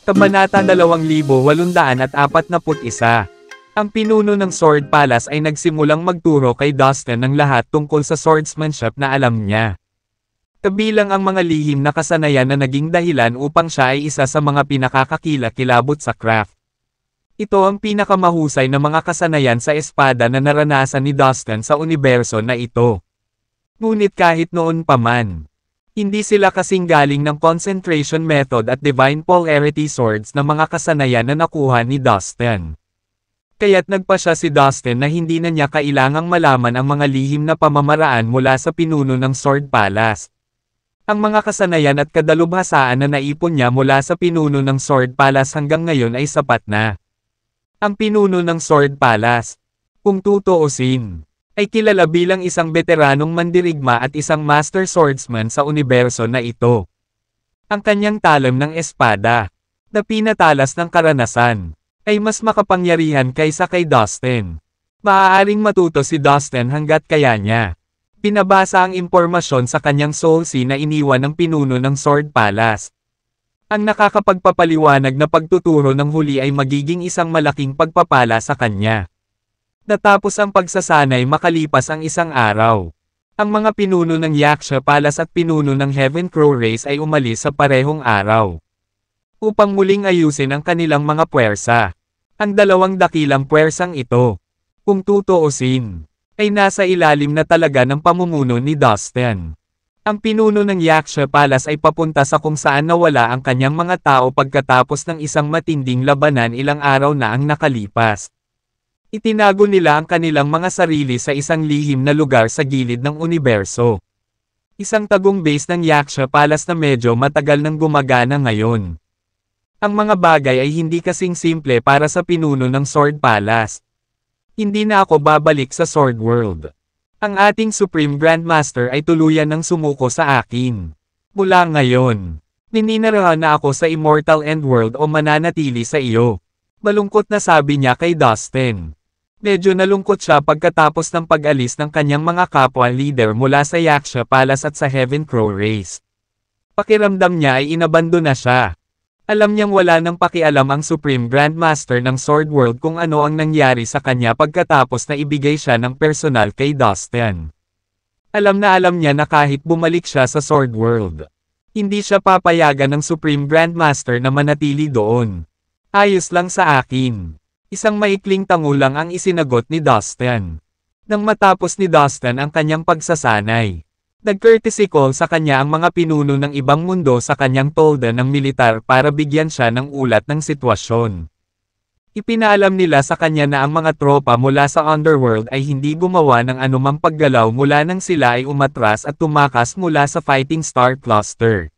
Kabanata 2841. Ang pinuno ng Sword Palace ay nagsimulang magturo kay Dustin ng lahat tungkol sa swordsmanship na alam niya. Kabilang ang mga lihim na kasanayan na naging dahilan upang siya ay isa sa mga pinakakakilakilabot sa craft. Ito ang pinakamahusay na mga kasanayan sa espada na naranasan ni Dustin sa universo na ito. Ngunit kahit noon pa man, hindi sila kasing galing ng concentration method at divine polarity swords na mga kasanayan na nakuha ni Dustin. Kaya't nagpa siya si Dustin na hindi na niya kailangang malaman ang mga lihim na pamamaraan mula sa pinuno ng Sword Palace. Ang mga kasanayan at kadalubhasaan na naipon niya mula sa pinuno ng Sword Palace hanggang ngayon ay sapat na. Ang pinuno ng Sword Palace, kung tutuusin, ay kilala bilang isang veteranong mandirigma at isang master swordsman sa universo na ito. Ang kanyang talam ng espada, na pinatalas ng karanasan, ay mas makapangyarihan kaysa kay Dustin. Maaaring matuto si Dustin hanggat kaya niya. Pinabasa ang impormasyon sa kanyang soul sea na iniwan ng pinuno ng Sword Palace. Ang nakakapagpapaliwanag na pagtuturo ng huli ay magiging isang malaking pagpapala sa kanya. Natapos ang pagsasanay makalipas ang isang araw. Ang mga pinuno ng Yaksha Palace at pinuno ng Heaven Crow Race ay umalis sa parehong araw upang muling ayusin ang kanilang mga puwersa. Ang dalawang dakilang puwersang ito, kung tutuusin, ay nasa ilalim na talaga ng pamumuno ni Dustin. Ang pinuno ng Yaksha Palace ay papunta sa kung saan nawala ang kanyang mga tao pagkatapos ng isang matinding labanan ilang araw na ang nakalipas. Itinago nila ang kanilang mga sarili sa isang lihim na lugar sa gilid ng universo. Isang tagong base ng Yaksha Palace na medyo matagal nang gumagana ngayon. Ang mga bagay ay hindi kasing simple para sa pinuno ng Sword Palace. Hindi na ako babalik sa Sword World. Ang ating Supreme Grandmaster ay tuluyan ng sumuko sa akin. Mula ngayon, nininirahan na ako sa Immortal End World o mananatili sa iyo. Malungkot na sabi niya kay Dustin. Medyo nalungkot siya pagkatapos ng pag-alis ng kanyang mga kapwa leader mula sa Yaksha Palace at sa Heaven Crow Race. Pakiramdam niya ay inabandon na siya. Alam niyang wala nang pakialam ang Supreme Grandmaster ng Sword World kung ano ang nangyari sa kanya pagkatapos na ibigay siya ng personal kay Dustin. Alam niya na kahit bumalik siya sa Sword World, hindi siya papayagan ng Supreme Grandmaster na manatili doon. Ayos lang sa akin. Isang maikling tango lang ang isinagot ni Dustin. Nang matapos ni Dustin ang kanyang pagsasanay, nag-courtesy call sa kanya ang mga pinuno ng ibang mundo sa kanyang tolda ng militar para bigyan siya ng ulat ng sitwasyon. Ipinaalam nila sa kanya na ang mga tropa mula sa Underworld ay hindi gumawa ng anumang paggalaw mula nang sila ay umatras at tumakas mula sa Fighting Star Cluster.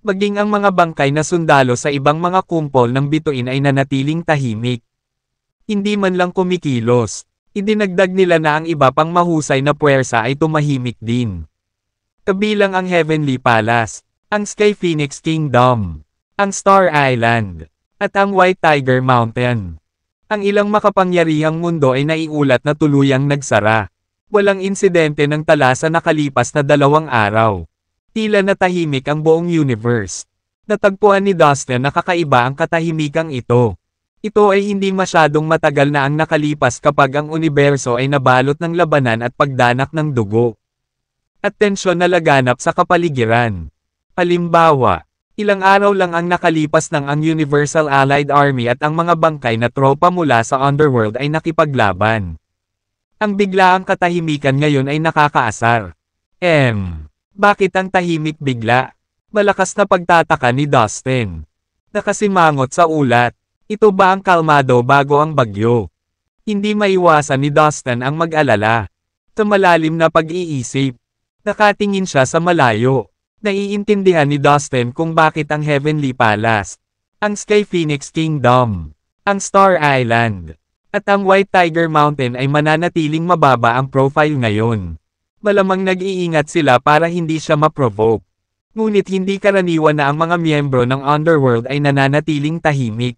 Maging ang mga bangkay na sundalo sa ibang mga kumpol ng bituin ay nanatiling tahimik. Hindi man lang kumikilos. Idinagdag nila na ang iba pang mahusay na puwersa ay tumahimik din. Kabilang ang Heavenly Palace, ang Sky Phoenix Kingdom, ang Star Island, at ang White Tiger Mountain. Ang ilang makapangyarihang mundo ay naiulat na tuluyang nagsara. Walang insidente ng tala sa nakalipas na 2 araw. Tila natahimik ang buong universe. Natagpuan ni Dustin na kakaiba ang katahimikang ito. Ito ay hindi masyadong matagal na ang nakalipas kapag ang universo ay nabalot ng labanan at pagdanak ng dugo. At tensyon na laganap sa kapaligiran. Halimbawa, ilang araw lang ang nakalipas nang ang Universal Allied Army at ang mga bangkay na tropa mula sa Underworld ay nakipaglaban. Ang biglaang katahimikan ngayon ay nakakaasar. Bakit ang tahimik bigla? Malakas na pagtataka ni Dustin. Nakasimangot sa ulat. Ito ba ang kalmado bago ang bagyo? Hindi maiwasan ni Dustin ang mag-alala. Sa malalim na pag-iisip, nakatingin siya sa malayo. Naiintindihan ni Dustin kung bakit ang Heavenly Palace, ang Sky Phoenix Kingdom, ang Star Island, at ang White Tiger Mountain ay mananatiling mababa ang profile ngayon. Malamang nag-iingat sila para hindi siya ma-provoke. Ngunit hindi karaniwan na ang mga miyembro ng Underworld ay nananatiling tahimik.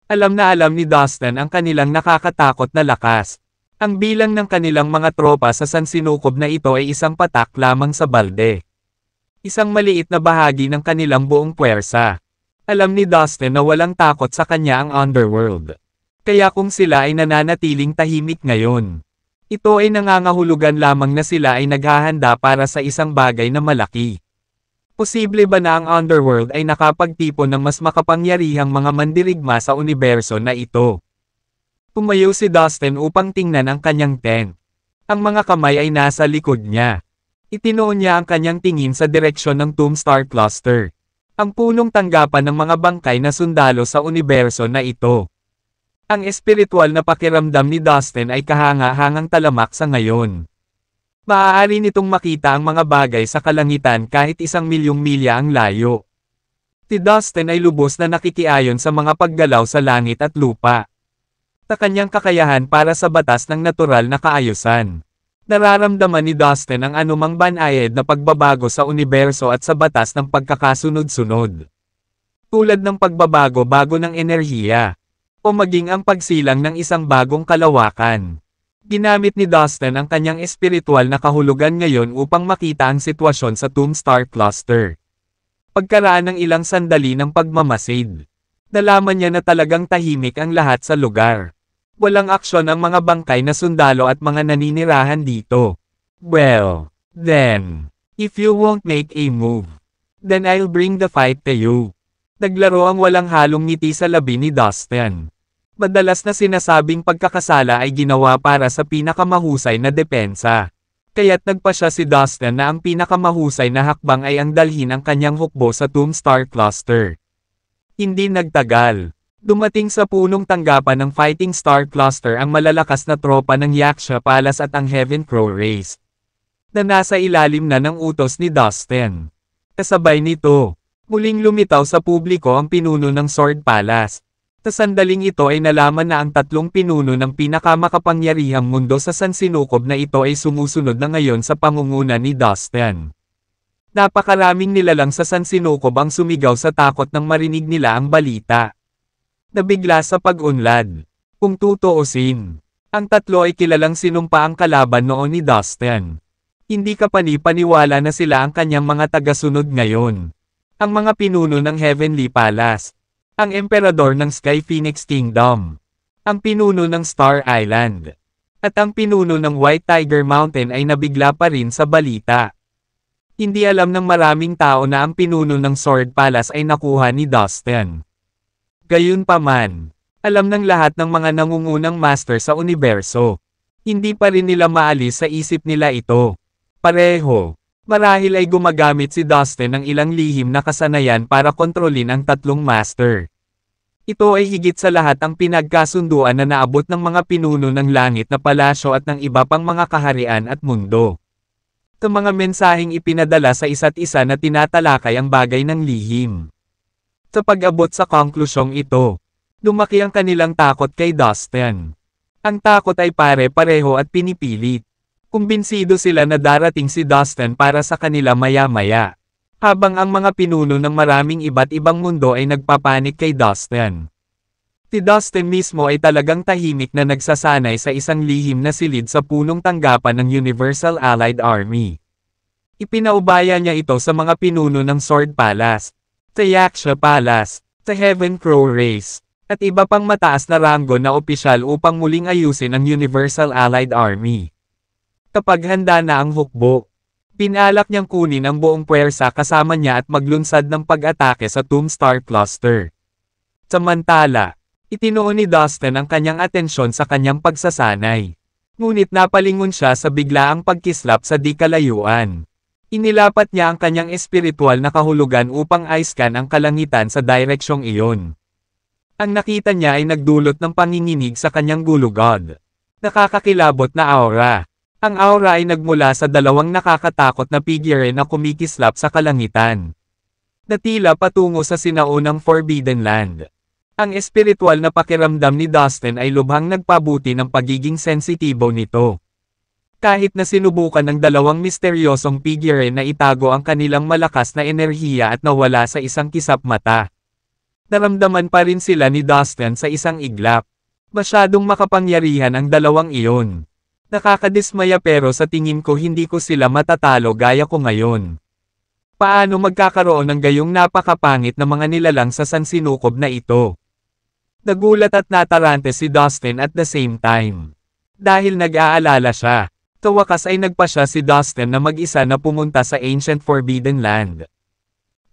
Alam ni Dustin ang kanilang nakakatakot na lakas. Ang bilang ng kanilang mga tropa sa sansinukob na ito ay isang patak lamang sa balde. Isang maliit na bahagi ng kanilang buong puwersa. Alam ni Dustin na walang takot sa kanya ang underworld. Kaya kung sila ay nananatiling tahimik ngayon, ito ay nangangahulugan lamang na sila ay naghahanda para sa isang bagay na malaki. Posible ba na ang underworld ay nakapagtipon ng mas makapangyarihang mga mandirigma sa universo na ito? Tumayo si Dustin upang tingnan ang kanyang tent. Ang mga kamay ay nasa likod niya. Itinoon niya ang kanyang tingin sa direksyon ng Tombstar Cluster. Ang punong tanggapan ng mga bangkay na sundalo sa universo na ito. Ang espiritual na pakiramdam ni Dustin ay kahanga-hangang talamak sa ngayon. Maaari nitong makita ang mga bagay sa kalangitan kahit 1,000,000 milya ang layo. Si Dustin ay lubos na nakikiayon sa mga paggalaw sa langit at lupa. Sa kanyang kakayahan para sa batas ng natural na kaayusan. Nararamdaman ni Dustin ang anumang banayad na pagbabago sa universo at sa batas ng pagkakasunod-sunod. Tulad ng pagbabago-bago ng enerhiya. O maging ang pagsilang ng isang bagong kalawakan. Ginamit ni Dustin ang kanyang espiritual na kahulugan ngayon upang makita ang sitwasyon sa Tombstar Cluster. Pagkaraan ng ilang sandali ng pagmamasid, nalaman niya na talagang tahimik ang lahat sa lugar. Walang aksyon ang mga bangkay na sundalo at mga naninirahan dito. Well, then, if you won't make a move, then I'll bring the fight to you. Naglaro ang walang halong ngiti sa labi ni Dustin. Madalas na sinasabing pagkakasala ay ginawa para sa pinakamahusay na depensa. Kaya't nagpasya si Dustin na ang pinakamahusay na hakbang ay ang dalhin ang kanyang hukbo sa Tombstar Cluster. Hindi nagtagal. Dumating sa punong tanggapan ng Fighting Star Cluster ang malalakas na tropa ng Yaksha Palace at ang Heaven Crow Race. Na nasa ilalim na ng utos ni Dustin. Kasabay nito, muling lumitaw sa publiko ang pinuno ng Sword Palace. Sa sandaling ito ay nalaman na ang tatlong pinuno ng pinakamakapangyarihang mundo sa sansinukob na ito ay sumusunod na ngayon sa pangunguna ni Dustin. Napakaraming nilalang sa sansinukob ang sumigaw sa takot nang marinig nila ang balita. Nabigla sa pag-unlad. Kung tutuusin, ang tatlo ay kilalang sinumpa ang kalaban noon ni Dustin. Hindi kapani-paniwala na sila ang kanyang mga tagasunod ngayon. Ang mga pinuno ng Heavenly Palace. Ang emperador ng Sky Phoenix Kingdom. Ang pinuno ng Star Island. At ang pinuno ng White Tiger Mountain ay nabigla pa rin sa balita. Hindi alam ng maraming tao na ang pinuno ng Sword Palace ay nakuha ni Dustin. Gayunpaman, alam ng lahat ng mga nangungunang master sa universo. Hindi pa rin nila maalis sa isip nila ito. Pareho, marahil ay gumagamit si Dustin ng ilang lihim na kasanayan para kontrolin ang tatlong master. Ito ay higit sa lahat ang pinagkasunduan na naabot ng mga pinuno ng langit na palasyo at ng iba pang mga kaharian at mundo. Sa mga mensaheng ipinadala sa isa't isa na tinatalakay ang bagay ng lihim. Sa pag-abot sa konklusyong ito, lumaki ang kanilang takot kay Dustin. Ang takot ay pare-pareho at pinipilit. Kumbinsido sila na darating si Dustin para sa kanila maya-maya. Habang ang mga pinuno ng maraming iba't ibang mundo ay nagpapanik kay Dustin. Si Dustin mismo ay talagang tahimik na nagsasanay sa isang lihim na silid sa punong tanggapan ng Universal Allied Army. Ipinaubaya niya ito sa mga pinuno ng Sword Palace, sa Yaksha Palace, sa Heaven Crow Race, at iba pang mataas na ranggo na opisyal upang muling ayusin ang Universal Allied Army. Kapag handa na ang hukbo, pinalak niyang kunin ang buong puwersa kasama niya at maglunsad ng pag-atake sa Tombstar Cluster. Samantala, itinuon ni Dustin ang kanyang atensyon sa kanyang pagsasanay. Ngunit napalingon siya sa biglaang pagkislap sa di kalayuan. Inilapat niya ang kanyang espiritual na kahulugan upang i-scan ang kalangitan sa direksyong iyon. Ang nakita niya ay nagdulot ng panginginig sa kanyang gulugod. Nakakakilabot na aura. Ang aura ay nagmula sa dalawang nakakatakot na figure na kumikislap sa kalangitan. Natila patungo sa sinaunang Forbidden Land. Ang espiritual na pakiramdam ni Dustin ay lubhang nagpabuti ng pagiging sensitibo nito. Kahit na sinubukan ng dalawang misteryosong figure na itago ang kanilang malakas na enerhiya at nawala sa isang kisap mata. Naramdaman pa rin sila ni Dustin sa isang iglap. Masyadong makapangyarihan ang dalawang iyon. Nakakadismaya pero sa tingin ko hindi ko sila matatalo gaya ko ngayon. Paano magkakaroon ng gayong napakapangit na mga nilalang sa sansinukob na ito? Nagulat at natarante si Dustin at the same time. Dahil nag-aalala siya. Sa wakas ay nagpasya si Dustin na mag-isa na pumunta sa Ancient Forbidden Land.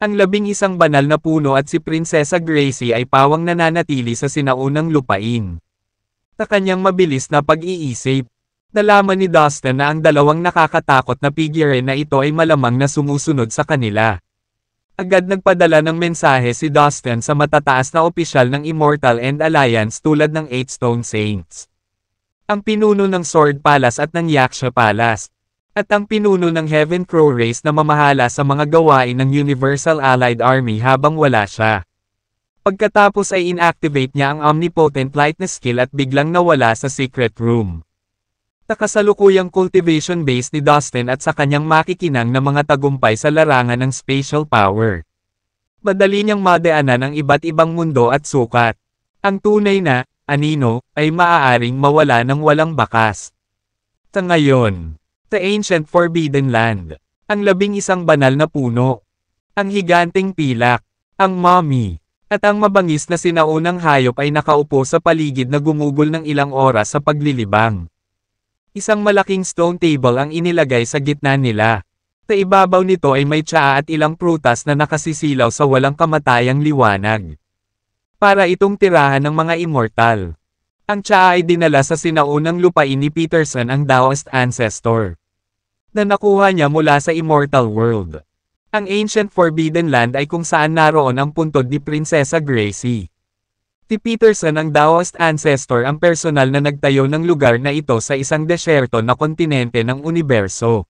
Ang 11 banal na puno at si Prinsesa Gracie ay pawang nananatili sa sinaunang lupain. Sa kanyang mabilis na pag-iisip, nalaman ni Dustin na ang dalawang nakakatakot na figure na ito ay malamang na sumusunod sa kanila. Agad nagpadala ng mensahe si Dustin sa matataas na opisyal ng Immortal End Alliance tulad ng 8 Stone Saints. Ang pinuno ng Sword Palace at ng Yaksha Palace. At ang pinuno ng Heaven Crow Race na mamahala sa mga gawain ng Universal Allied Army habang wala siya. Pagkatapos ay inactivate niya ang Omnipotent Light na skill at biglang nawala sa Secret Room. Sa kasalukuyang cultivation base ni Dustin at sa kanyang makikinang na mga tagumpay sa larangan ng spatial power. Madali niyang madaanan ang iba't ibang mundo at sukat. Ang tunay na, anino, ay maaaring mawala ng walang bakas. Sa ngayon, sa Ancient Forbidden Land, ang 11 banal na puno, ang higanting pilak, ang mummy, at ang mabangis na sinaunang hayop ay nakaupo sa paligid na gumugol ng ilang oras sa paglilibang. Isang malaking stone table ang inilagay sa gitna nila. Sa ibabaw nito ay may tsaa at ilang prutas na nakasisilaw sa walang kamatayang liwanag. Para itong tirahan ng mga immortal. Ang tsaa ay dinala sa sinaunang lupain ni Peterson ang Daoist Ancestor. Na nakuha niya mula sa Immortal World. Ang Ancient Forbidden Land ay kung saan naroon ang puntod ni Prinsesa Gracie. Si Peterson ang Daoist Ancestor ang personal na nagtayo ng lugar na ito sa isang desyerto na kontinente ng universo.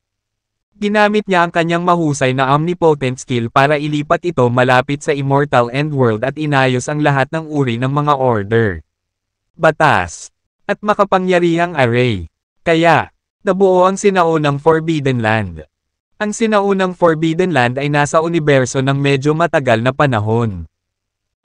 Ginamit niya ang kanyang mahusay na omnipotent skill para ilipat ito malapit sa Immortal End World at inayos ang lahat ng uri ng mga order, batas, at makapangyarihang array. Kaya, nabuo ang sinaunang Forbidden Land. Ang sinaunang Forbidden Land ay nasa universo ng medyo matagal na panahon.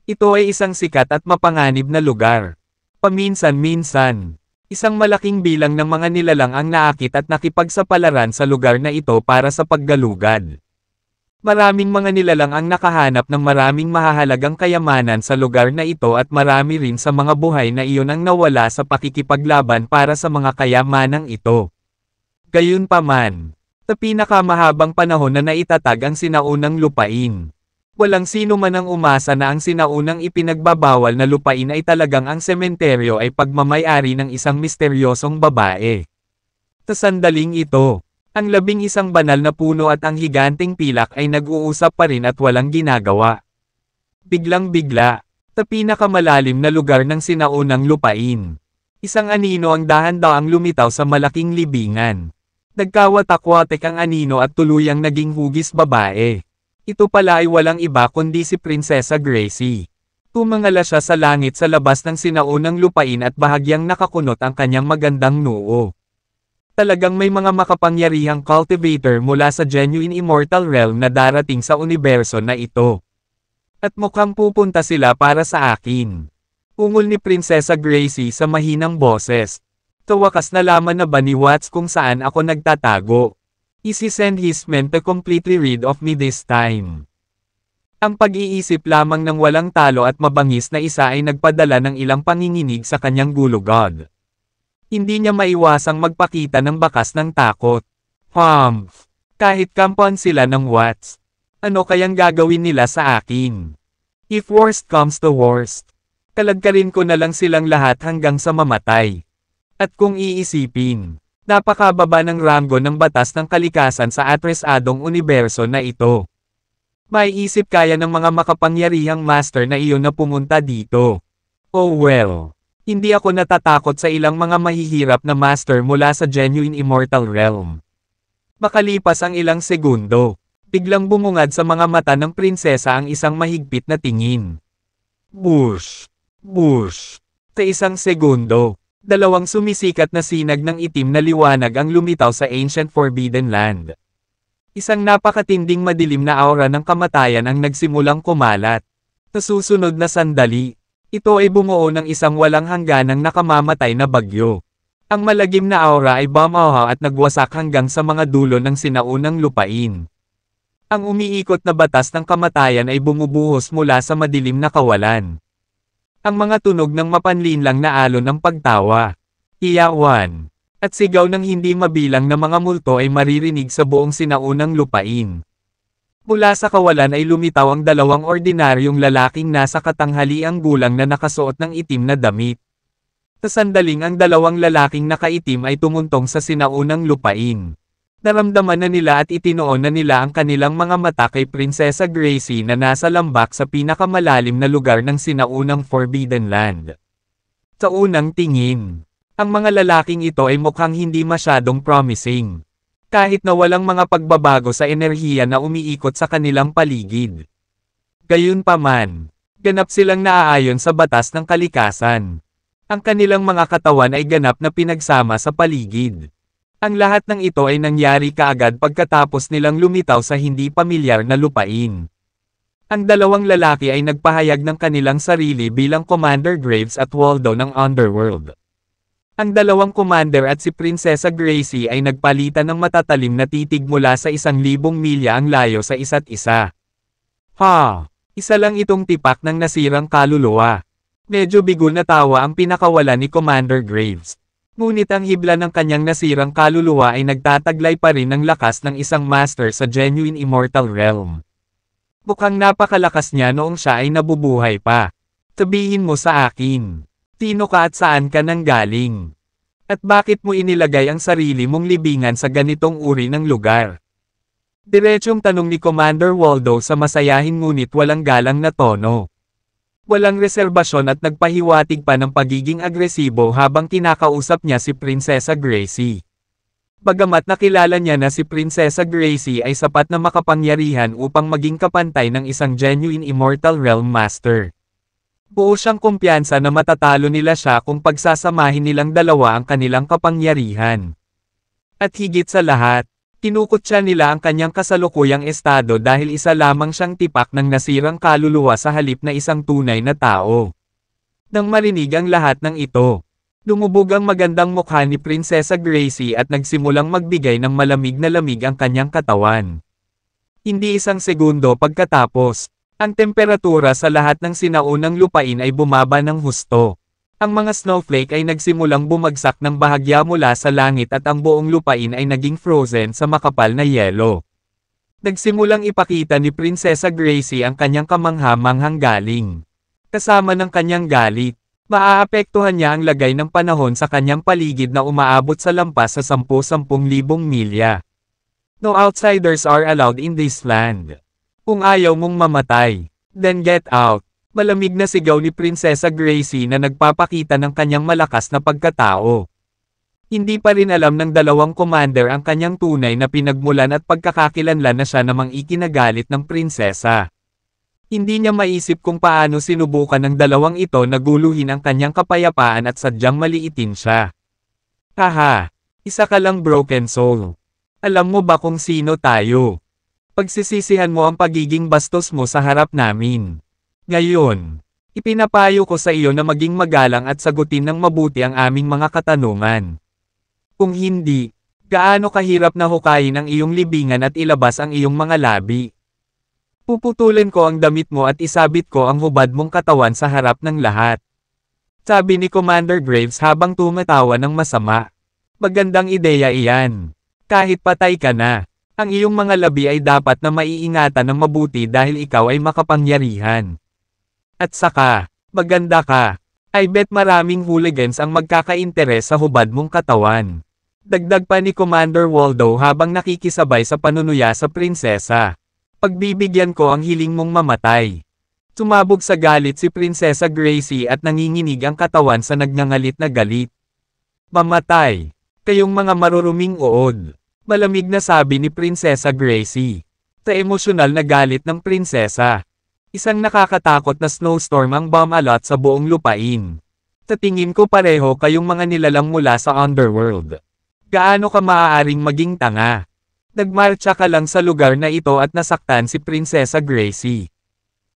Ito ay isang sikat at mapanganib na lugar. Paminsan-minsan, isang malaking bilang ng mga nilalang ang naakit at nakipagsapalaran sa lugar na ito para sa paggalugad. Maraming mga nilalang ang nakahanap ng maraming mahahalagang kayamanan sa lugar na ito at marami rin sa mga buhay na iyon ang nawala sa pakikipaglaban para sa mga kayamanang ito. Gayunpaman, sa pinakamahabang panahon na naitatag ang sinaunang lupain, walang sino man ang umasa na ang sinaunang ipinagbabawal na lupain ay talagang ang sementeryo ay pagmamay-ari ng isang misteryosong babae. Sa sandaling ito, ang 11 banal na puno at ang higanting pilak ay nag-uusap pa rin at walang ginagawa. Biglang-bigla, sa pinakamalalim na lugar ng sinaunang lupain, isang anino ang dahan-daang lumitaw sa malaking libingan. Nagkawatak-watek ang anino at tuluyang naging hugis babae. Ito pala ay walang iba kundi si Prinsesa Gracie. Tumangala siya sa langit sa labas ng sinaunang lupain at bahagyang nakakunot ang kanyang magandang noo. Talagang may mga makapangyarihang cultivator mula sa genuine immortal realm na darating sa universo na ito. At mukhang pupunta sila para sa akin. Ungol ni Prinsesa Gracie sa mahinang boses. Sa wakas nalaman na ba ni Watts kung saan ako nagtatago? Isi-send his men to completely rid of me this time. Ang pag-iisip lamang ng walang talo at mabangis na isa ay nagpadala ng ilang panginginig sa kanyang gulugod. Hindi niya maiwasang magpakita ng bakas ng takot. Humph! Kahit kampuan sila ng Watts, ano kayang gagawin nila sa akin? If worst comes to worst, kalagkarin ko na lang silang lahat hanggang sa mamatay. At kung iisipin, napakababa ng ranggo ng batas ng kalikasan sa atresadong universo na ito. Maiisip kaya ng mga makapangyarihang master na iyon na pumunta dito. Oh well, hindi ako natatakot sa ilang mga mahihirap na master mula sa genuine immortal realm. Makalipas ang ilang segundo, biglang bumungad sa mga mata ng prinsesa ang isang mahigpit na tingin. Bush! Bush! Sa isang segundo, dalawang sumisikat na sinag ng itim na liwanag ang lumitaw sa Ancient Forbidden Land. Isang napakatinding madilim na aura ng kamatayan ang nagsimulang kumalat. Sa susunod na sandali, ito ay bumuo ng isang walang hangganang nakamamatay na bagyo. Ang malagim na aura ay bumaha at nagwasak hanggang sa mga dulo ng sinaunang lupain. Ang umiikot na batas ng kamatayan ay bumubuhos mula sa madilim na kawalan. Ang mga tunog ng mapanlinlang na alon ng pagtawa, iyawan, at sigaw ng hindi mabilang na mga multo ay maririnig sa buong sinaunang lupain. Mula sa kawalan ay lumitaw ang dalawang ordinaryong lalaking nasa katanghaliang gulang na nakasuot ng itim na damit. Sa sandaling ang dalawang lalaking nakaitim ay tumuntong sa sinaunang lupain. Naramdaman na nila at itinoon na nila ang kanilang mga mata kay Prinsesa Gracie na nasa lambak sa pinakamalalim na lugar ng sinaunang Forbidden Land. Sa unang tingin, ang mga lalaking ito ay mukhang hindi masyadong promising. Kahit na walang mga pagbabago sa enerhiya na umiikot sa kanilang paligid. Gayunpaman, ganap silang naaayon sa batas ng kalikasan. Ang kanilang mga katawan ay ganap na pinagsama sa paligid. Ang lahat ng ito ay nangyari kaagad pagkatapos nilang lumitaw sa hindi pamilyar na lupain. Ang dalawang lalaki ay nagpahayag ng kanilang sarili bilang Commander Graves at Waldo ng Underworld. Ang dalawang commander at si Prinsesa Gracie ay nagpalitan ng matatalim na titig mula sa 1,000 milya ang layo sa isa't isa. Isa lang itong tipak ng nasirang kaluluwa. Medyo bigo na tawa ang pinakawala ni Commander Graves. Ngunit ang hibla ng kanyang nasirang kaluluwa ay nagtataglay pa rin ng lakas ng isang master sa genuine immortal realm. Mukhang napakalakas niya noong siya ay nabubuhay pa. Sabihin mo sa akin, sino ka at saan ka nanggaling? At bakit mo inilagay ang sarili mong libingan sa ganitong uri ng lugar? Diretsong tanong ni Commander Waldo sa masayahin ngunit walang galang na tono. Walang reserbasyon at nagpahiwatig pa ng pagiging agresibo habang kinakausap niya si Prinsesa Gracie. Bagamat nakilala niya na si Prinsesa Gracie ay sapat na makapangyarihan upang maging kapantay ng isang genuine immortal realm master. Buo siyang kumpiyansa na matatalo nila siya kung pagsasamahin nilang dalawa ang kanilang kapangyarihan. At higit sa lahat, tinukotsa nila ang kanyang kasalukuyang estado dahil isa lamang siyang tipak ng nasirang kaluluwa sa halip na isang tunay na tao. Nang marinig ang lahat ng ito, lumubog ang magandang mukha ni Prinsesa Gracie at nagsimulang magbigay ng malamig na lamig ang kanyang katawan. Hindi isang segundo pagkatapos, ang temperatura sa lahat ng sinaunang lupain ay bumaba ng husto. Ang mga snowflake ay nagsimulang bumagsak ng bahagya mula sa langit at ang buong lupain ay naging frozen sa makapal na yelo. Nagsimulang ipakita ni Prinsesa Gracie ang kanyang kamangha-manghang galing. Kasama ng kanyang galit, maaapektuhan niya ang lagay ng panahon sa kanyang paligid na umaabot sa lampas sa 10,000 milya. No outsiders are allowed in this land. Kung ayaw mong mamatay, then get out. Malamig na sigaw ni Prinsesa Gracie na nagpapakita ng kanyang malakas na pagkatao. Hindi pa rin alam ng dalawang commander ang kanyang tunay na pinagmulan at pagkakakilanlan na siya namang ikinagalit ng prinsesa. Hindi niya maisip kung paano sinubukan ng dalawang ito na guluhin ang kanyang kapayapaan at sadyang maliitin siya. Haha, isa ka lang broken soul. Alam mo ba kung sino tayo? Pagsisisihan mo ang pagiging bastos mo sa harap namin. Ngayon, ipinapayo ko sa iyo na maging magalang at sagutin ng mabuti ang aming mga katanungan. Kung hindi, gaano kahirap na hukayin ang iyong libingan at ilabas ang iyong mga labi. Puputulin ko ang damit mo at isabit ko ang hubad mong katawan sa harap ng lahat. Sabi ni Commander Graves habang tumatawa ng masama. Magandang ideya iyan. Kahit patay ka na, ang iyong mga labi ay dapat na maiingatan ng mabuti dahil ikaw ay makapangyarihan. At saka, maganda ka. I bet maraming hooligans ang magkakainteres sa hubad mong katawan. Dagdag pa ni Commander Waldo habang nakikisabay sa panunuya sa prinsesa. Pagbibigyan ko ang hiling mong mamatay. Sumabog sa galit si Prinsesa Gracie at nanginginig ang katawan sa nagngangalit na galit. Mamatay. Kayong mga maruruming uod. Malamig na sabi ni Prinsesa Gracie. Sa emosyonal na galit ng prinsesa. Isang nakakatakot na snowstorm ang bumalot sa buong lupain. Sa tingin ko pareho kayong mga nilalang mula sa underworld. Gaano ka maaaring maging tanga? Nagmarcha ka lang sa lugar na ito at nasaktan si Prinsesa Gracie.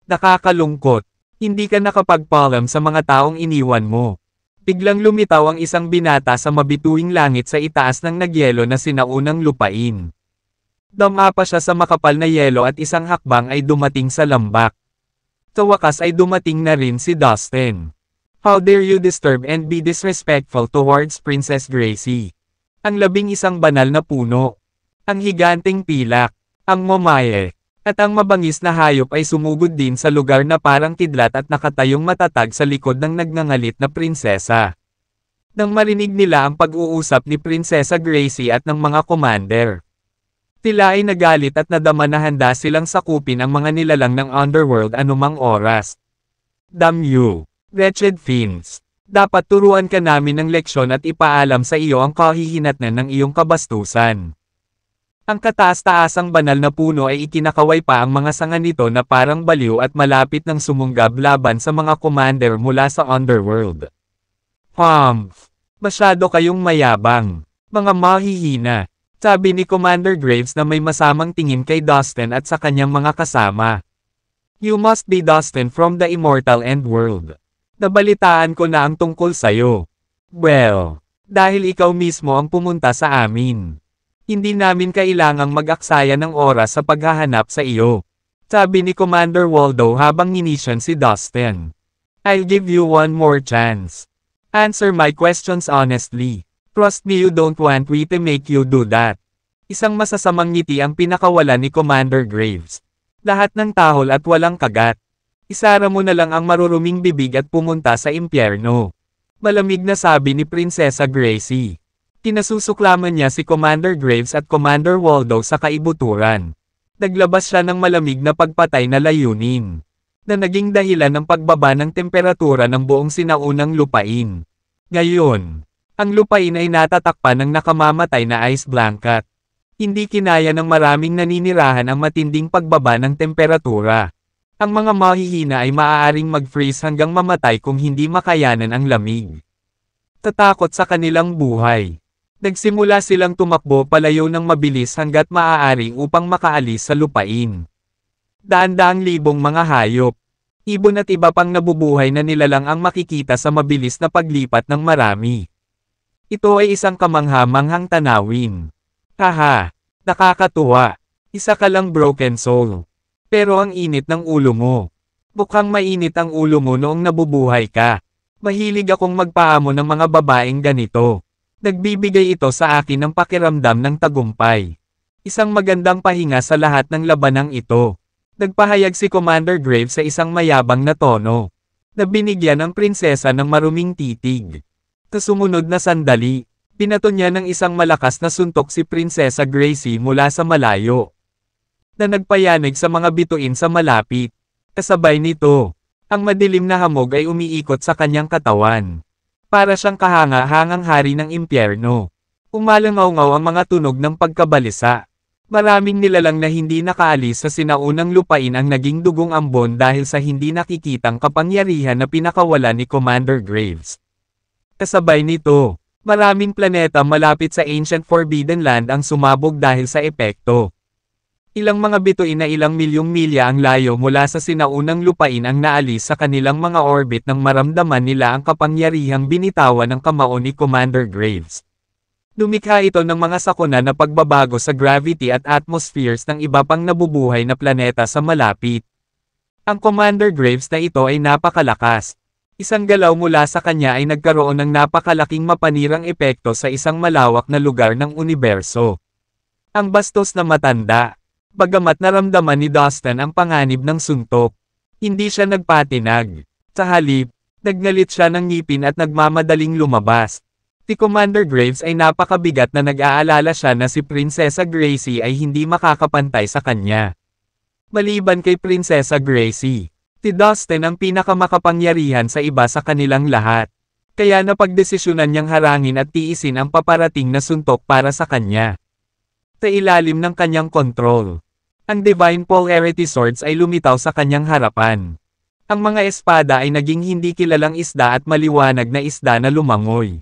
Nakakalungkot. Hindi ka nakapagpaalam sa mga taong iniwan mo. Biglang lumitaw ang isang binata sa mabituing langit sa itaas ng nagyelo na sinaunang lupain. Dama pa siya sa makapal na yelo at isang hakbang ay dumating sa lambak. Sa wakas ay dumating na rin si Dustin. How dare you disturb and be disrespectful towards Princess Gracie? Ang 11 banal na puno. Ang higanteng pilak. Ang momaye. At ang mabangis na hayop ay sumugod din sa lugar na parang kidlat at nakatayong matatag sa likod ng nagngangalit na prinsesa. Nang marinig nila ang pag-uusap ni Prinsesa Gracie at ng mga commander, tila ay nagalit at nadama na handa silang sakupin ang mga nilalang ng underworld anumang oras. Damn you, wretched fiends! Dapat turuan ka namin ng leksyon at ipaalam sa iyo ang kahihinatnan ng iyong kabastusan. Ang kataas-taasang banal na puno ay ikinakaway pa ang mga sanga nito na parang baliw at malapit ng sumunggab laban sa mga commander mula sa underworld. Humph! Masyado kayong mayabang. Mga mahihina. Sabi ni Commander Graves na may masamang tingin kay Dustin at sa kanyang mga kasama. You must be Dustin from the immortal end world. Nabalitaan ko na ang tungkol sayo. Well, dahil ikaw mismo ang pumunta sa amin. Hindi namin kailangang mag-aksaya ng oras sa paghahanap sa iyo. Sabi ni Commander Waldo habang ninisyon si Dustin. I'll give you one more chance. Answer my questions honestly. Trust me, you don't want we to make you do that. Isang masasamang ngiti ang pinakawala ni Commander Graves. Lahat ng tahol at walang kagat. Isara mo na lang ang maruruming bibig at pumunta sa impyerno. Malamig na sabi ni Prinsesa Gracie. Kinasusuklaman niya si Commander Graves at Commander Waldo sa kaibuturan. Naglabas siya ng malamig na pagpatay na layunin, na naging dahilan ng pagbaba ng temperatura ng buong sinaunang lupain. Ngayon, ang lupain ay natatakpan ng nakamamatay na ice blanket. Hindi kinaya ng maraming naninirahan ang matinding pagbaba ng temperatura. Ang mga mahihina ay maaaring mag-freeze hanggang mamatay kung hindi makayanan ang lamig. Tatakot sa kanilang buhay. Nagsimula silang tumakbo palayo ng mabilis hanggat maaari upang makaalis sa lupain. Daan-daang libong mga hayop, ibon at iba pang nabubuhay na nilalang ang makikita sa mabilis na paglipat ng marami. Ito ay isang kamangha-manghang tanawin. Haha, nakakatuwa. Isa ka lang broken soul. Pero ang init ng ulo mo. Mukhang mainit ang ulo mo noong nabubuhay ka. Mahilig akong magpaamo ng mga babaeng ganito. Nagbibigay ito sa akin ng pakiramdam ng tagumpay. Isang magandang pahinga sa lahat ng labanang ito. Nagpahayag si Commander Graves sa isang mayabang na tono, na binigyan ang prinsesa ng maruming titig. Sa sumunod na sandali, pinato niya ng isang malakas na suntok si Prinsesa Gracie mula sa malayo, na nagpayanig sa mga bituin sa malapit. Kasabay nito, ang madilim na hamog ay umiikot sa kanyang katawan. Para siyang kahanga-hangang hari ng impyerno. Umalangaw-ngaw ang mga tunog ng pagkabalisa. Maraming nilalang na hindi nakaalis sa sinaunang lupain ang naging dugong ambon dahil sa hindi nakikitang kapangyarihan na pinakawala ni Commander Graves. Kasabay nito, maraming planeta malapit sa Ancient Forbidden Land ang sumabog dahil sa epekto. Ilang mga bituin na ilang milyong milya ang layo mula sa sinaunang lupain ang naalis sa kanilang mga orbit nang maramdaman nila ang kapangyarihang binitawan ng kamao ni Commander Graves. Lumikha ito ng mga sakuna na pagbabago sa gravity at atmospheres ng iba pang nabubuhay na planeta sa malapit. Ang Commander Graves na ito ay napakalakas. Isang galaw mula sa kanya ay nagkaroon ng napakalaking mapanirang epekto sa isang malawak na lugar ng universo. Ang bastos na matanda. Bagamat naramdaman ni Dustin ang panganib ng suntok, hindi siya nagpatinag. Sa halip, nagngalit siya ng ngipin at nagmamadaling lumabas. Si Commander Graves ay napakabigat na nag-aalala siya na si Prinsesa Gracie ay hindi makakapantay sa kanya. Maliban kay Prinsesa Gracie, si Dustin ang pinakamakapangyarihan sa iba sa kanilang lahat. Kaya napagdesisyonan niyang harangin at tiisin ang paparating na suntok para sa kanya. Sa ilalim ng kanyang kontrol, ang Divine Polarity Swords ay lumitaw sa kanyang harapan. Ang mga espada ay naging hindi kilalang isda at maliwanag na isda na lumangoy,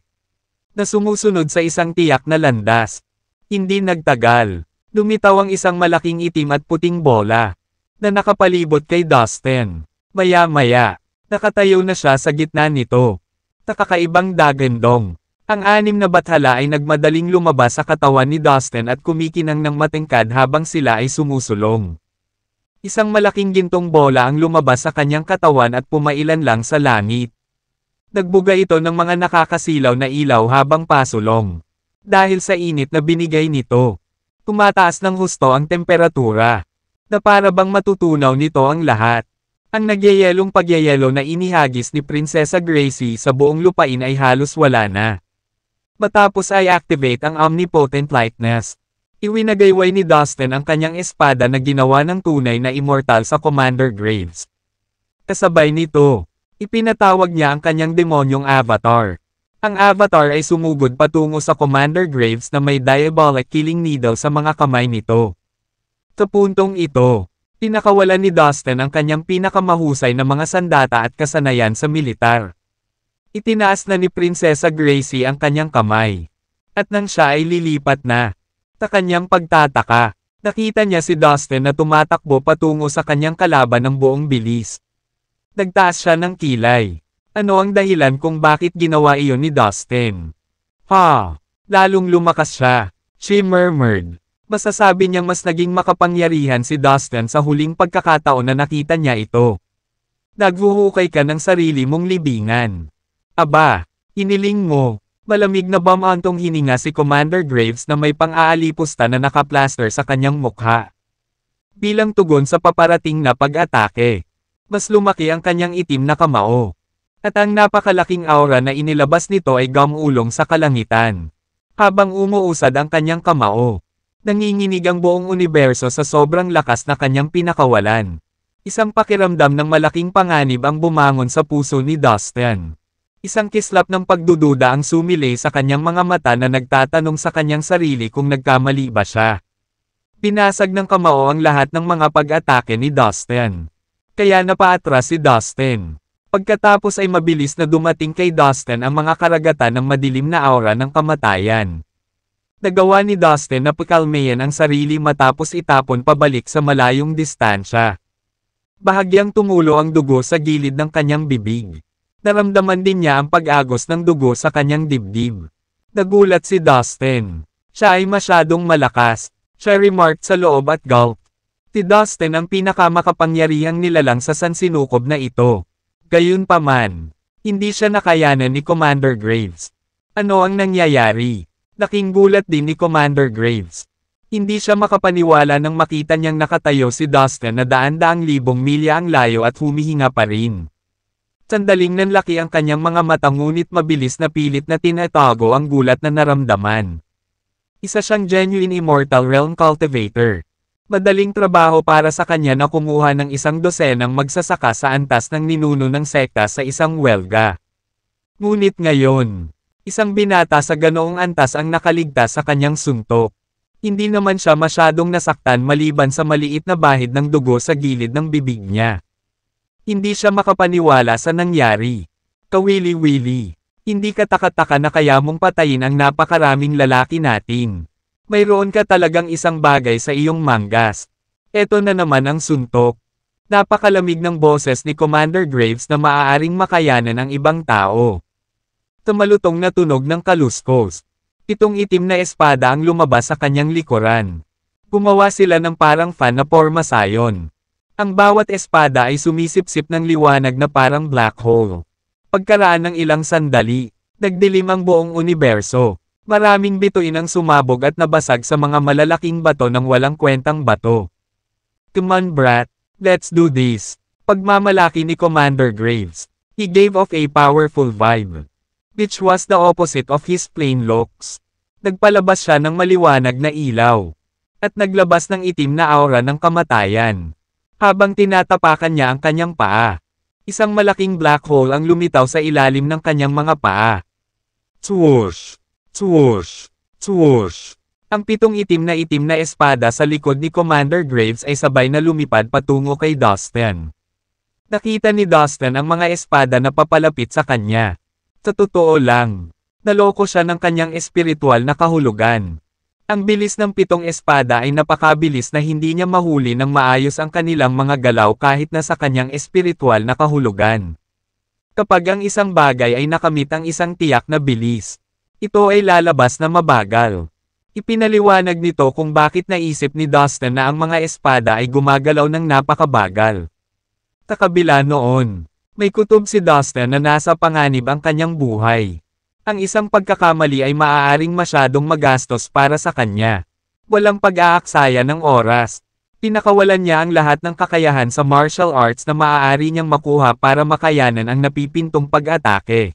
na sumusunod sa isang tiyak na landas. Hindi nagtagal, lumitaw ang isang malaking itim at puting bola, na nakapalibot kay Dustin. Maya-maya, nakatayo na siya sa gitna nito. Nakakaibang dagandong. Ang anim na bathala ay nagmadaling lumabas sa katawan ni Dustin at kumikinang ng matingkad habang sila ay sumusulong. Isang malaking gintong bola ang lumabas sa kanyang katawan at pumailan lang sa langit. Nagbuga ito ng mga nakakasilaw na ilaw habang pasulong. Dahil sa init na binigay nito, tumataas ng husto ang temperatura, na para bang matutunaw nito ang lahat. Ang nagyayelong pagyayelo na inihagis ni Prinsesa Gracie sa buong lupain ay halos wala na. Matapos ay activate ang omnipotent lightness. Iwinagayway ni Dustin ang kanyang espada na ginawa ng tunay na immortal sa Commander Graves. Kasabay nito, ipinatawag niya ang kanyang demonyong avatar. Ang avatar ay sumugod patungo sa Commander Graves na may diabolic killing needle sa mga kamay nito. Sa puntong ito, pinakawalan ni Dustin ang kanyang pinakamahusay na mga sandata at kasanayan sa militar. Itinaas na ni Prinsesa Gracie ang kanyang kamay. At nang siya ay lilipat na, sa kanyang pagtataka, nakita niya si Dustin na tumatakbo patungo sa kanyang kalaban ng buong bilis. Nagtaas siya ng kilay. Ano ang dahilan kung bakit ginawa iyon ni Dustin? Lalong lumakas siya. She murmured. Masasabi niyang mas naging makapangyarihan si Dustin sa huling pagkakataon na nakita niya ito. Naghuhukay ka ng sarili mong libingan. Aba, iniling mo. Malamig na bamantong hininga si Commander Graves na may pang-aalipusta na nakaplaster sa kanyang mukha. Bilang tugon sa paparating na pag-atake, mas lumaki ang kanyang itim na kamao. At ang napakalaking aura na inilabas nito ay gumulong sa kalangitan. Habang umuusad ang kanyang kamao, nanginginig ang buong universo sa sobrang lakas na kanyang pinakawalan. Isang pakiramdam ng malaking panganib ang bumangon sa puso ni Dustin. Isang kislap ng pagdududa ang sumilay sa kanyang mga mata na nagtatanong sa kanyang sarili kung nagkamali ba siya. Pinasag ng kamao ang lahat ng mga pag-atake ni Dustin. Kaya napaatras si Dustin. Pagkatapos ay mabilis na dumating kay Dustin ang mga karagatan ng madilim na aura ng kamatayan. Nagawa ni Dustin na pakalmayan ang sarili matapos itapon pabalik sa malayong distansya. Bahagyang tumulo ang dugo sa gilid ng kanyang bibig. Naramdaman din niya ang pag-agos ng dugo sa kanyang dibdib. Nagulat si Dustin. Siya ay masyadong malakas, siya remarked sa loob at gulp. Si Dustin ang pinakamakapangyarihang nilalang sa sansinukob na ito. Gayunpaman, hindi siya nakayanan ni Commander Graves. Ano ang nangyayari? Laking gulat din ni Commander Graves. Hindi siya makapaniwala nang makita niyang nakatayo si Dustin na daan-daang libong milya ang layo at humihinga pa rin. Sandaling nanlaki ang kanyang mga mata ngunit mabilis na pilit na tinatago ang gulat na naramdaman. Isa siyang genuine immortal realm cultivator. Madaling trabaho para sa kanya na kumuha ng 100 magsasaka sa antas ng ninuno ng sekta sa isang welga. Ngunit ngayon, isang binata sa ganoong antas ang nakaligtas sa kanyang suntok. Hindi naman siya masyadong nasaktan maliban sa maliit na bahid ng dugo sa gilid ng bibig niya. Hindi siya makapaniwala sa nangyari. Kawili-wili. Hindi ka taka-taka na kaya mong patayin ang napakaraming lalaki natin. Mayroon ka talagang isang bagay sa iyong manggas. Eto na naman ang suntok. Napakalamig ng boses ni Commander Graves na maaaring makayanan ng ibang tao. Tumalutong na tunog ng kaluskos. Itong itim na espada ang lumabas sa kanyang likuran. Gumawa sila ng parang fan na porma sayon. Ang bawat espada ay sumisipsip ng liwanag na parang black hole. Pagkaraan ng ilang sandali, nagdilim ang buong universo. Maraming bituin ang sumabog at nabasag sa mga malalaking bato ng walang kwentang bato. Come on brat, let's do this. Pagmamalaki ni Commander Graves. He gave off a powerful vibe, which was the opposite of his plain looks. Nagpalabas siya ng maliwanag na ilaw. At naglabas ng itim na aura ng kamatayan. Habang tinatapakan niya ang kanyang paa. Isang malaking black hole ang lumitaw sa ilalim ng kanyang mga paa. Swoosh! Swoosh! Swoosh! Ang pitong itim na espada sa likod ni Commander Graves ay sabay na lumipad patungo kay Dustin. Nakita ni Dustin ang mga espada na papalapit sa kanya. Sa totoo lang, naloko siya ng kanyang espiritual na kahulugan. Ang bilis ng pitong espada ay napakabilis na hindi niya mahuli ng maayos ang kanilang mga galaw kahit na sa kanyang espiritual na kahulugan. Kapag ang isang bagay ay nakamit ang isang tiyak na bilis, ito ay lalabas na mabagal. Ipinaliwanag nito kung bakit naisip ni Dustin na ang mga espada ay gumagalaw ng napakabagal. Sa kabila noon, may kutob si Dustin na nasa panganib ang kanyang buhay. Ang isang pagkakamali ay maaaring masyadong magastos para sa kanya. Walang pag-aaksaya ng oras. Pinakawalan niya ang lahat ng kakayahan sa martial arts na maaari niyang makuha para makayanan ang napipintong pag-atake.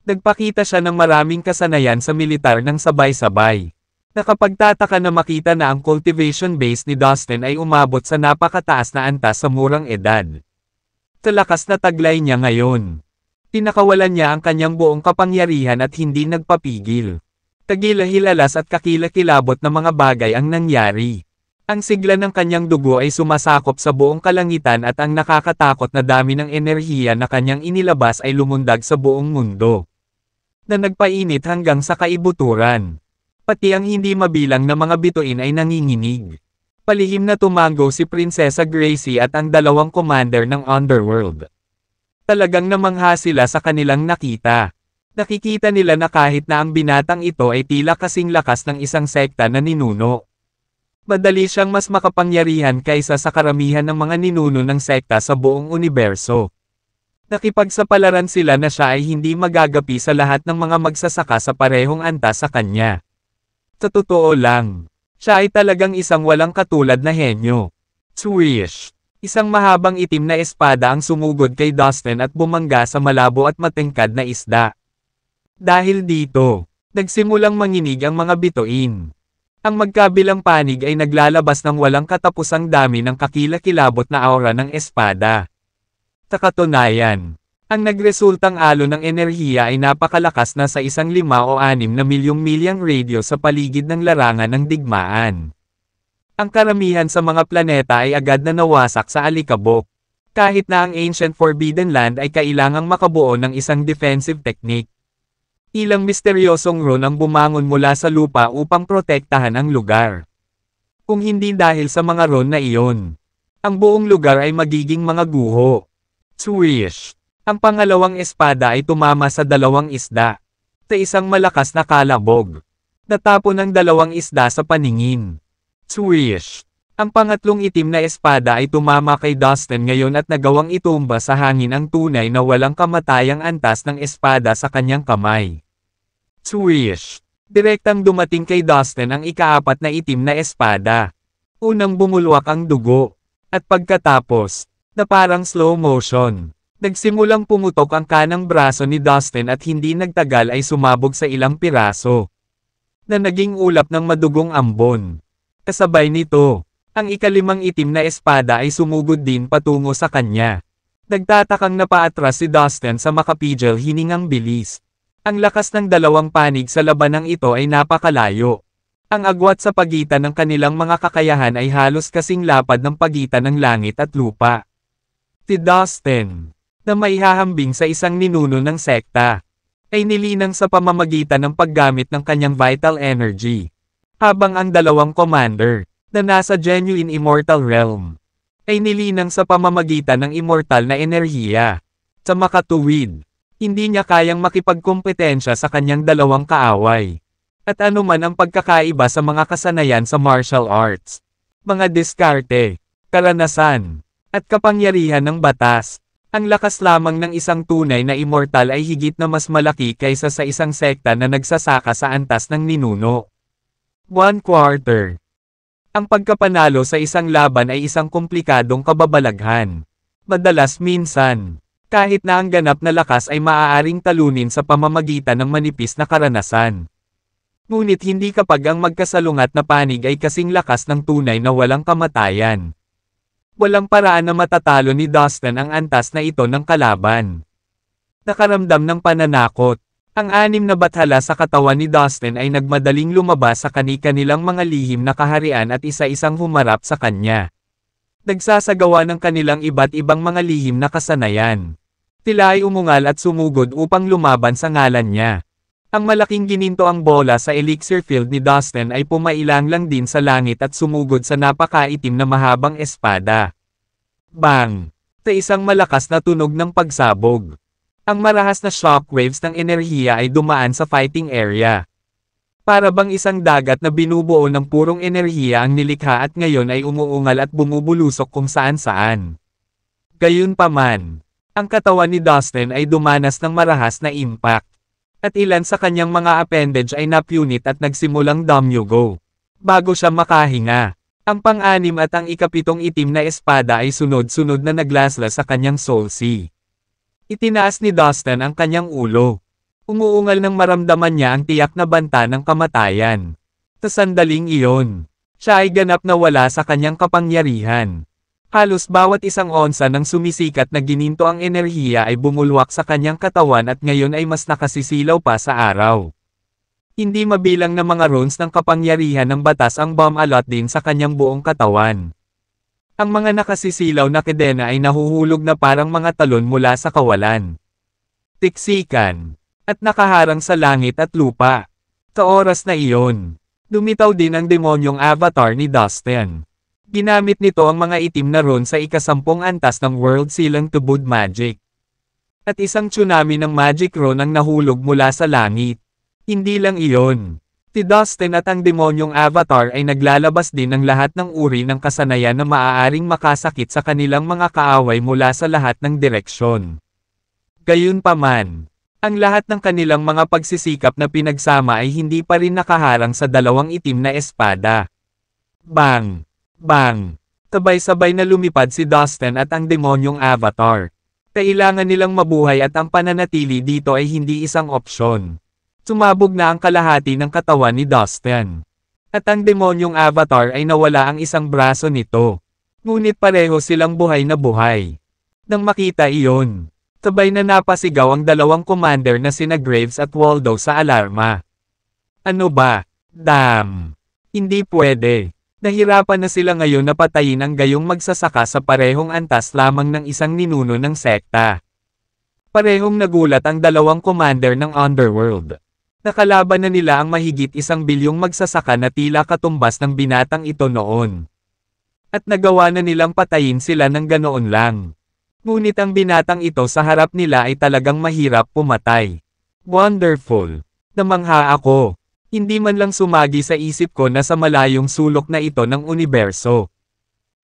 Nagpakita siya ng maraming kasanayan sa militar ng sabay-sabay. Nakapagtataka na makita na ang cultivation base ni Dustin ay umabot sa napakataas na antas sa murang edad. Sa lakas na taglay niya ngayon, pinakawalan niya ang kanyang buong kapangyarihan at hindi nagpapigil. Kagilahilalas at kakilakilabot na mga bagay ang nangyari. Ang sigla ng kanyang dugo ay sumasakop sa buong kalangitan at ang nakakatakot na dami ng enerhiya na kanyang inilabas ay lumundag sa buong mundo. Na nagpainit hanggang sa kaibuturan. Pati ang hindi mabilang na mga bituin ay nanginginig. Palihim na tumango si Prinsesa Gracie at ang dalawang commander ng Underworld. Talagang namangha sila sa kanilang nakita. Nakikita nila na kahit na ang binatang ito ay tila kasing lakas ng isang sekta na ninuno. Madali siyang mas makapangyarihan kaysa sa karamihan ng mga ninuno ng sekta sa buong universo. Nakipagsapalaran sila na siya ay hindi magagapi sa lahat ng mga magsasaka sa parehong antas sa kanya. Sa totoo lang, siya ay talagang isang walang katulad na henyo. Swish! Isang mahabang itim na espada ang sumugod kay Dustin at bumangga sa malabo at matingkad na isda. Dahil dito, nagsimulang manginig ang mga bituin. Ang magkabilang panig ay naglalabas ng walang katapusang dami ng kakilakilabot na aura ng espada. Sa katunayan, ang nagresultang alo ng enerhiya ay napakalakas na sa 5 o 6 na milyong-milyang radyo sa paligid ng larangan ng digmaan. Ang karamihan sa mga planeta ay agad na nawasak sa alikabok. Kahit na ang Ancient Forbidden Land ay kailangang makabuo ng isang defensive technique. Ilang misteryosong rune ang bumangon mula sa lupa upang protektahan ang lugar. Kung hindi dahil sa mga rune na iyon, ang buong lugar ay magiging mga guho. Swish! Ang pangalawang espada ay tumama sa 2 isda. Sa isang malakas na kalabog. Natapon ang 2 isda sa paningin. Swish! Ang pangatlong itim na espada ay tumama kay Dustin ngayon at nagawang itumba sa hangin ang tunay na walang kamatayang antas ng espada sa kanyang kamay. Swish! Direktang dumating kay Dustin ang ika-4 na itim na espada. Unang bumulwak ang dugo. At pagkatapos, na parang slow motion, nagsimulang pumutok ang kanang braso ni Dustin at hindi nagtagal ay sumabog sa ilang piraso. Na naging ulap ng madugong ambon. Kasabay nito, ang ika-5 itim na espada ay sumugod din patungo sa kanya. Nagtatakang napaatras si Dustin sa makapigil hiningang bilis. Ang lakas ng 2 panig sa labanang ito ay napakalayo. Ang agwat sa pagitan ng kanilang mga kakayahan ay halos kasing lapad ng pagitan ng langit at lupa. Si Dustin, na maihahambing sa isang ninuno ng sekta, ay nilinang sa pamamagitan ng paggamit ng kanyang vital energy. Habang ang 2 commander, na nasa genuine immortal realm, ay nilinang sa pamamagitan ng immortal na enerhiya. Sa makatuwid, hindi niya kayang makipagkompetensya sa kanyang 2 kaaway. At anuman ang pagkakaiba sa mga kasanayan sa martial arts, mga diskarte, karanasan, at kapangyarihan ng batas, ang lakas lamang ng isang tunay na immortal ay higit na mas malaki kaysa sa isang sekta na nagsasaka sa antas ng ninuno. 1/4. Ang pagkapanalo sa isang laban ay isang komplikadong kababalaghan. Madalas minsan, kahit na ang ganap na lakas ay maaaring talunin sa pamamagitan ng manipis na karanasan. Ngunit hindi kapag ang magkasalungat na panig ay kasing lakas ng tunay na walang kamatayan. Walang paraan na matatalo ni Dustin ang antas na ito ng kalaban. Nakaramdam ng pananakot. Ang 6 na bathala sa katawan ni Dustin ay nagmadaling lumabas sa kani-kanilang mga lihim na kaharian at isa-isang humarap sa kanya. Nagsasagawa ng kanilang iba't ibang mga lihim na kasanayan. Sila ay umungal at sumugod upang lumaban sa ngalan niya. Ang malaking gininto ang bola sa elixir field ni Dustin ay pumailang lang din sa langit at sumugod sa napakaitim na mahabang espada. Bang! Sa isang malakas na tunog ng pagsabog. Ang marahas na shockwaves ng enerhiya ay dumaan sa fighting area. Para bang isang dagat na binubuo ng purong enerhiya ang nilikha at ngayon ay umuungal at bumubulusok kung saan-saan. Gayunpaman, ang katawan ni Dustin ay dumanas ng marahas na impact. At ilan sa kanyang mga appendage ay napunit at nagsimulang dumyugo. Bago siya makahinga, ang pang-anim at ang ikapitong itim na espada ay sunod-sunod na naglaslas sa kanyang soul sea. Itinaas ni Dustin ang kanyang ulo. Umuungal nang maramdaman niya ang tiyak na banta ng kamatayan. Sa sandaling iyon, siya ay ganap na wala sa kanyang kapangyarihan. Halos bawat isang onsa ng sumisikat na gininto ang enerhiya ay bumulwak sa kanyang katawan at ngayon ay mas nakasisilaw pa sa araw. Hindi mabilang na mga runes ng kapangyarihan ng batas ang bomb-alot din sa kanyang buong katawan. Ang mga nakasisilaw na kedena ay nahuhulog na parang mga talon mula sa kawalan. Tiksikan, at nakaharang sa langit at lupa. Sa oras na iyon, lumitaw din ang demonyong avatar ni Dustin. Ginamit nito ang mga itim na runes sa ikasampung antas ng World Sealing to Bud Magic. At isang tsunami ng magic rune ang nahulog mula sa langit. Hindi lang iyon. Si Dustin at ang demonyong avatar ay naglalabas din ng lahat ng uri ng kasanayan na maaaring makasakit sa kanilang mga kaaway mula sa lahat ng direksyon. Gayunpaman, ang lahat ng kanilang mga pagsisikap na pinagsama ay hindi pa rin nakaharang sa dalawang itim na espada. Bang! Bang! Sabay-sabay na lumipad si Dustin at ang demonyong avatar. Kailangan nilang mabuhay at ang pananatili dito ay hindi isang opsyon. Sumabog na ang kalahati ng katawan ni Dustin. At ang demonyong avatar ay nawala ang isang braso nito. Ngunit pareho silang buhay na buhay. Nang makita iyon, sabay na napasigaw ang dalawang commander na sina Graves at Waldo sa alarma. Ano ba? Damn! Hindi pwede. Nahirapan na sila ngayon na patayin ang gayong magsasaka sa parehong antas lamang ng isang ninuno ng sekta. Parehong nagulat ang dalawang commander ng Underworld. Nakalaban na nila ang mahigit 1 bilyong magsasaka na tila katumbas ng binatang ito noon. At nagawa na nilang patayin sila ng ganoon lang. Ngunit ang binatang ito sa harap nila ay talagang mahirap pumatay. Wonderful! Namangha ako. Hindi man lang sumagi sa isip ko na sa malayong sulok na ito ng universo.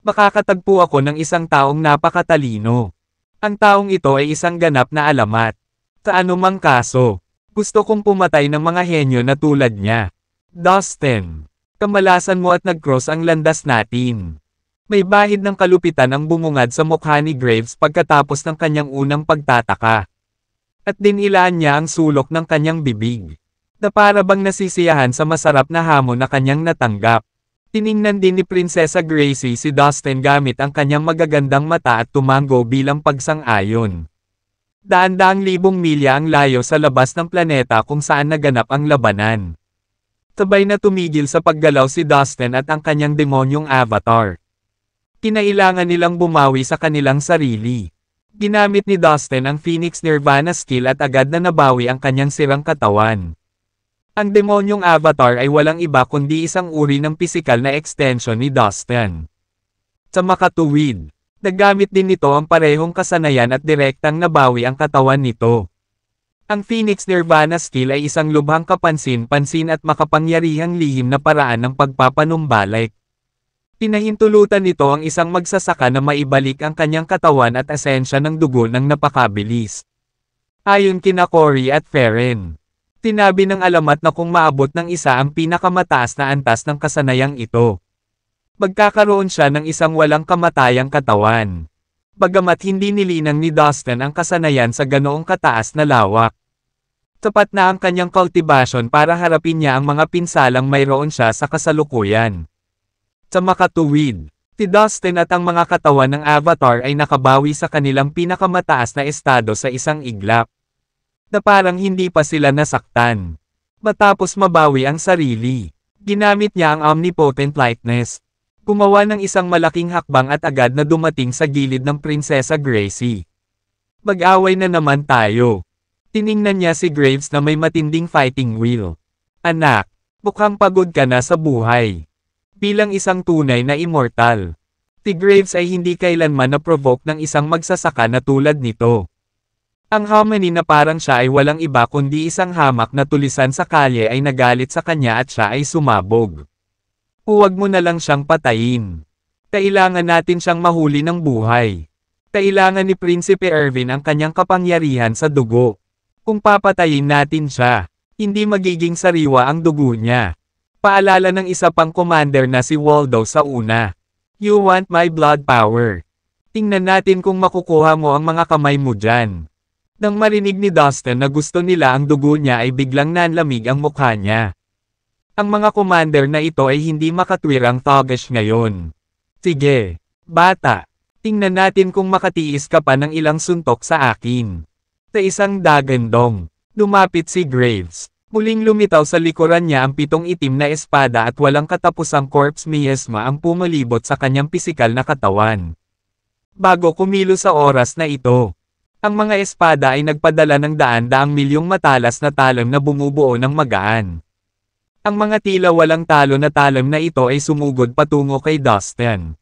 Makakatagpo ako ng isang taong napakatalino. Ang taong ito ay isang ganap na alamat. Sa anumang kaso, gusto kong pumatay ng mga henyo na tulad niya. Dustin, kamalasan mo at nag-cross ang landas natin. May bahid ng kalupitan ang bumungad sa mukha ni Graves pagkatapos ng kanyang unang pagtataka. At dinilaan niya ang sulok ng kanyang bibig. Na para bang nasisiyahan sa masarap na hamon na kanyang natanggap. Tiningnan din ni Prinsesa Gracie si Dustin gamit ang kanyang magagandang mata at tumango bilang pagsang-ayon. Daan-daang libong milya ang layo sa labas ng planeta kung saan naganap ang labanan. Sabay na tumigil sa paggalaw si Dustin at ang kanyang demonyong avatar. Kinailangan nilang bumawi sa kanilang sarili. Ginamit ni Dustin ang Phoenix Nirvana skill at agad na nabawi ang kanyang sirang katawan. Ang demonyong avatar ay walang iba kundi isang uri ng pisikal na extension ni Dustin. Sa makatuwid, nagamit din nito ang parehong kasanayan at direktang nabawi ang katawan nito. Ang Phoenix Nirvana skill ay isang lubhang kapansin-pansin at makapangyarihang lihim na paraan ng pagpapanumbalik. Pinahintulutan nito ang isang magsasaka na maibalik ang kanyang katawan at esensya ng dugo ng napakabilis. Ayon kina Cory at Ferren. Tinabi ng alamat na kung maabot ng isa ang pinakamataas na antas ng kasanayang ito, magkakaroon siya ng isang walang kamatayang katawan. Bagamat hindi nilinang ni Dustin ang kasanayan sa ganoong kataas na lawak. Tapat na ang kanyang cultivation para harapin niya ang mga pinsalang mayroon siya sa kasalukuyan. Sa makatuwid, si Dustin at ang mga katawan ng avatar ay nakabawi sa kanilang pinakamataas na estado sa isang iglap. Na parang hindi pa sila nasaktan. Matapos mabawi ang sarili, ginamit niya ang omnipotent lightness. Gumawa ng isang malaking hakbang at agad na dumating sa gilid ng Prinsesa Gracie. Mag-away na naman tayo. Tiningnan niya si Graves na may matinding fighting will. Anak, mukhang pagod ka na sa buhay. Bilang isang tunay na immortal, si Graves ay hindi kailanman na-provoke ng isang magsasaka na tulad nito. Ang hominin na parang siya ay walang iba kundi isang hamak na tulisan sa kalye ay nagalit sa kanya at siya ay sumabog. Huwag mo na lang siyang patayin. Kailangan natin siyang mahuli ng buhay. Kailangan ni Prinsipe Erwin ang kanyang kapangyarihan sa dugo. Kung papatayin natin siya, hindi magiging sariwa ang dugo niya. Paalala ng isa pang commander na si Waldo sa una. You want my blood power? Tingnan natin kung makukuha mo ang mga kamay mo dyan. Nang marinig ni Dustin na gusto nila ang dugo niya ay biglang nanlamig ang mukha niya. Ang mga commander na ito ay hindi makatwirang thuggish ngayon. Sige, bata. Tingnan natin kung makatiis ka pa ng ilang suntok sa akin. Sa isang dagandong, lumapit si Graves. Muling lumitaw sa likuran niya ang 7 itim na espada at walang katapusang corpse miasma ang pumalibot sa kanyang pisikal na katawan. Bago kumilos sa oras na ito, ang mga espada ay nagpadala ng daan-daang milyong matalas na talam na bumubuo ng magaan. Ang mga tila walang talo na talam na ito ay sumugod patungo kay Dustin.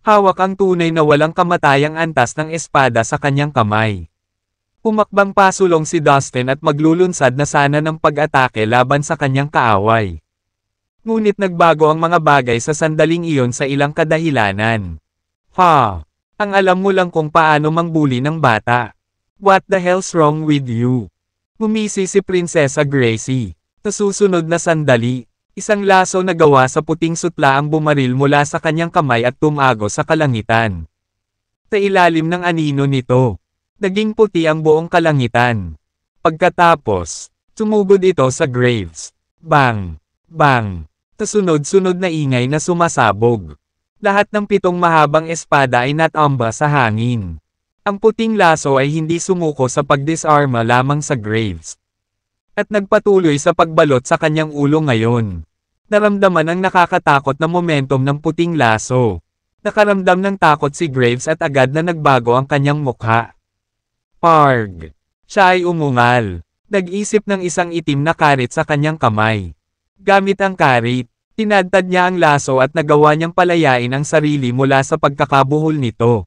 Hawak ang tunay na walang kamatayang antas ng espada sa kanyang kamay. Pumakbang pasulong si Dustin at maglulunsad na sana ng pag-atake laban sa kanyang kaaway. Ngunit nagbago ang mga bagay sa sandaling iyon sa ilang kadahilanan. Ha! Ang alam mo lang kung paano mangbuli ng bata. What the hell's wrong with you? Ngumisi si Prinsesa Gracie. Sa susunod na sandali, isang laso na gawa sa puting sutla ang bumaril mula sa kanyang kamay at tumago sa kalangitan. Sa ilalim ng anino nito, naging puti ang buong kalangitan. Pagkatapos, sumugod ito sa Graves. Bang! Bang! Sa sunod-sunod na ingay na sumasabog. Lahat ng 7 mahabang espada ay natamba sa hangin. Ang puting laso ay hindi sumuko sa pagdisarma lamang sa Graves. At nagpatuloy sa pagbalot sa kanyang ulo ngayon. Naramdaman ang nakakatakot na momentum ng puting laso. Nakaramdam ng takot si Graves at agad na nagbago ang kanyang mukha. Parg! Siya ay umungal. Nag-isip ng isang itim na karit sa kanyang kamay. Gamit ang karit, tinadtad niya ang laso at nagawa niyang palayain ang sarili mula sa pagkakabuhol nito.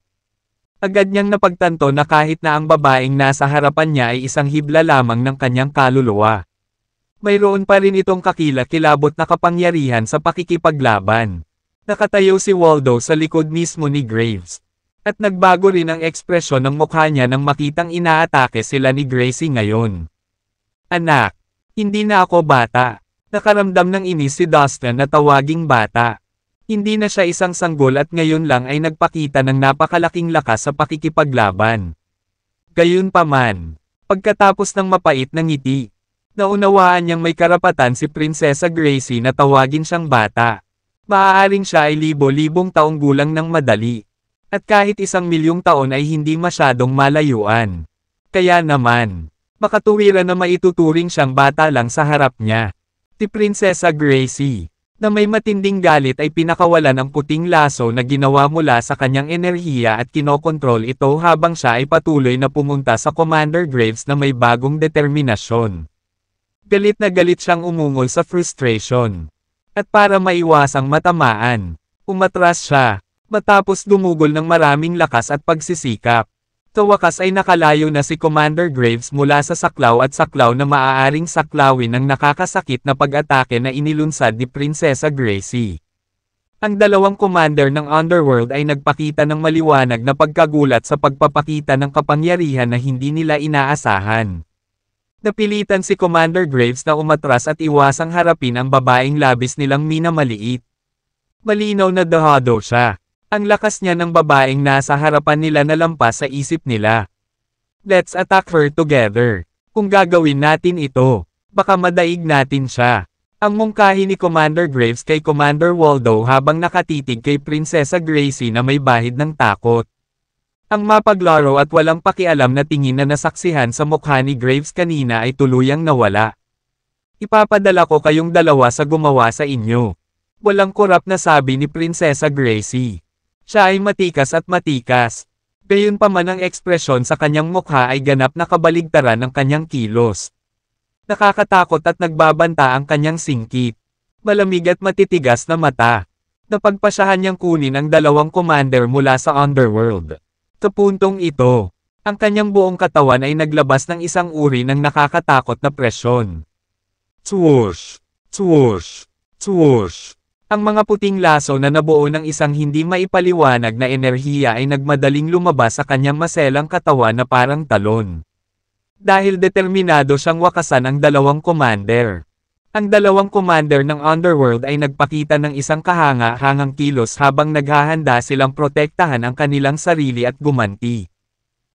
Agad niyang napagtanto na kahit na ang babaeng nasa harapan niya ay isang hibla lamang ng kanyang kaluluwa. Mayroon pa rin itong kakilakilabot na kapangyarihan sa pakikipaglaban. Nakatayo si Waldo sa likod mismo ni Graves. At nagbago rin ang ekspresyon ng mukha niya nang makitang inaatake sila ni Gracie ngayon. Anak, hindi na ako bata. Nakaramdam ng inis si Dustin na tawaging bata. Hindi na siya isang sanggol at ngayon lang ay nagpakita ng napakalaking lakas sa pakikipaglaban. Gayunpaman, pagkatapos ng mapait na ngiti, naunawaan niyang may karapatan si Prinsesa Gracie na tawagin siyang bata. Maaaring siya ay libo-libong taong gulang ng madali. At kahit 1,000,000 taon ay hindi masyadong malayuan. Kaya naman, makatuwiran na maituturing siyang bata lang sa harap niya. Si Prinsesa Gracie, na may matinding galit ay pinakawalan ang puting laso na ginawa mula sa kanyang enerhiya at kinokontrol ito habang siya ay patuloy na pumunta sa Commander Graves na may bagong determinasyon. Galit na galit siyang umungol sa frustration. At para maiwasang matamaan, umatras siya, matapos dumugol ng maraming lakas at pagsisikap. Sa wakas ay nakalayo na si Commander Graves mula sa saklaw at saklaw na maaaring saklawin ng nakakasakit na pag-atake na inilunsad ni Prinsesa Gracie. Ang dalawang commander ng Underworld ay nagpakita ng maliwanag na pagkagulat sa pagpapakita ng kapangyarihan na hindi nila inaasahan. Napilitan si Commander Graves na umatras at iwasang harapin ang babaeng labis nilang minamaliit. Malinaw na dahado siya. Ang lakas niya ng babaeng nasa harapan nila na lampas sa isip nila. Let's attack her together. Kung gagawin natin ito, baka madaig natin siya. Ang mungkahi ni Commander Graves kay Commander Waldo habang nakatitig kay Prinsesa Gracie na may bahid ng takot. Ang mapaglaro at walang pakialam na tingin na nasaksihan sa mukha ni Graves kanina ay tuluyang nawala. Ipapadala ko kayong dalawa sa gumawa sa inyo. Walang kurap na sabi ni Prinsesa Gracie. Siya ay matikas at matikas. Gayunpaman ang ekspresyon sa kanyang mukha ay ganap na kabaligtaran ng kanyang kilos. Nakakatakot at nagbabanta ang kanyang singkit. Malamig at matitigas na mata. Napagpasyahan niyang kunin ang dalawang commander mula sa Underworld. Sa puntong ito, Ang kanyang buong katawan ay naglabas ng isang uri ng nakakatakot na presyon. Swoosh! Swoosh! Swoosh! Ang mga puting laso na nabuo ng isang hindi maipaliwanag na enerhiya ay nagmadaling lumabas sa kanyang maselang katawan na parang talon. Dahil determinado siyang wakasan ang dalawang commander. Ang dalawang commander ng Underworld ay nagpakita ng isang kahanga-hangang kilos habang naghahanda silang protektahan ang kanilang sarili at gumanti.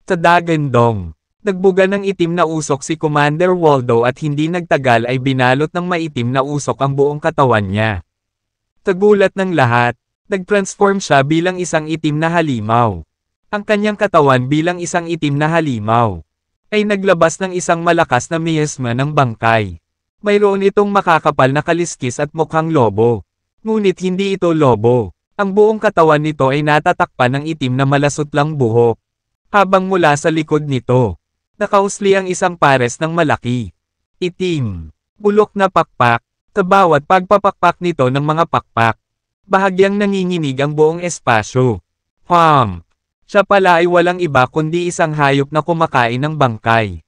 Sa Dagandong, nagbuga ng itim na usok si Commander Waldo at hindi nagtagal ay binalot ng maitim na usok ang buong katawan niya. Sa gulat ng lahat, nag-transform siya bilang isang itim na halimaw. Ang kanyang katawan bilang isang itim na halimaw ay naglabas ng isang malakas na miasma ng bangkay. Mayroon itong makakapal na kaliskis at mukhang lobo. Ngunit hindi ito lobo. Ang buong katawan nito ay natatakpan ng itim na malasutlang buhok. Habang mula sa likod nito, nakausli ang isang pares ng malaki, itim, bulok na pakpak. Sa bawat pagpapakpak nito ng mga pakpak, bahagyang nanginginig ang buong espasyo. Siya pala ay walang iba kundi isang hayop na kumakain ng bangkay.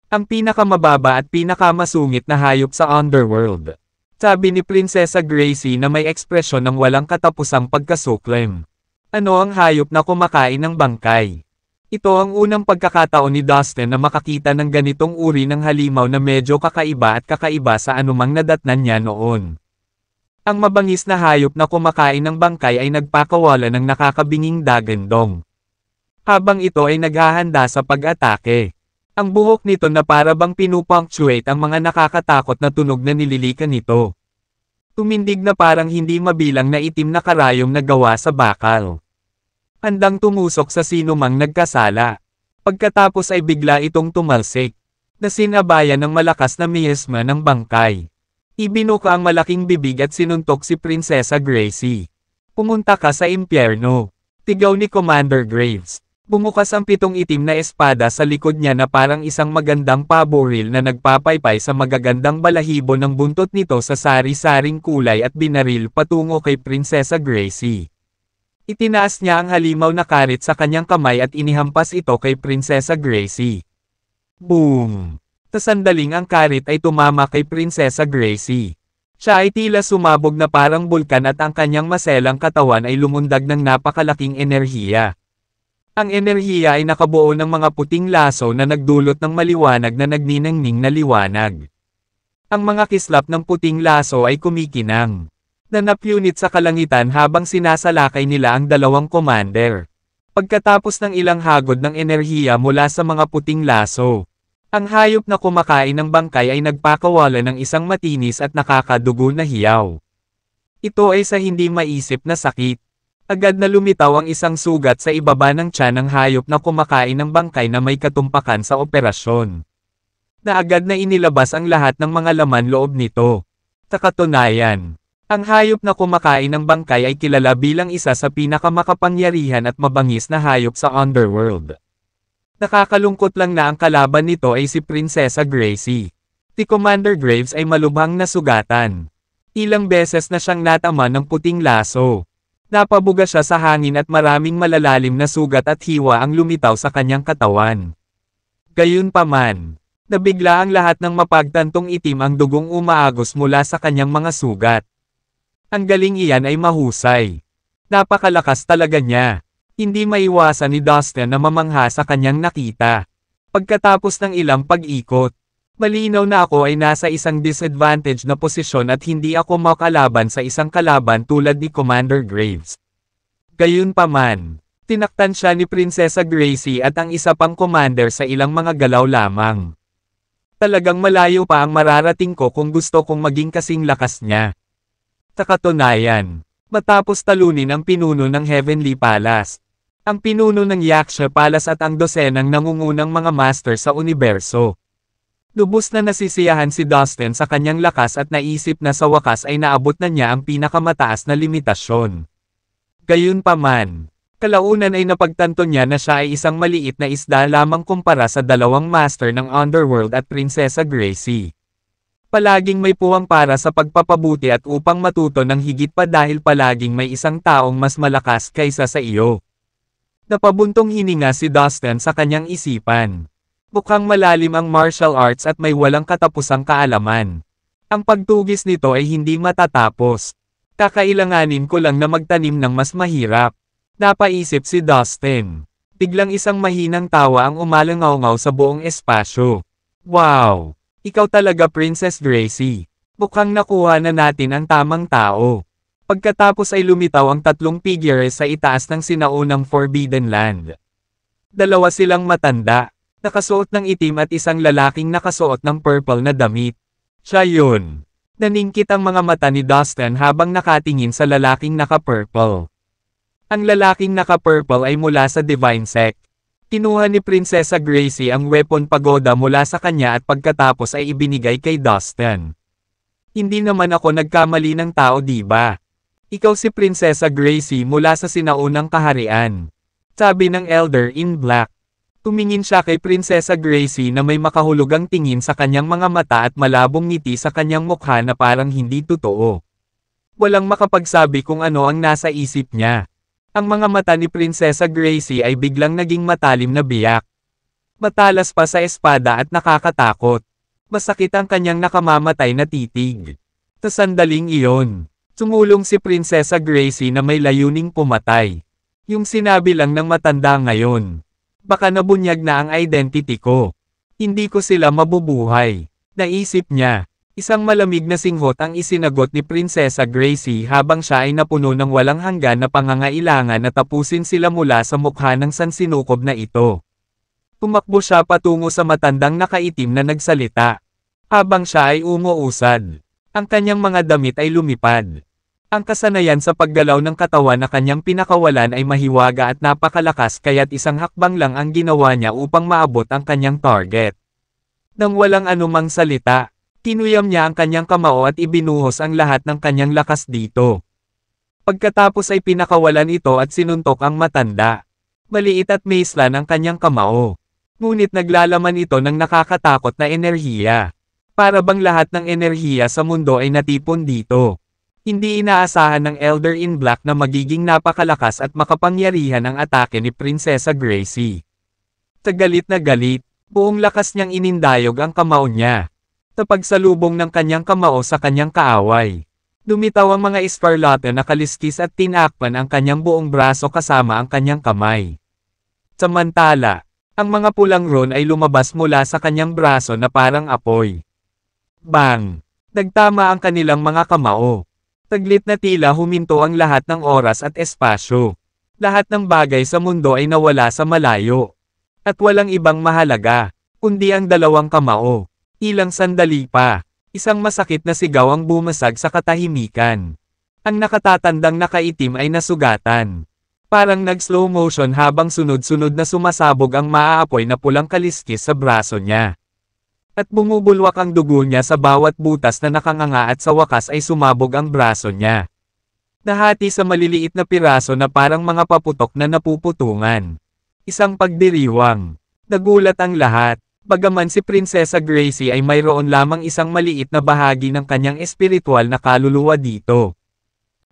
Ang pinakamababa at pinakamasungit na hayop sa Underworld. Sabi ni Prinsesa Gracie na may ekspresyon ng walang katapusang pagkasuklem. Ano ang hayop na kumakain ng bangkay? Ito ang unang pagkakataon ni Dustin na makakita ng ganitong uri ng halimaw na medyo kakaiba at kakaiba sa anumang nadatnan niya noon. Ang mabangis na hayop na kumakain ng bangkay ay nagpakawala ng nakakabinging Dagandong. Habang ito ay naghahanda sa pag-atake. Ang buhok nito na para bang pinupunctuate ang mga nakakatakot na tunog na nililikan nito. Tumindig na parang hindi mabilang na itim na karayom na gawa sa bakal. Handang tumusok sa sinumang nagkasala. Pagkatapos ay bigla itong tumalsik, na sinabayan ng malakas na miasma ng bangkay. Ibinuka ang malaking bibig at sinuntok si Prinsesa Gracie. Pumunta ka sa impyerno. Tigaw ni Commander Graves. Bumukas ang 7 itim na espada sa likod niya na parang isang magandang paboril na nagpapaypay sa magagandang balahibo ng buntot nito sa sari-saring kulay at binaril patungo kay Prinsesa Gracie. Itinaas niya ang halimaw na karit sa kanyang kamay at inihampas ito kay Prinsesa Gracie. Boom! Sa sandaling ang karit ay tumama kay Prinsesa Gracie. Siya ay tila sumabog na parang bulkan at ang kanyang maselang katawan ay lumundag ng napakalaking enerhiya. Ang enerhiya ay nakabuo ng mga puting laso na nagdulot ng maliwanag na nagniningning na liwanag. Ang mga kislap ng puting laso ay kumikinang. Na napunit sa kalangitan habang sinasalakay nila ang dalawang commander. Pagkatapos ng ilang hagod ng enerhiya mula sa mga puting laso, ang hayop na kumakain ng bangkay ay nagpakawala ng isang matinis at nakakadugo na hiyaw. Ito ay sa hindi maisip na sakit. Agad na lumitaw ang isang sugat sa ibaba ng tiyan ng hayop na kumakain ng bangkay na may katumpakan sa operasyon. Na agad na inilabas ang lahat ng mga laman loob nito. Sa katunayan, ang hayop na kumakain ng bangkay ay kilala bilang isa sa pinakamakapangyarihan at mabangis na hayop sa Underworld. Nakakalungkot lang na ang kalaban nito ay si Prinsesa Gracie. Si Commander Graves ay malubhang nasugatan. Ilang beses na siyang natama ng puting laso. Napabuga siya sa hangin at maraming malalalim na sugat at hiwa ang lumitaw sa kanyang katawan. Gayunpaman, nabigla ang lahat ng mapagtantong itim ang dugong umaagos mula sa kanyang mga sugat. Ang galing iyan ay mahusay. Napakalakas talaga niya. Hindi maiwasan ni Dustin na mamangha sa kanyang nakita. Pagkatapos ng ilang pag-ikot, malinaw na ako ay nasa isang disadvantage na posisyon at hindi ako makalaban sa isang kalaban tulad ni Commander Graves. Gayunpaman, tinaktan siya ni Prinsesa Gracie at ang isa pang commander sa ilang mga galaw lamang. Talagang malayo pa ang mararating ko kung gusto kong maging kasing lakas niya. Sa katunayan, matapos talunin ang pinuno ng Heavenly Palace, ang pinuno ng Yaksha Palace at ang dosenang nangungunang mga master sa universo. Lubos na nasisiyahan si Dustin sa kanyang lakas at naisip na sa wakas ay naabot na niya ang pinakamataas na limitasyon. Gayunpaman, kalaunan ay napagtanto niya na siya ay isang maliit na isda lamang kumpara sa dalawang master ng Underworld at Prinsesa Gracie. Palaging may puwang para sa pagpapabuti at upang matuto ng higit pa dahil palaging may isang taong mas malakas kaysa sa iyo. Napabuntong hininga si Dustin sa kanyang isipan. Mukhang malalim ang martial arts at may walang katapusang kaalaman. Ang pagtugis nito ay hindi matatapos. Kakailanganin ko lang na magtanim ng mas mahirap. Napaisip si Dustin. Biglang isang mahinang tawa ang umalangaw-ngaw sa buong espasyo. Wow! Ikaw talaga Princess Gracie. Mukhang nakuha na natin ang tamang tao. Pagkatapos ay lumitaw ang tatlong figures sa itaas ng sinaunang Forbidden Land. Dalawa silang matanda, nakasuot ng itim at isang lalaking nakasuot ng purple na damit. Siya yun. Naningkit ang mga mata ni Dustin habang nakatingin sa lalaking naka-purple. Ang lalaking naka-purple ay mula sa Divine Sect. Kinuha ni Prinsesa Gracie ang weapon pagoda mula sa kanya at pagkatapos ay ibinigay kay Dustin. Hindi naman ako nagkamali ng tao, diba? Ikaw si Prinsesa Gracie mula sa sinaunang kaharian. Sabi ng Elder in Black. Tumingin siya kay Prinsesa Gracie na may makahulugang tingin sa kanyang mga mata at malabong ngiti sa kanyang mukha na parang hindi totoo. Walang makapagsabi kung ano ang nasa isip niya. Ang mga mata ni Prinsesa Gracie ay biglang naging matalim na biyak. Matalas pa sa espada at nakakatakot. Masakit ang kanyang nakamamatay na titig. Sa sandaling iyon, sumulong si Prinsesa Gracie na may layuning pumatay. Yung sinabi lang ng matanda ngayon. Baka nabunyag na ang identity ko. Hindi ko sila mabubuhay. Naisip niya. Isang malamig na singhot ang isinagot ni Prinsesa Gracie habang siya ay napuno ng walang hanggan na pangangailangan na tapusin sila mula sa mukha ng sansinukob na ito. Tumakbo siya patungo sa matandang nakaitim na nagsalita. Habang siya ay umuusad. Ang kanyang mga damit ay lumipad. Ang kasanayan sa paggalaw ng katawan na kanyang pinakawalan ay mahiwaga at napakalakas kaya't isang hakbang lang ang ginawa niya upang maabot ang kanyang target. Nang walang anumang salita, kinuyam niya ang kanyang kamao at ibinuhos ang lahat ng kanyang lakas dito. Pagkatapos ay pinakawalan ito at sinuntok ang matanda. Maliit at maislan ang kanyang kamao. Ngunit naglalaman ito ng nakakatakot na enerhiya. Para bang lahat ng enerhiya sa mundo ay natipon dito. Hindi inaasahan ng Elder in Black na magiging napakalakas at makapangyarihan ang atake ni Prinsesa Gracie. Sa galit na galit, buong lakas niyang inindayog ang kamao niya. Sa pagsalubong ng kanyang kamao sa kanyang kaaway. Lumitaw ang mga eskarlata na kaliskis at tinakpan ang kanyang buong braso kasama ang kanyang kamay. Samantala, ang mga pulang ron ay lumabas mula sa kanyang braso na parang apoy. Bang! Nagtama ang kanilang mga kamao. Taglit na tila huminto ang lahat ng oras at espasyo. Lahat ng bagay sa mundo ay nawala sa malayo. At walang ibang mahalaga, kundi ang dalawang kamao. Ilang sandali pa, isang masakit na sigaw ang bumasag sa katahimikan. Ang nakatatandang nakaitim ay nasugatan. Parang nag-slow motion habang sunod-sunod na sumasabog ang maaapoy na pulang kaliskis sa braso niya. At bumubulwak ang dugo niya sa bawat butas na nakanganga at sa wakas ay sumabog ang braso niya. Nahati sa maliliit na piraso na parang mga paputok na napuputungan. Isang pagdiriwang. Nagulat ang lahat. Bagaman si Prinsesa Gracie ay mayroon lamang isang maliit na bahagi ng kanyang espiritual na kaluluwa dito.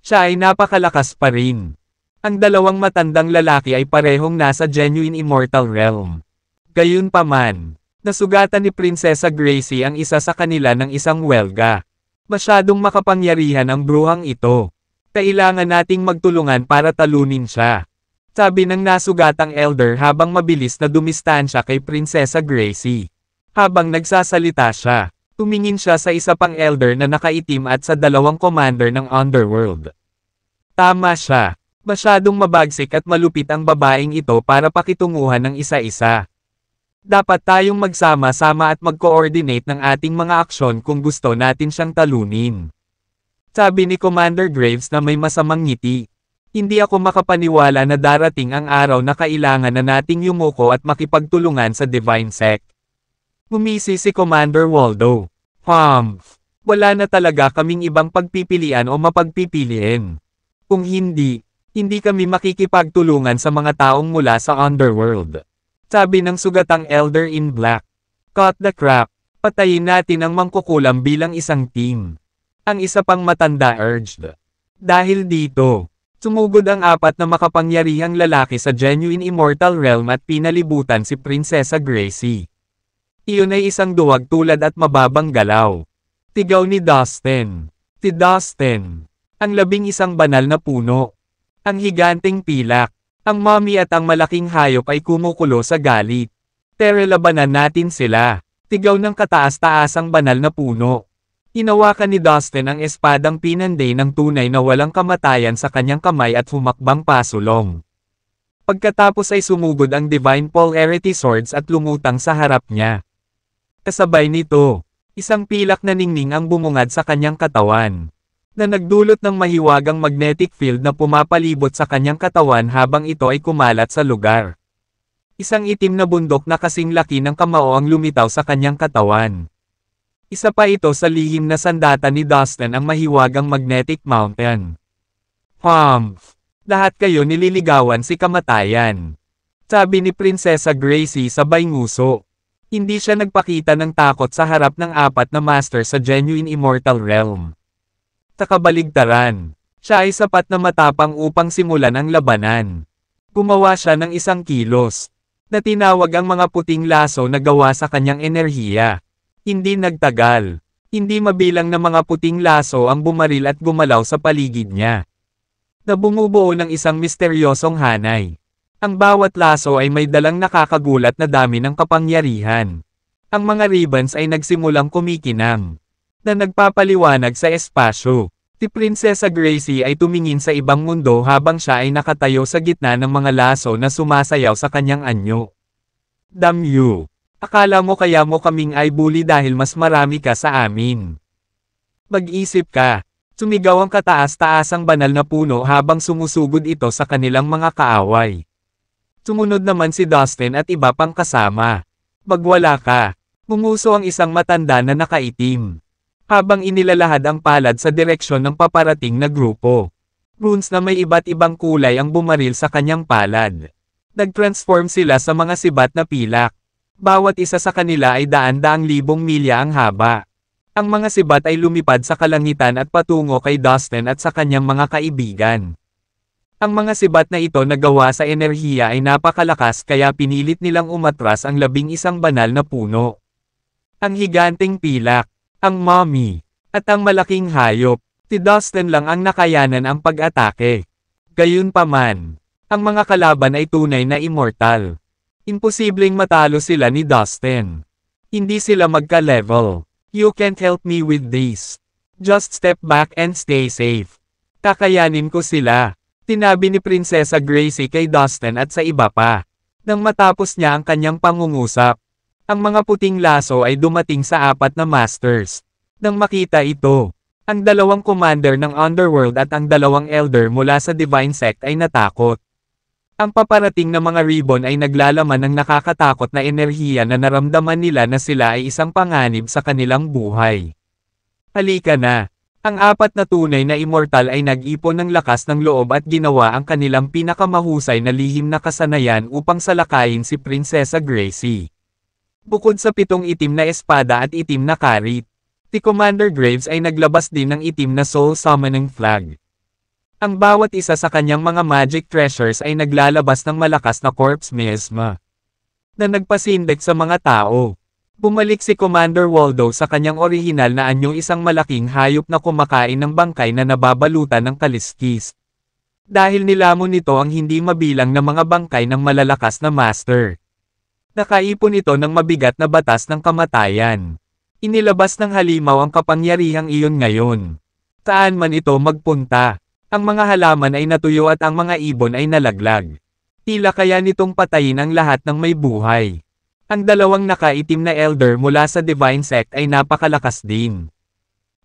Siya ay napakalakas pa rin. Ang dalawang matandang lalaki ay parehong nasa genuine immortal realm. Gayunpaman, nasugatan ni Prinsesa Gracie ang isa sa kanila ng isang welga. Masyadong makapangyarihan ang bruhang ito. Kailangan nating magtulungan para talunin siya. Sabi ng nasugatang elder habang mabilis na dumistansya kay Prinsesa Gracie. Habang nagsasalita siya, tumingin siya sa isa pang elder na nakaitim at sa dalawang commander ng Underworld. Tama siya. Masyadong mabagsik at malupit ang babaeng ito para pakitunguhan ng isa-isa. Dapat tayong magsama-sama at mag-coordinate ng ating mga aksyon kung gusto natin siyang talunin. Sabi ni Commander Graves na may masamang ngiti. Hindi ako makapaniwala na darating ang araw na kailangan na nating yumuko at makipagtulungan sa Divine Sect. Ngumisi si Commander Waldo. Wala na talaga kaming ibang pagpipilian o mapagpipiliin. Kung hindi kami makikipagtulungan sa mga taong mula sa Underworld. Sabi ng sugatang Elder in Black. Cut the crap. Patayin natin ang mangkukulam bilang isang team. Ang isa pang matanda urged. Dahil dito, Sumugod ang apat na makapangyarihang lalaki sa Genuine Immortal Realm at pinalibutan si Prinsesa Gracie. Iyon ay isang duwag tulad at mababang galaw. Tigaw ni Dustin. Si Dustin. Ang 11 banal na puno. Ang higanteng pilak. Ang mommy at ang malaking hayop ay kumukulo sa galit. Tara, labanan natin sila. Tigaw ng kataas-taasang banal na puno. Hinawakan ni Dustin ang espadang pinanday ng tunay na walang kamatayan sa kanyang kamay at humakbang pasulong. Pagkatapos ay sumugod ang Divine Polarity Swords at lumutang sa harap niya. Kasabay nito, isang pilak na ningning ang bumungad sa kanyang katawan, na nagdulot ng mahiwagang magnetic field na pumapalibot sa kanyang katawan habang ito ay kumalat sa lugar. Isang itim na bundok na kasing laki ng kamao ang lumitaw sa kanyang katawan. Isa pa ito sa lihim na sandata ni Dustin, ang mahiwagang magnetic mountain. Humph! Lahat kayo nililigawan si kamatayan. Sabi ni Prinsesa Gracie sabay nguso. Hindi siya nagpakita ng takot sa harap ng apat na master sa Genuine Immortal Realm. Takabaligtaran. Siya ay sapat na matapang upang simulan ang labanan. Gumawa siya ng isang kilos, na tinawag ang mga puting laso na gawa sa kanyang enerhiya. Hindi nagtagal. Hindi mabilang na mga puting laso ang bumaril at gumalaw sa paligid niya, na bumubuo ng isang misteryosong hanay. Ang bawat laso ay may dalang nakakagulat na dami ng kapangyarihan. Ang mga ribbons ay nagsimulang kumikinang, na nagpapaliwanag sa espasyo. Si Prinsesa Gracie ay tumingin sa ibang mundo habang siya ay nakatayo sa gitna ng mga laso na sumasayaw sa kanyang anyo. Damn you! Akala mo kaya mo kaming ay bully dahil mas marami ka sa amin? Mag-isip ka. Sumigaw ang kataas-taasang banal na puno habang sumusugod ito sa kanilang mga kaaway. Sumunod naman si Dustin at iba pang kasama. Magwala ka. Mumuso ang isang matanda na nakaitim, habang inilalahad ang palad sa direksyon ng paparating na grupo. Runes na may iba't ibang kulay ang bumaril sa kanyang palad. Nag-transform sila sa mga sibat na pilak. Bawat isa sa kanila ay daan-daang libong milya ang haba. Ang mga sibat ay lumipad sa kalangitan at patungo kay Dustin at sa kanyang mga kaibigan. Ang mga sibat na ito na gawa sa enerhiya ay napakalakas kaya pinilit nilang umatras ang 11 banal na puno. Ang higanteng pilak, ang mommy, at ang malaking hayop. Si Dustin lang ang nakayanan ang pag-atake. Gayunpaman, ang mga kalaban ay tunay na immortal. Imposibleng matalo sila ni Dustin. Hindi sila magka-level. You can't help me with this. Just step back and stay safe. Kakayanin ko sila. Tinabi ni Prinsesa Gracie kay Dustin at sa iba pa. Nang matapos niya ang kanyang pangungusap, ang mga puting laso ay dumating sa apat na masters. Nang makita ito, ang dalawang commander ng Underworld at ang dalawang elder mula sa Divine Sect ay natakot. Ang paparating na mga ribbon ay naglalaman ng nakakatakot na enerhiya na naramdaman nila na sila ay isang panganib sa kanilang buhay. Halika na! Ang apat na tunay na immortal ay nag-ipon ng lakas ng loob at ginawa ang kanilang pinakamahusay na lihim na kasanayan upang salakayin si Prinsesa Gracie. Bukod sa 7 itim na espada at itim na karit, si Commander Graves ay naglabas din ng itim na soul summoning flag. Ang bawat isa sa kanyang mga magic treasures ay naglalabas ng malakas na corpse miasma, na nagpasindak sa mga tao. Bumalik si Commander Waldo sa kanyang orihinal na anyo, isang malaking hayop na kumakain ng bangkay na nababalutan ng kaliskis. Dahil nilamon nito ang hindi mabilang na mga bangkay ng malalakas na master. Nakaipon ito ng mabigat na batas ng kamatayan. Inilabas ng halimaw ang kapangyarihang iyon ngayon. Saan man ito magpunta, ang mga halaman ay natuyo at ang mga ibon ay nalaglag. Tila kaya nitong patayin ang lahat ng may buhay. Ang dalawang nakaitim na elder mula sa Divine Sect ay napakalakas din.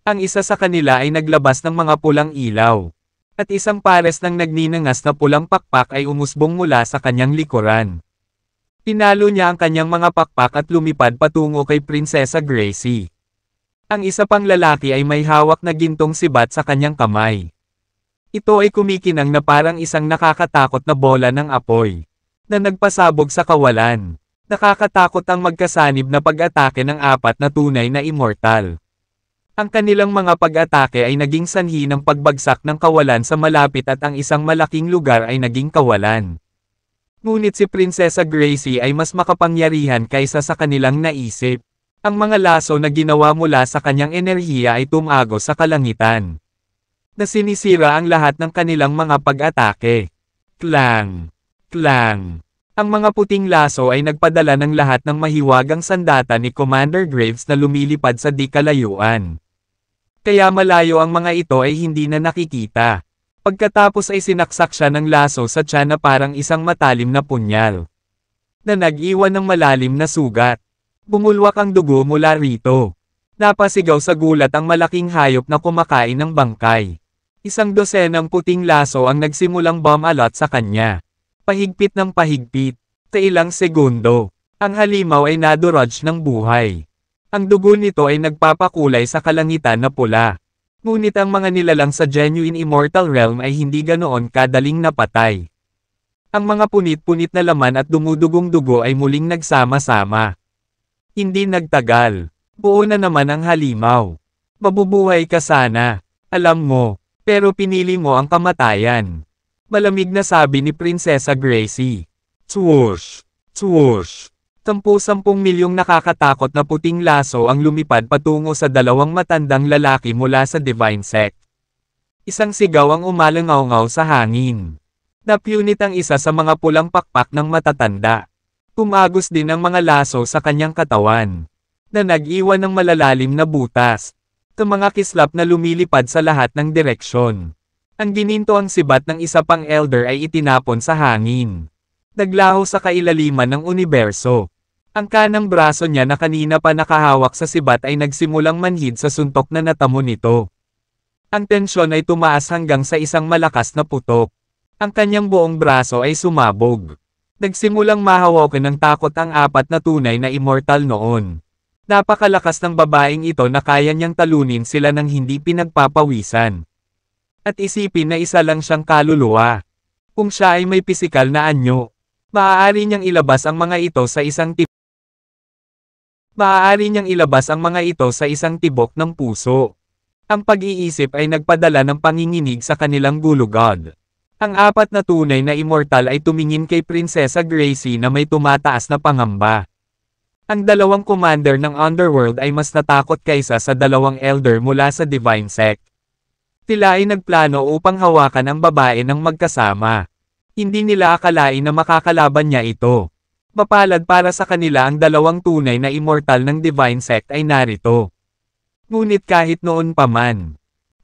Ang isa sa kanila ay naglabas ng mga pulang ilaw, at isang pares ng nagninangas na pulang pakpak ay umusbong mula sa kanyang likuran. Pinalo niya ang kanyang mga pakpak at lumipad patungo kay Prinsesa Gracie. Ang isa pang lalaki ay may hawak na gintong sibat sa kanyang kamay. Ito ay kumikinang na parang isang nakakatakot na bola ng apoy, na nagpasabog sa kawalan. Nakakatakot ang magkasanib na pag-atake ng apat na tunay na immortal. Ang kanilang mga pag-atake ay naging sanhi ng pagbagsak ng kawalan sa malapit at ang isang malaking lugar ay naging kawalan. Ngunit si Prinsesa Gracie ay mas makapangyarihan kaysa sa kanilang naisip. Ang mga laso na ginawa mula sa kanyang enerhiya ay tumagos sa kalangitan, na sinisira ang lahat ng kanilang mga pag-atake. Clang! Clang! Ang mga puting laso ay nagpadala ng lahat ng mahiwagang sandata ni Commander Graves na lumilipad sa di kalayuan. Kaya malayo ang mga ito ay hindi na nakikita. Pagkatapos ay sinaksak siya ng laso sa tiyan na parang isang matalim na punyal, na nag-iwan ng malalim na sugat. Bumulwak ang dugo mula rito. Napasigaw sa gulat ang malaking hayop na kumakain ng bangkay. Isang dosenang puting laso ang nagsimulang bumalot sa kanya. Pahigpit ng pahigpit. Sa ilang segundo, ang halimaw ay naduraj ng buhay. Ang dugo nito ay nagpapakulay sa kalangitan na pula. Ngunit ang mga nilalang sa genuine immortal realm ay hindi ganoon kadaling napatay. Ang mga punit-punit na laman at dumudugong dugo ay muling nagsama-sama. Hindi nagtagal. Buo na naman ang halimaw. Mabubuhay ka sana. Alam mo, pero pinili mo ang kamatayan. Malamig na sabi ni Prinsesa Gracie. Swoosh! Swoosh! 10 milyong nakakatakot na puting laso ang lumipad patungo sa dalawang matandang lalaki mula sa Divine Sect. Isang sigaw ang umalangaw-ngaw sa hangin. Napunit ang isa sa mga pulang pakpak ng matatanda. Tumagos din ang mga laso sa kanyang katawan, na nag-iwan ng malalalim na butas. Mga kislap na lumilipad sa lahat ng direksyon. Ang gininto ang sibat ng isa pang elder ay itinapon sa hangin. Naglaho sa kailaliman ng universo. Ang kanang braso niya na kanina pa nakahawak sa sibat ay nagsimulang manhid sa suntok na natamo nito. Ang tensyon ay tumaas hanggang sa isang malakas na putok. Ang kanyang buong braso ay sumabog. Nagsimulang mahawakan ng takot ang 4 na tunay na immortal noon. Napakalakas ng babaeng ito na kaya niyang talunin sila ng hindi pinagpapawisan. At isipin na isa lang siyang kaluluwa. Kung siya ay may pisikal na anyo, maaari niyang ilabas ang mga ito sa isang tibok ng puso. Ang pag-iisip ay nagpadala ng panginginig sa kanilang gulugod. Ang 4 na tunay na immortal ay tumingin kay Prinsesa Gracie na may tumataas na pangamba. Ang dalawang commander ng Underworld ay mas natakot kaysa sa dalawang elder mula sa Divine Sect. Sila ay nagplano upang hawakan ang babae ng magkasama. Hindi nila akalain na makakalaban niya ito. Mapalad para sa kanila ang dalawang tunay na immortal ng Divine Sect ay narito. Ngunit kahit noon pa man,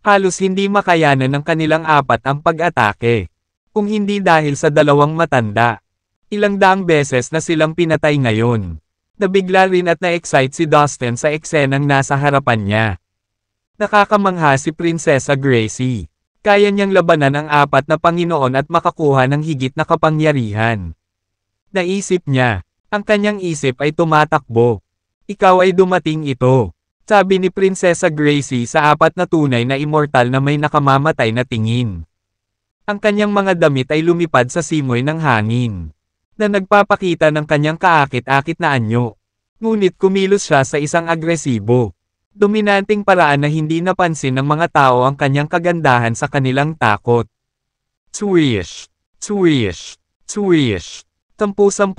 halos hindi makayanan ng kanilang 4 ang pag-atake. Kung hindi dahil sa dalawang matanda. Ilang daang beses na silang pinatay ngayon. Nabigla rin at na-excite si Dustin sa eksenang nasa harapan niya. Nakakamangha si Prinsesa Gracie. Kaya niyang labanan ang 4 na Panginoon at makakuha ng higit na kapangyarihan. Naisip niya. Ang kanyang isip ay tumatakbo. Ikaw ay dumating ito. Sabi ni Prinsesa Gracie sa 4 na tunay na immortal na may nakamamatay na tingin. Ang kanyang mga damit ay lumipad sa simoy ng hangin, na nagpapakita ng kanyang kaakit-akit na anyo. Ngunit kumilos siya sa isang agresibo, dominanteng paraan na hindi napansin ng mga tao ang kanyang kagandahan sa kanilang takot. Swish! Swish! Swish! 10,000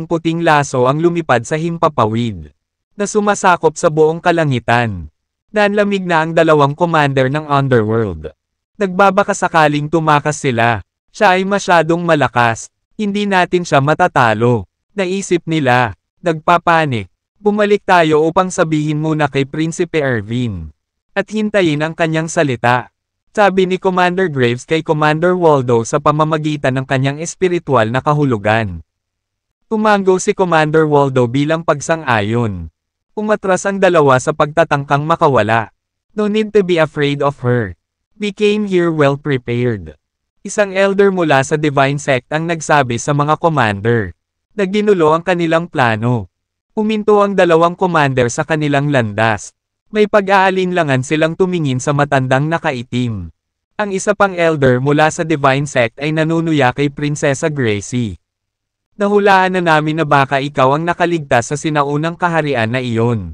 puting laso ang lumipad sa himpapawid, na sumasakop sa buong kalangitan. Nanlamig na ang dalawang commander ng Underworld. Nagbabaka sakaling tumakas sila. Siya ay masyadong malakas. Hindi natin siya matatalo. Naisip nila. Nagpapanik. Bumalik tayo upang sabihin muna kay Prinsipe Erwin. At hintayin ang kanyang salita. Sabi ni Commander Graves kay Commander Waldo sa pamamagitan ng kanyang espiritual na kahulugan. Tumango si Commander Waldo bilang pagsang-ayon. Umatras ang dalawa sa pagtatangkang makawala. No need to be afraid of her. We came here well prepared. Isang elder mula sa Divine Sect ang nagsabi sa mga commander. Naginulo ang kanilang plano. Huminto ang dalawang commander sa kanilang landas. May pag-aalinlangan silang tumingin sa matandang nakaitim. Ang isa pang elder mula sa Divine Sect ay nanunuya kay Prinsesa Gracie. Nahulaan na namin na baka ikaw ang nakaligtas sa sinaunang kaharian na iyon.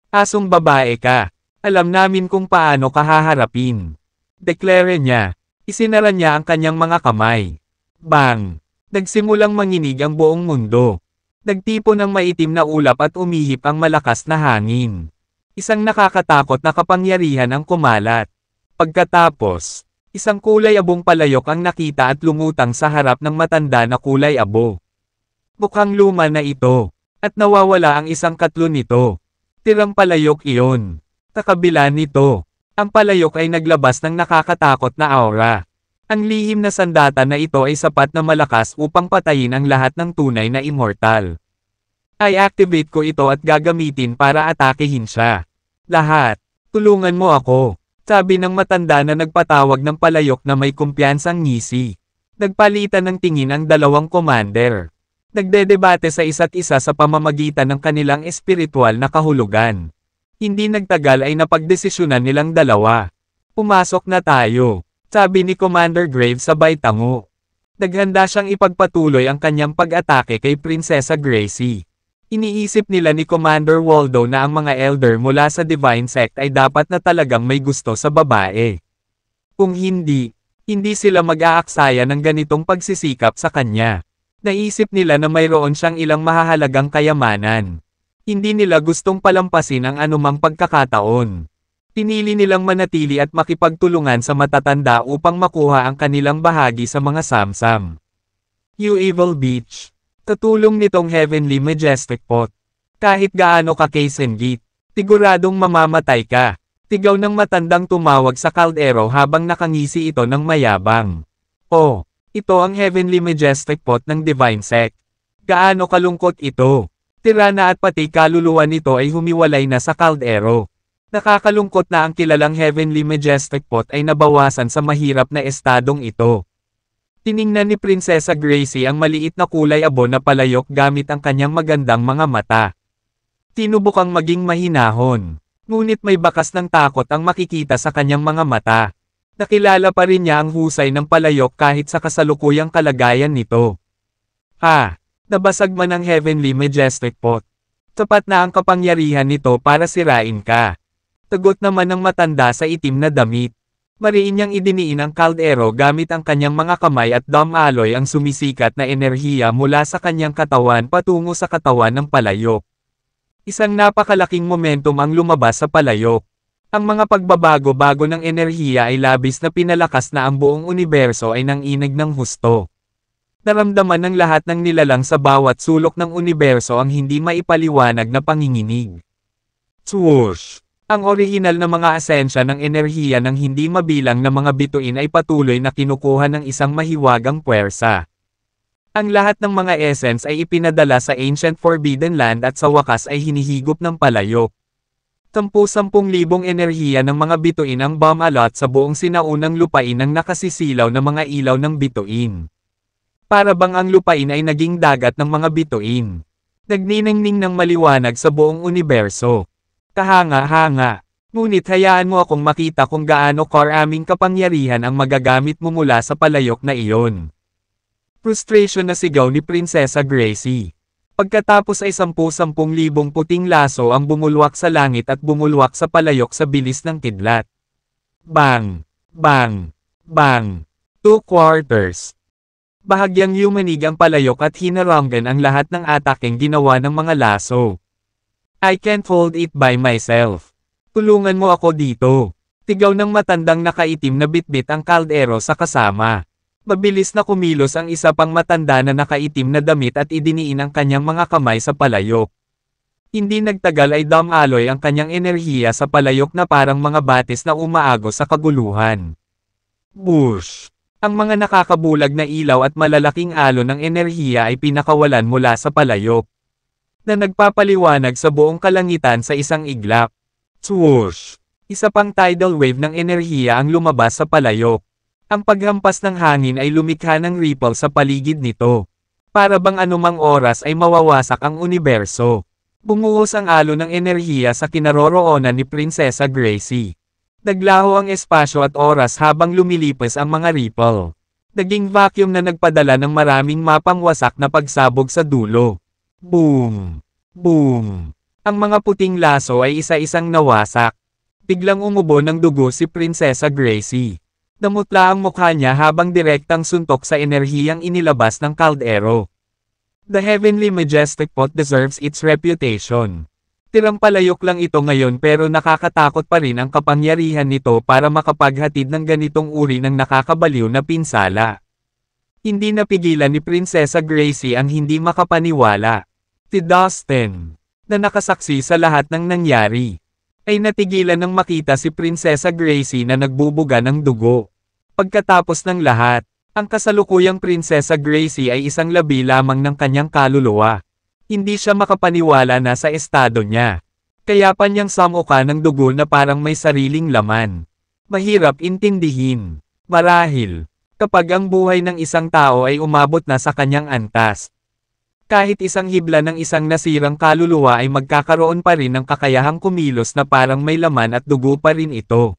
Asong babae ka. Alam namin kung paano ka haharapin. Deklare niya. Isinara niya ang kanyang mga kamay. Bang! Nagsimulang manginig ang buong mundo. Nagtipo ng maitim na ulap at umihip ang malakas na hangin. Isang nakakatakot na kapangyarihan ang kumalat. Pagkatapos, isang kulay abong palayok ang nakita at lumutang sa harap ng matanda na kulay abo. Mukhang luma na ito, at nawawala ang isang katlo nito. Tirang palayok iyon. Sa kabila nito, ang palayok ay naglabas ng nakakatakot na aura. Ang lihim na sandata na ito ay sapat na malakas upang patayin ang lahat ng tunay na immortal. I-activate ko ito at gagamitin para atakehin siya. Lahat, tulungan mo ako, sabi ng matanda na nagpatawag ng palayok na may kumpiyansang ngisi. Nagpalitan ng tingin ang dalawang commander. Nagdedebate sa isa't isa sa pamamagitan ng kanilang espiritual na kahulugan. Hindi nagtagal ay napagdesisyonan nilang dalawa. Pumasok na tayo, sabi ni Commander Graves sabay tango. Naghanda siyang ipagpatuloy ang kanyang pag-atake kay Prinsesa Gracie. Iniisip nila ni Commander Waldo na ang mga elder mula sa Divine Sect ay dapat na talagang may gusto sa babae. Kung hindi, hindi sila mag-aaksaya ng ganitong pagsisikap sa kanya. Naisip nila na mayroon siyang ilang mahahalagang kayamanan. Hindi nila gustong palampasin ang anumang pagkakataon. Pinili nilang manatili at makipagtulungan sa matatanda upang makuha ang kanilang bahagi sa mga samsam. You evil bitch! Tatulong nitong Heavenly Majestic Pot. Kahit gaano ka Kaisengit, siguradong mamamatay ka. Tigaw ng matandang tumawag sa kaldero habang nakangisi ito ng mayabang. Oh, ito ang Heavenly Majestic Pot ng Divine Sect. Gaano kalungkot ito. Tirana at pati kaluluwa nito ay humiwalay na sa kaldero. Nakakalungkot na ang kilalang Heavenly Majestic Pot ay nabawasan sa mahirap na estadong ito. Tiningnan ni Prinsesa Gracie ang maliit na kulay abo na palayok gamit ang kanyang magandang mga mata. Tinubukang maging mahinahon, ngunit may bakas ng takot ang makikita sa kanyang mga mata. Nakilala pa rin niya ang husay ng palayok kahit sa kasalukuyang kalagayan nito. Nabasag man ang Heavenly Majestic Pot. Sapat na ang kapangyarihan nito para sirain ka. Tagot naman ng matanda sa itim na damit. Mariin niyang idiniin ang kaldero gamit ang kanyang mga kamay at damaloy ang sumisikat na enerhiya mula sa kanyang katawan patungo sa katawan ng palayok. Isang napakalaking momentum ang lumabas sa palayok. Ang mga pagbabago-bago ng enerhiya ay labis na pinalakas na ang buong universo ay nanginig ng husto. Naramdaman ng lahat ng nilalang sa bawat sulok ng universo ang hindi maipaliwanag na panginginig. Swoosh! Ang orihinal na mga asensya ng enerhiya ng hindi mabilang na mga bituin ay patuloy na kinukuha ng isang mahiwagang puwersa. Ang lahat ng mga essence ay ipinadala sa Ancient Forbidden Land at sa wakas ay hinihigop ng palayok. 10,000 enerhiya ng mga bituin ang bumalot sa buong sinaunang lupain ng nakasisilaw na mga ilaw ng bituin. Para bang ang lupain ay naging dagat ng mga bituin. Nagniningning ng maliwanag sa buong universo. Kahanga-hanga. Ngunit hayaan mo akong makita kung gaano karaming kapangyarihan ang magagamit mo mula sa palayok na iyon. Frustration na sigaw ni Prinsesa Gracie. Pagkatapos ay 10,000 puting laso ang bumulwak sa langit at bumulwak sa palayok sa bilis ng kidlat. Bang! Bang! Bang! 2 quarters. Bahagyang yumanig ang palayok at hinaranggan ang lahat ng atakeng ginawa ng mga laso. I can't hold it by myself. Tulungan mo ako dito. Tigaw ng matandang nakaitim na bitbit ang kaldero sa kasama. Mabilis na kumilos ang isa pang matanda na nakaitim na damit at idiniin ang kanyang mga kamay sa palayok. Hindi nagtagal ay damaloy ang kanyang enerhiya sa palayok na parang mga batis na umaagos sa kaguluhan. Bush! Ang mga nakakabulag na ilaw at malalaking alon ng enerhiya ay pinakawalan mula sa palayok, na nagpapaliwanag sa buong kalangitan sa isang iglap. Swoosh! Isa pang tidal wave ng enerhiya ang lumabas sa palayok. Ang paghampas ng hangin ay lumikha ng ripple sa paligid nito. Para bang anumang oras ay mawawasak ang universo. Bumuhos ang alon ng enerhiya sa kinaroroonan ni Prinsesa Gracie. Naglaho ang espasyo at oras habang lumilipas ang mga ripple. Naging vacuum na nagpadala ng maraming mapangwasak na pagsabog sa dulo. Boom! Boom! Ang mga puting laso ay isa-isang nawasak. Biglang umubo ng dugo si Prinsesa Gracie. Namutla ang mukha niya habang direktang suntok sa enerhiyang inilabas ng kaldero. The Heavenly Majestic Pot deserves its reputation. Tirang palayok lang ito ngayon pero nakakatakot pa rin ang kapangyarihan nito para makapaghatid ng ganitong uri ng nakakabaliw na pinsala. Hindi napigilan ni Prinsesa Gracie ang hindi makapaniwala. Si Dustin, na nakasaksi sa lahat ng nangyari, ay natigilan nang makita si Prinsesa Gracie na nagbubuga ng dugo. Pagkatapos ng lahat, ang kasalukuyang Prinsesa Gracie ay isang labi lamang ng kanyang kaluluwa. Hindi siya makapaniwala na sa estado niya. Kaya pa niyang samuka ng dugo na parang may sariling laman. Mahirap intindihin. Marahil, kapag ang buhay ng isang tao ay umabot na sa kanyang antas, kahit isang hibla ng isang nasirang kaluluwa ay magkakaroon pa rin ng kakayahang kumilos na parang may laman at dugo pa rin ito.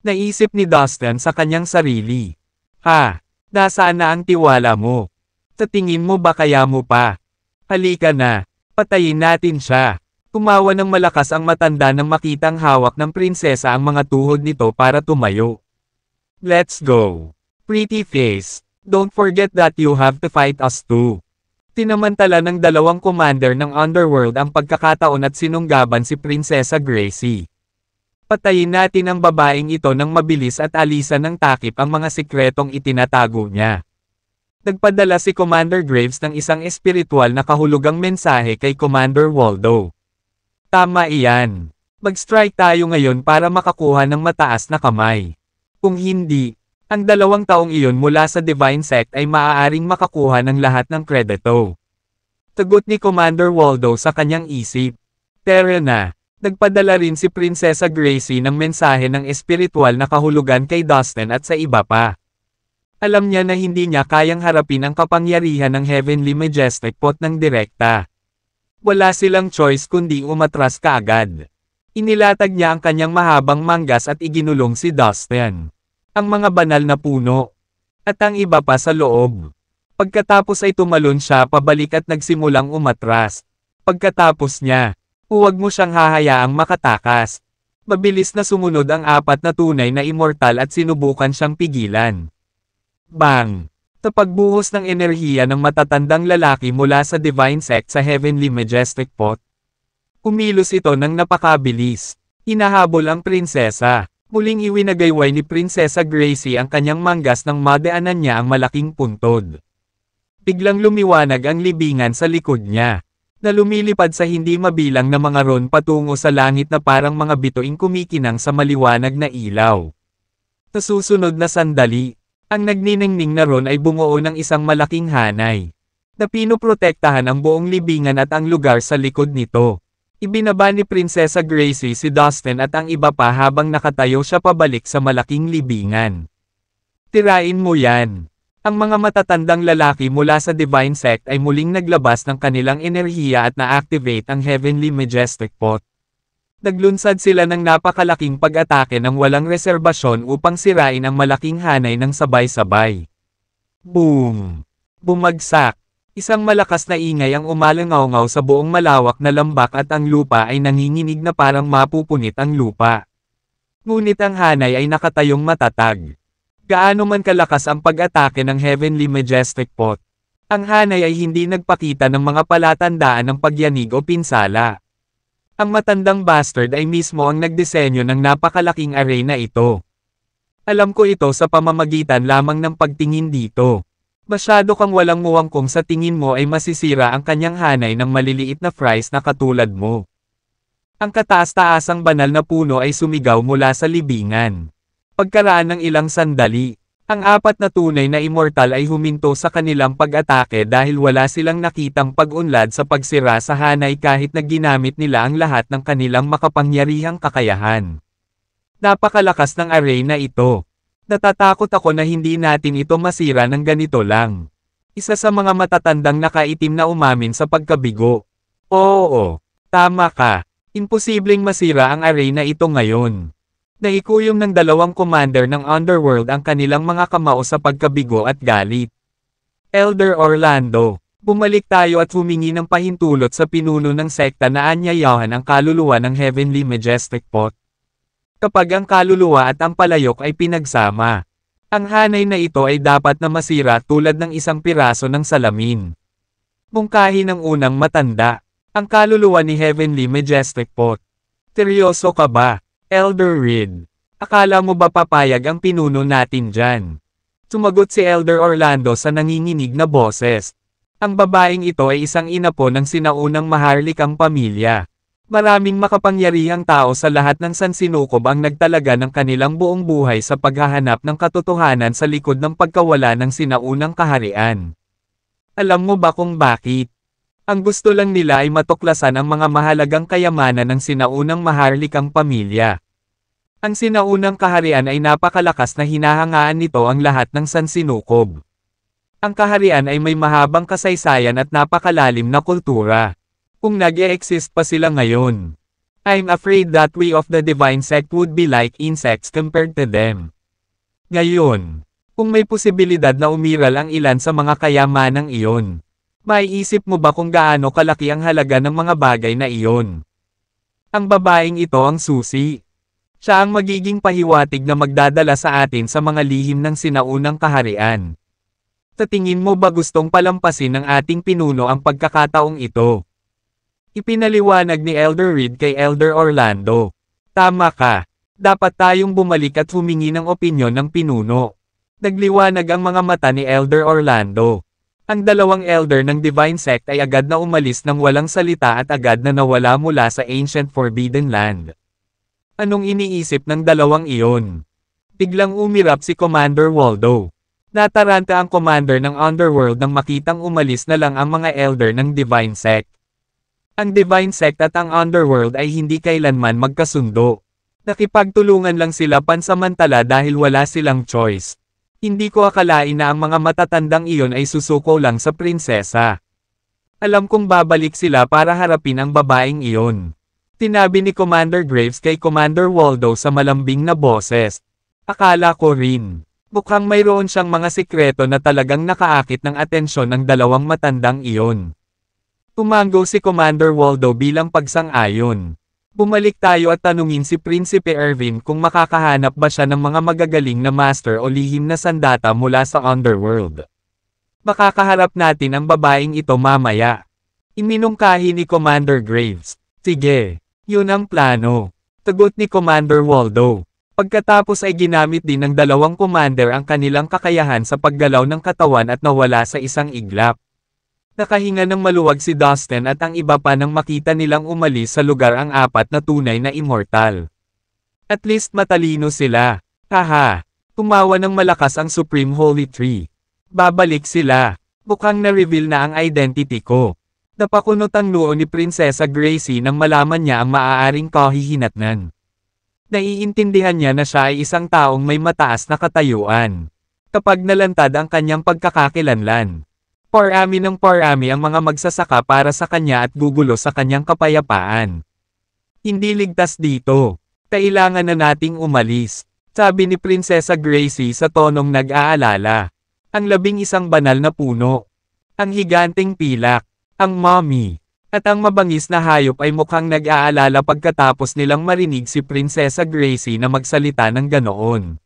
Naisip ni Dustin sa kanyang sarili. Ha? Nasaan na ang tiwala mo? Sa tingin mo ba kaya mo pa? Halika na, patayin natin siya. Tumawa ng malakas ang matanda nang makitang hawak ng prinsesa ang mga tuhod nito para tumayo. Let's go. Pretty face, don't forget that you have to fight us too. Tinamantala ng dalawang commander ng Underworld ang pagkakataon at sinunggaban si Prinsesa Gracie. Patayin natin ang babaeng ito nang mabilis at alisan ng takip ang mga sikretong itinatago niya. Nagpadala si Commander Graves ng isang espiritual na kahulugang mensahe kay Commander Waldo. Tama iyan. Mag-strike tayo ngayon para makakuha ng mataas na kamay. Kung hindi, ang 2 taong iyon mula sa Divine Sect ay maaaring makakuha ng lahat ng kredito. Tagot ni Commander Waldo sa kanyang isip. Tara na. Nagpadala rin si Prinsesa Gracie ng mensahe ng espiritual na kahulugan kay Dustin at sa iba pa. Alam niya na hindi niya kayang harapin ang kapangyarihan ng Heavenly Majestic Pot ng direkta. Wala silang choice kundi umatras kaagad. Inilatag niya ang kanyang mahabang manggas at iginulong si Dustin, ang mga banal na puno, at ang iba pa sa loob. Pagkatapos ay tumalon siya pabalik at nagsimulang umatras. Pagkatapos niya, huwag mo siyang hahayaang makatakas. Mabilis na sumunod ang 4 na tunay na immortal at sinubukan siyang pigilan. Bang! Sa pagbuhos ng enerhiya ng matatandang lalaki mula sa Divine Sect sa Heavenly Majestic Pot, kumilos ito ng napakabilis. Hinahabol ang prinsesa. Muling iwinagayway ni Prinsesa Gracie ang kanyang manggas nang madaanan niya ang malaking puntod. Biglang lumiwanag ang libingan sa likod niya, na lumilipad sa hindi mabilang na mga ron patungo sa langit na parang mga bituing kumikinang sa maliwanag na ilaw. Sa susunod na sandali, ang nagniningning na ron ay bumuo ng isang malaking hanay, na pinoprotektahan ang buong libingan at ang lugar sa likod nito. Ibinaba ni Prinsesa Gracie si Dustin at ang iba pa habang nakatayo siya pabalik sa malaking libingan. Tirain mo yan. Ang mga matatandang lalaki mula sa Divine Sect ay muling naglabas ng kanilang enerhiya at na-activate ang Heavenly Majestic Pot. Naglunsad sila ng napakalaking pag-atake ng walang reserbasyon upang sirain ang malaking hanay ng sabay-sabay. Boom! Bumagsak! Isang malakas na ingay ang umalangaw-ngaw sa buong malawak na lambak at ang lupa ay nanginginig na parang mapupunit ang lupa. Ngunit ang hanay ay nakatayong matatag. Gaano man kalakas ang pag-atake ng Heavenly Majestic Pot, ang hanay ay hindi nagpakita ng mga palatandaan ng pagyanig o pinsala. Ang matandang bastard ay mismo ang nagdisenyo ng napakalaking array na ito. Alam ko ito sa pamamagitan lamang ng pagtingin dito. Masyado kang walang muwang kung sa tingin mo ay masisira ang kanyang hanay ng maliliit na fries na katulad mo. Ang kataas-taasang banal na puno ay sumigaw mula sa libingan. Pagkaraan ng ilang sandali, ang 4 na tunay na immortal ay huminto sa kanilang pag-atake dahil wala silang nakitang pag-unlad sa pagsira sa hanay kahit na ginamit nila ang lahat ng kanilang makapangyarihang kakayahan. Napakalakas ng array na ito. Natatakot ako na hindi natin ito masira ng ganito lang. Isa sa mga matatandang nakaitim na umamin sa pagkabigo. Oo, tama ka. Imposibleng masira ang array na ito ngayon. Naikuyom ng 2 commander ng Underworld ang kanilang mga kamao sa pagkabigo at galit. Elder Orlando, bumalik tayo at humingi ng pahintulot sa pinuno ng sekta na anyayahan ang kaluluwa ng Heavenly Majestic Pot. Kapag ang kaluluwa at ang palayok ay pinagsama, ang hanay na ito ay dapat na masira tulad ng isang piraso ng salamin. Mungkahi ng unang matanda, ang kaluluwa ni Heavenly Majestic Pot. Seryoso ka ba, Elder Reed? Akala mo ba papayag ang pinuno natin dyan? Sumagot si Elder Orlando sa nanginginig na boses. Ang babaeng ito ay isang inapo ng sinaunang maharlikang pamilya. Maraming makapangyarihang tao sa lahat ng sansinukob ang nagtalaga ng kanilang buong buhay sa paghahanap ng katotohanan sa likod ng pagkawala ng sinaunang kaharian. Alam mo ba kung bakit? Ang gusto lang nila ay matuklasan ang mga mahalagang kayamanan ng sinaunang maharlikang pamilya. Ang sinaunang kaharian ay napakalakas na hinahangaan nito ang lahat ng sansinukob. Ang kaharian ay may mahabang kasaysayan at napakalalim na kultura. Kung nag-e-exist pa sila ngayon, I'm afraid that we of the divine sect would be like insects compared to them. Ngayon, kung may posibilidad na umiral ang ilan sa mga kayamanang iyon, maiisip mo ba kung gaano kalaki ang halaga ng mga bagay na iyon? Ang babaeng ito ang susi. Siya ang magiging pahiwatig na magdadala sa atin sa mga lihim ng sinaunang kaharian. Sa tingin mo ba gustong palampasin ng ating pinuno ang pagkakataong ito? Ipinaliwanag ni Elder Reed kay Elder Orlando. Tama ka. Dapat tayong bumalik at humingi ng opinyon ng pinuno. Nagliwanag ang mga mata ni Elder Orlando. Ang dalawang elder ng Divine Sect ay agad na umalis ng walang salita at agad na nawala mula sa Ancient Forbidden Land. Anong iniisip ng dalawang iyon? Biglang umirap si Commander Waldo. Nataranta ang commander ng Underworld nang makitang umalis na lang ang mga elder ng Divine Sect. Ang Divine Sect at ang Underworld ay hindi kailanman magkasundo. Nakipagtulungan lang sila pansamantala dahil wala silang choice. Hindi ko akalain na ang mga matatandang iyon ay susuko lang sa prinsesa. Alam kong babalik sila para harapin ang babaeng iyon. Tinabi ni Commander Graves kay Commander Waldo sa malambing na boses. Akala ko rin. Mukhang mayroon siyang mga sikreto na talagang nakaakit ng atensyon ng dalawang matandang iyon. Tumango si Commander Waldo bilang pagsang-ayon. Bumalik tayo at tanungin si Prinsipe Erwin kung makakahanap ba siya ng mga magagaling na master o lihim na sandata mula sa Underworld. Makakaharap natin ang babaeng ito mamaya. Iminungkahi ni Commander Graves. Sige, yun ang plano. Tagot ni Commander Waldo. Pagkatapos ay ginamit din ng dalawang commander ang kanilang kakayahan sa paggalaw ng katawan at nawala sa isang iglap. Nakahinga ng maluwag si Dustin at ang iba pa nang makita nilang umalis sa lugar ang apat na tunay na immortal. At least matalino sila. Haha. Tumawa ng malakas ang Supreme Holy Tree. Babalik sila. Mukhang na-reveal na ang identity ko. Napakunot ang noo ni Prinsesa Gracie nang malaman niya ang maaaring kahihinatnan. Naiintindihan niya na siya ay isang taong may mataas na katayuan. Kapag nalantad ang kanyang pagkakakilanlan. Parami ng parami ang mga magsasaka para sa kanya at gugulo sa kanyang kapayapaan. Hindi ligtas dito. Kailangan na nating umalis. Sabi ni Prinsesa Gracie sa tonong nag-aalala. Ang 11 banal na puno. Ang higanteng pilak. Ang mommy. At ang mabangis na hayop ay mukhang nag-aalala pagkatapos nilang marinig si Prinsesa Gracie na magsalita ng ganoon.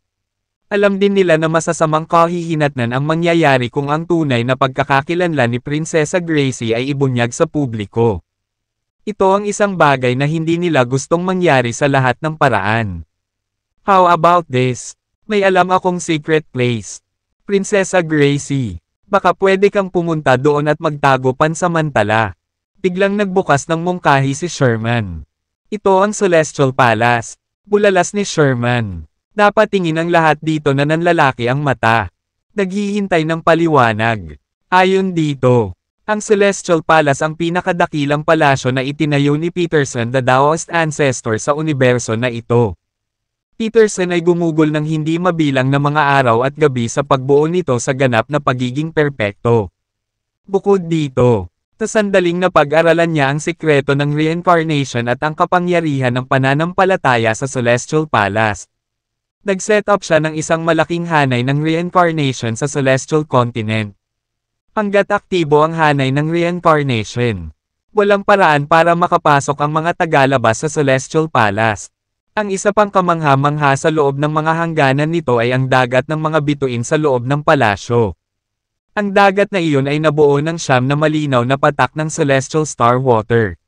Alam din nila na masasamang kahihinatnan ang mangyayari kung ang tunay na pagkakakilanlan ni Prinsesa Gracie ay ibunyag sa publiko. Ito ang isang bagay na hindi nila gustong mangyari sa lahat ng paraan. How about this? May alam akong secret place. Prinsesa Gracie, baka pwede kang pumunta doon at magtago pansamantala. Biglang nagbukas ng mungkahi si Sherman. Ito ang Celestial Palace. Bulalas ni Sherman. Napatingin ang lahat dito na nanlalaki ang mata. Naghihintay ng paliwanag. Ayon dito, ang Celestial Palace ang pinakadakilang palasyo na itinayo ni Peterson the Daoist ancestor sa universo na ito. Peterson ay gumugol ng hindi mabilang na mga araw at gabi sa pagbuo nito sa ganap na pagiging perpekto. Bukod dito, sa sandaling na pag-aralan niya ang sikreto ng reincarnation at ang kapangyarihan ng pananampalataya sa Celestial Palace. Nag-set up siya ng isang malaking hanay ng reincarnation sa Celestial Continent. Hanggat aktibo ang hanay ng reincarnation, walang paraan para makapasok ang mga tagalabas sa Celestial Palace. Ang isa pang kamangha-mangha sa loob ng mga hangganan nito ay ang dagat ng mga bituin sa loob ng palasyo. Ang dagat na iyon ay nabuo ng 9 na malinaw na patak ng celestial star water.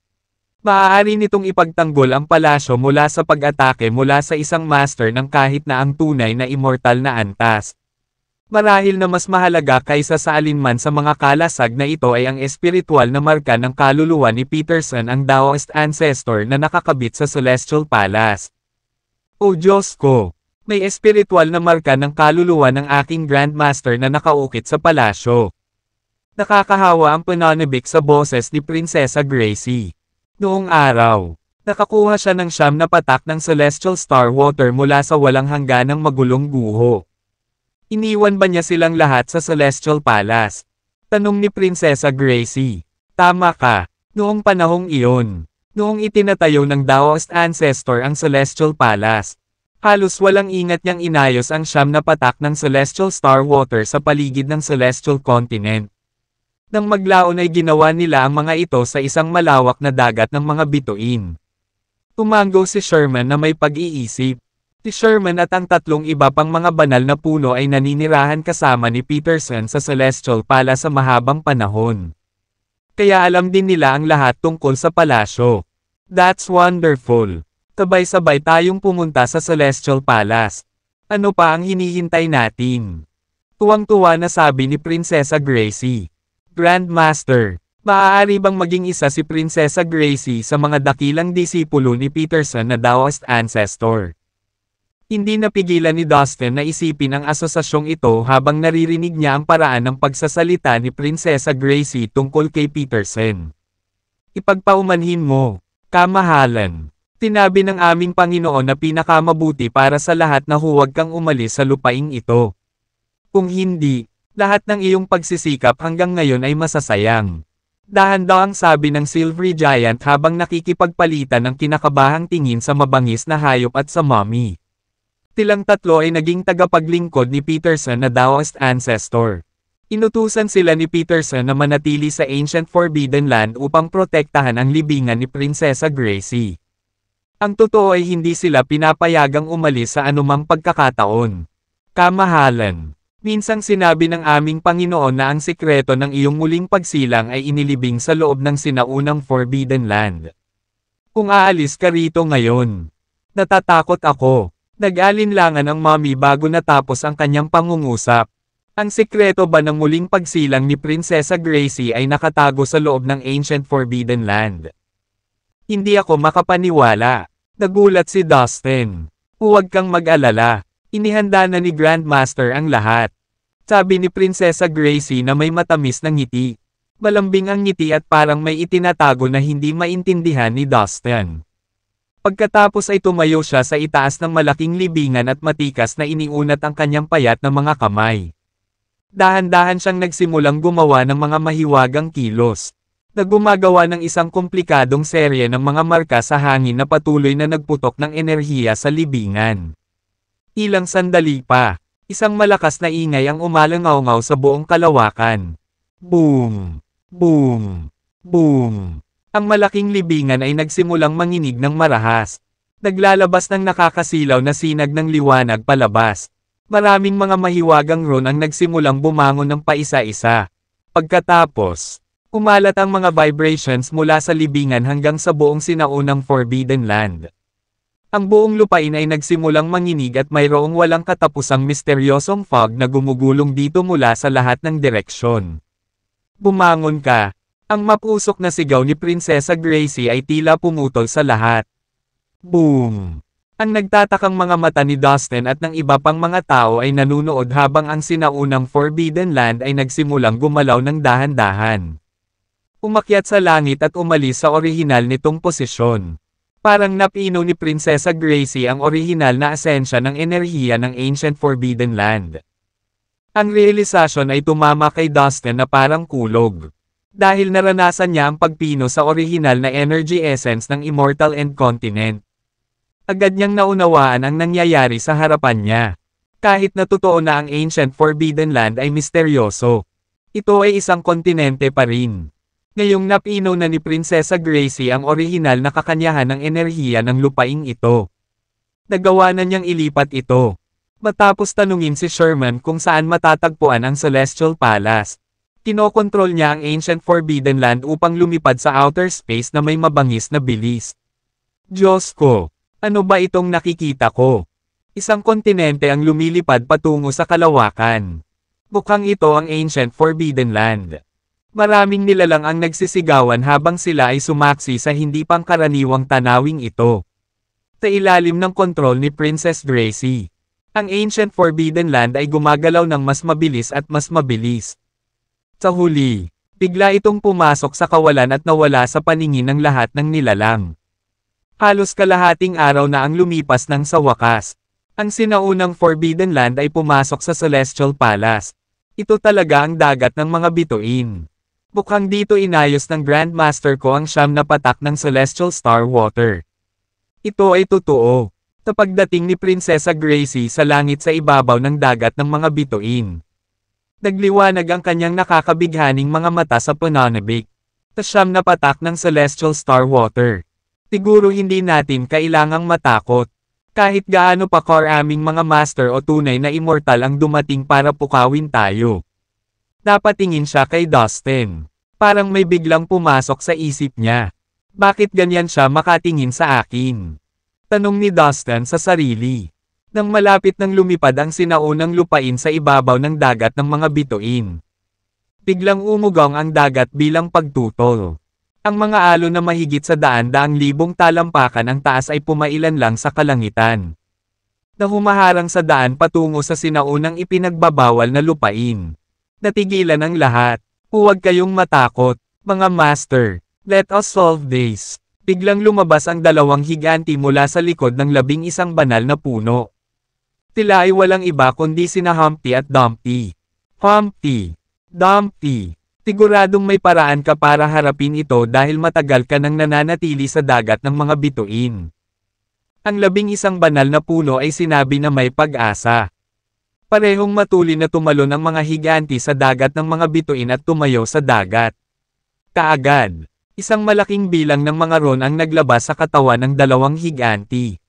Maaari nitong ipagtanggol ang palasyo mula sa pag-atake mula sa isang master ng kahit na ang tunay na immortal na antas. Marahil na mas mahalaga kaysa sa alinman sa mga kalasag na ito ay ang espiritual na marka ng kaluluwa ni Peterson, ang Daoist ancestor na nakakabit sa Celestial Palace. O Diyos ko! May espiritual na marka ng kaluluwa ng aking Grandmaster na nakaukit sa palasyo. Nakakahawa ang pananabik sa boses ni Prinsesa Gracie. Noong araw, nakakuha siya ng 9 na patak ng Celestial Star Water mula sa walang hangganang magulong guho. Iniwan ba niya silang lahat sa Celestial Palace? Tanong ni Prinsesa Gracie. Tama ka, noong panahong iyon. Noong itinatayo ng Daoist ancestor ang Celestial Palace, halos walang ingat niyang inayos ang 9 na patak ng Celestial Star Water sa paligid ng Celestial Continent. Nang maglaon ay ginawa nila ang mga ito sa isang malawak na dagat ng mga bituin. Tumango si Sherman na may pag-iisip. Si Sherman at ang 3 iba pang mga banal na puno ay naninirahan kasama ni Peterson sa Celestial Palace sa mahabang panahon. Kaya alam din nila ang lahat tungkol sa palasyo. That's wonderful. Sabay-sabay tayong pumunta sa Celestial Palace. Ano pa ang hinihintay natin? Tuwang-tuwa na sabi ni Prinsesa Gracie. Grandmaster, maaari bang maging isa si Prinsesa Gracie sa mga dakilang disipulo ni Peterson na Daoist ancestor? Hindi napigilan ni Dustin na isipin ang asosasyong ito habang naririnig niya ang paraan ng pagsasalita ni Prinsesa Gracie tungkol kay Peterson. Ipagpaumanhin mo, kamahalan. Tinabi ng aming Panginoon na pinakamabuti para sa lahat na huwag kang umalis sa lupaing ito. Kung hindi, lahat ng iyong pagsisikap hanggang ngayon ay masasayang. Dahan-dahang sabi ng Silvery Giant habang nakikipagpalitan ng kinakabahang tingin sa mabangis na hayop at sa mommy. Silang 3 ay naging tagapaglingkod ni Peterson na Daoist ancestor. Inutusan sila ni Peterson na manatili sa Ancient Forbidden Land upang protektahan ang libingan ni Prinsesa Gracie. Ang totoo ay hindi sila pinapayagang umalis sa anumang pagkakataon. Kamahalan. Minsang sinabi ng aming Panginoon na ang sikreto ng iyong muling pagsilang ay inilibing sa loob ng sinaunang Forbidden Land. Kung aalis ka rito ngayon, natatakot ako. Nag-alinlangan ang mommy bago natapos ang kanyang pangungusap. Ang sikreto ba ng muling pagsilang ni Prinsesa Gracie ay nakatago sa loob ng Ancient Forbidden Land? Hindi ako makapaniwala. Nagulat si Dustin. Huwag kang mag-alala. Inihanda na ni Grandmaster ang lahat. Sabi ni Prinsesa Gracie na may matamis na ngiti. Malambing ang ngiti at parang may itinatago na hindi maintindihan ni Dustin. Pagkatapos ay tumayo siya sa itaas ng malaking libingan at matikas na iniunat ang kanyang payat na mga kamay. Dahan-dahan siyang nagsimulang gumawa ng mga mahiwagang kilos. Na gumagawa ng isang komplikadong serye ng mga marka sa hangin na patuloy na nagputok ng enerhiya sa libingan. Ilang sandali pa, isang malakas na ingay ang umalangaw-ngaw sa buong kalawakan. Boom! Boom! Boom! Ang malaking libingan ay nagsimulang manginig ng marahas. Naglalabas ng nakakasilaw na sinag ng liwanag palabas. Maraming mga mahiwagang ron ang nagsimulang bumangon ng paisa-isa. Pagkatapos, umalat ang mga vibrations mula sa libingan hanggang sa buong sinaunang Forbidden Land. Ang buong lupain ay nagsimulang manginig at mayroong walang katapusang misteryosong fog na gumugulong dito mula sa lahat ng direksyon. Bumangon ka! Ang mapusok na sigaw ni Prinsesa Gracie ay tila pumutol sa lahat. Boom! Ang nagtatakang mga mata ni Dustin at ng iba pang mga tao ay nanunood habang ang sinaunang Forbidden Land ay nagsimulang gumalaw ng dahan-dahan. Umakyat sa langit at umalis sa orihinal nitong posisyon. Parang napino ni Prinsesa Gracie ang orihinal na asensya ng enerhiya ng Ancient Forbidden Land. Ang realisasyon ay tumama kay Dustin na parang kulog. Dahil naranasan niya ang pagpino sa orihinal na energy essence ng Immortal End Continent. Agad niyang naunawaan ang nangyayari sa harapan niya. Kahit na totoo na ang Ancient Forbidden Land ay misteryoso, ito ay isang kontinente pa rin. Ngayong napino na ni Prinsesa Gracie ang orihinal na kakanyahan ng enerhiya ng lupaing ito. Nagawa na niyang ilipat ito. Matapos tanungin si Sherman kung saan matatagpuan ang Celestial Palace, kinokontrol niya ang Ancient Forbidden Land upang lumipad sa outer space na may mabangis na bilis. Diyos ko! Ano ba itong nakikita ko? Isang kontinente ang lumilipad patungo sa kalawakan. Mukhang ito ang Ancient Forbidden Land. Maraming nilalang ang nagsisigawan habang sila ay sumaksi sa hindi pangkaraniwang tanawing ito. Sa ilalim ng kontrol ni Princess Gracie, ang Ancient Forbidden Land ay gumagalaw ng mas mabilis at mas mabilis. Sa huli, bigla itong pumasok sa kawalan at nawala sa paningin ng lahat ng nilalang. Halos kalahating araw na ang lumipas nang sa wakas, ang sinaunang Forbidden Land ay pumasok sa Celestial Palace. Ito talaga ang dagat ng mga bituin. Mukhang dito inayos ng Grandmaster ko ang siyam na patak ng Celestial Star Water. Ito ay totoo. Sa pagdating ni Prinsesa Gracie sa langit sa ibabaw ng dagat ng mga bituin, nagliwanag ang kanyang nakakabighaning mga mata sa pananabik. Sa siyam na patak ng Celestial Star Water. Siguro hindi natin kailangang matakot. Kahit gaano pa karaming mga master o tunay na immortal ang dumating para pukawin tayo. Napatingin siya kay Dustin. Parang may biglang pumasok sa isip niya. Bakit ganyan siya makatingin sa akin? Tanong ni Dustin sa sarili. Nang malapit nang lumipad ang sinaunang lupain sa ibabaw ng dagat ng mga bituin, biglang umugong ang dagat bilang pagtutol. Ang mga alon na mahigit sa daan-daang libong talampakan ang taas ay pumailan lang sa kalangitan, na humaharang sa daan patungo sa sinaunang ipinagbabawal na lupain. Natigilan ang lahat. Huwag kayong matakot, mga master. Let us solve this. Biglang lumabas ang dalawang higanti mula sa likod ng 11 banal na puno. Sila ay walang iba kundi sina Humpty at Dumpty. Humpty, Dumpty. Siguradong may paraan ka para harapin ito dahil matagal ka nang nananatili sa dagat ng mga bituin. Ang 11 banal na puno ay sinabi na may pag-asa. Parehong matulin na tumalon ang mga higanti sa dagat ng mga bituin at tumayo sa dagat. Kaagad, isang malaking bilang ng mga ron ang naglabas sa katawan ng dalawang higanti.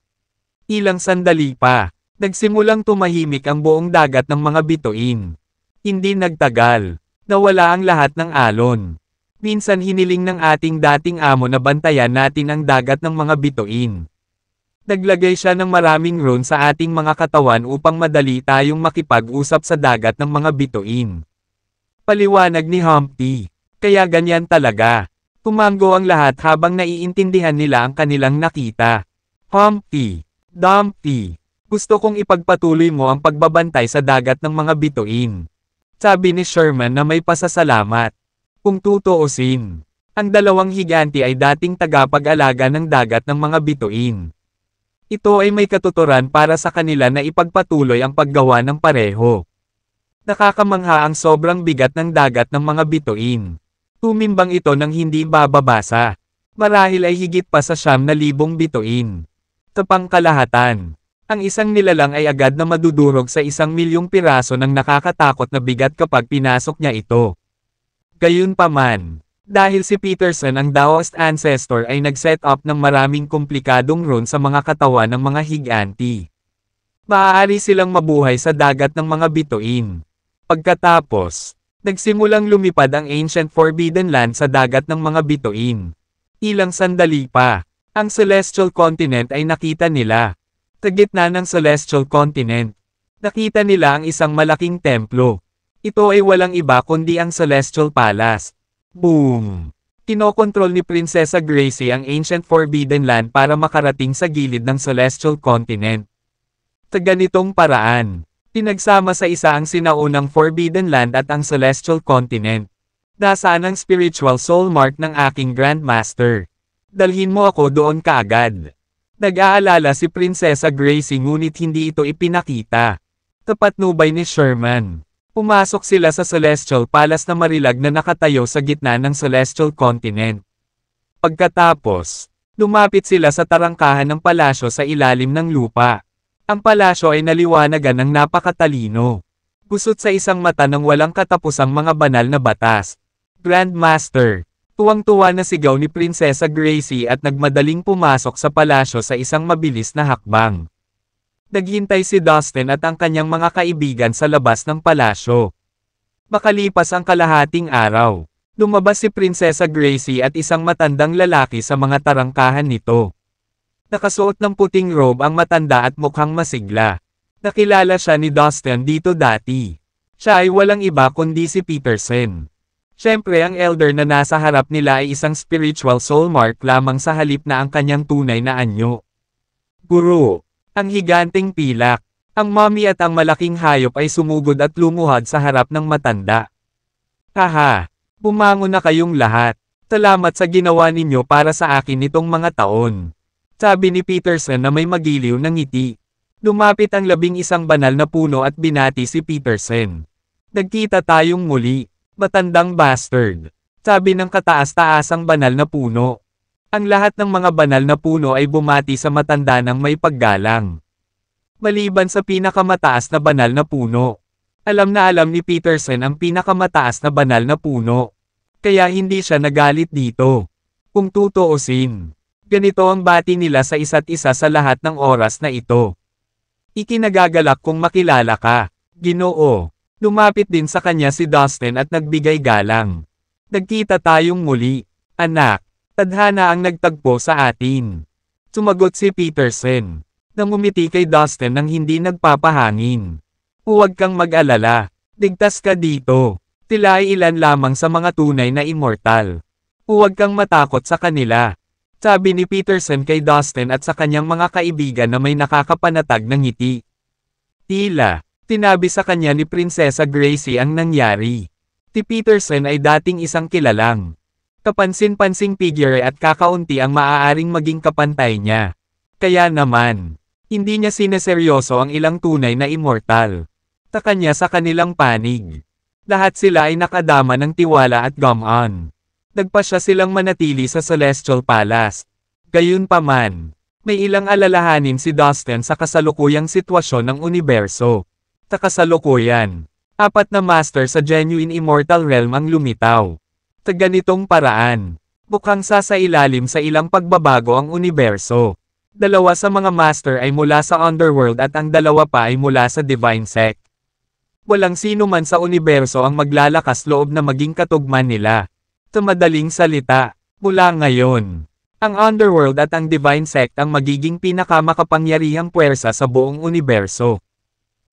Ilang sandali pa, nagsimulang tumahimik ang buong dagat ng mga bituin. Hindi nagtagal. Nawala ang lahat ng alon. Minsan hiniling ng ating dating amo na bantayan natin ang dagat ng mga bituin. Naglagay siya ng maraming ron sa ating mga katawan upang madali tayong makipag-usap sa dagat ng mga bituin. Paliwanag ni Humpty. Kaya ganyan talaga. Tumango ang lahat habang naiintindihan nila ang kanilang nakita. Humpty, Dumpty, gusto kong ipagpatuloy mo ang pagbabantay sa dagat ng mga bituin. Sabi ni Sherman na may pasasalamat. Kung tutuusin, ang dalawang higanti ay dating tagapag-alaga ng dagat ng mga bituin. Ito ay may katuturan para sa kanila na ipagpatuloy ang paggawa ng pareho. Nakakamangha ang sobrang bigat ng dagat ng mga bituin. Tumimbang ito ng hindi bababasa. Marahil ay higit pa sa 9,000 bituin. Sa pangkalahatan, ang isang nilalang ay agad na madudurog sa 1,000,000 piraso ng nakakatakot na bigat kapag pinasok niya ito. Gayunpaman, dahil si Peterson ang Daoist ancestor ay nag-set up ng maraming komplikadong ron sa mga katawan ng mga higanti. Maaari silang mabuhay sa dagat ng mga bituin. Pagkatapos, nagsimulang lumipad ang Ancient Forbidden Land sa dagat ng mga bituin. Ilang sandali pa, ang Celestial Continent ay nakita nila. Sa gitna ng Celestial Continent, nakita nila ang isang malaking templo. Ito ay walang iba kundi ang Celestial Palace. Boom! Kinokontrol ni Prinsesa Gracie ang Ancient Forbidden Land para makarating sa gilid ng Celestial Continent. Sa ganitong paraan, pinagsama sa isa ang sinaunang Forbidden Land at ang Celestial Continent. Nasaan ang spiritual soul mark ng aking Grandmaster? Dalhin mo ako doon kaagad. Nag-aalala si Prinsesa Gracie ngunit hindi ito ipinakita. Tapatnubay ni Sherman. Pumasok sila sa Celestial Palace na marilag na nakatayo sa gitna ng Celestial Continent. Pagkatapos, lumapit sila sa tarangkahan ng palasyo sa ilalim ng lupa. Ang palasyo ay naliwanagan ng napakatalino. Gusot sa isang mata ng walang katapusang mga banal na batas. Grandmaster. Tuwang-tuwa na sigaw ni Prinsesa Gracie at nagmadaling pumasok sa palasyo sa isang mabilis na hakbang. Naghintay si Dustin at ang kanyang mga kaibigan sa labas ng palasyo. Makalipas ang kalahating araw, lumabas si Prinsesa Gracie at isang matandang lalaki sa mga tarangkahan nito. Nakasuot ng puting robe ang matanda at mukhang masigla. Nakilala siya ni Dustin dito dati. Siya ay walang iba kundi si Peterson. Siyempre ang elder na nasa harap nila ay isang spiritual soul mark lamang sa halip na ang kanyang tunay na anyo. Guro, ang higanteng pilak, ang mommy at ang malaking hayop ay sumugod at lumuhad sa harap ng matanda. Haha, bumangon na kayong lahat. Salamat sa ginawa ninyo para sa akin nitong mga taon. Sabi ni Peterson na may magiliw na ngiti. Lumapit ang 11 banal na puno at binati si Peterson. Nagkita tayong muli. Matandang bastard. Sabi ng kataas-taasang banal na puno. Ang lahat ng mga banal na puno ay bumati sa matanda ng may paggalang. Maliban sa pinakamataas na banal na puno. Alam na alam ni Peterson ang pinakamataas na banal na puno. Kaya hindi siya nagalit dito. Kung tutuusin, ganito ang bati nila sa isa't isa sa lahat ng oras na ito. Ikinagagalak kung makilala ka, Ginoo. Lumapit din sa kanya si Dustin at nagbigay galang. Nagkita tayong muli, anak. Tadhana ang nagtagpo sa atin. Sumagot si Peterson. Nangumiti kay Dustin nang hindi nagpapahangin. Huwag kang mag-alala. Ligtas ka dito. Sila ay ilan lamang sa mga tunay na immortal. Huwag kang matakot sa kanila. Sabi ni Peterson kay Dustin at sa kanyang mga kaibigan na may nakakapanatag ng ngiti. Tila. Tinabi sa kanya ni Prinsesa Gracie ang nangyari. Si Peterson ay dating isang kilalang kapansin-pansing figure at kakaunti ang maaaring maging kapantay niya. Kaya naman, hindi niya sineseryoso ang ilang tunay na immortal. Sa kanya sa kanilang panig. Lahat sila ay nakadama ng tiwala at gumaan. Nagpasya silang manatili sa Celestial Palace. Gayunpaman, may ilang alalahanin si Dustin sa kasalukuyang sitwasyon ng universo. Sa kasalukuyan, 4 na master sa genuine immortal realm ang lumitaw. Sa ganitong paraan, mukhang sasailalim sa ilang pagbabago ang universo. 2 sa mga master ay mula sa underworld at ang 2 pa ay mula sa divine sect. Walang sino man sa universo ang maglalakas loob na maging katugman nila. Sa madaling salita, mula ngayon, ang underworld at ang divine sect ang magiging pinakamakapangyarihang puwersa sa buong universo.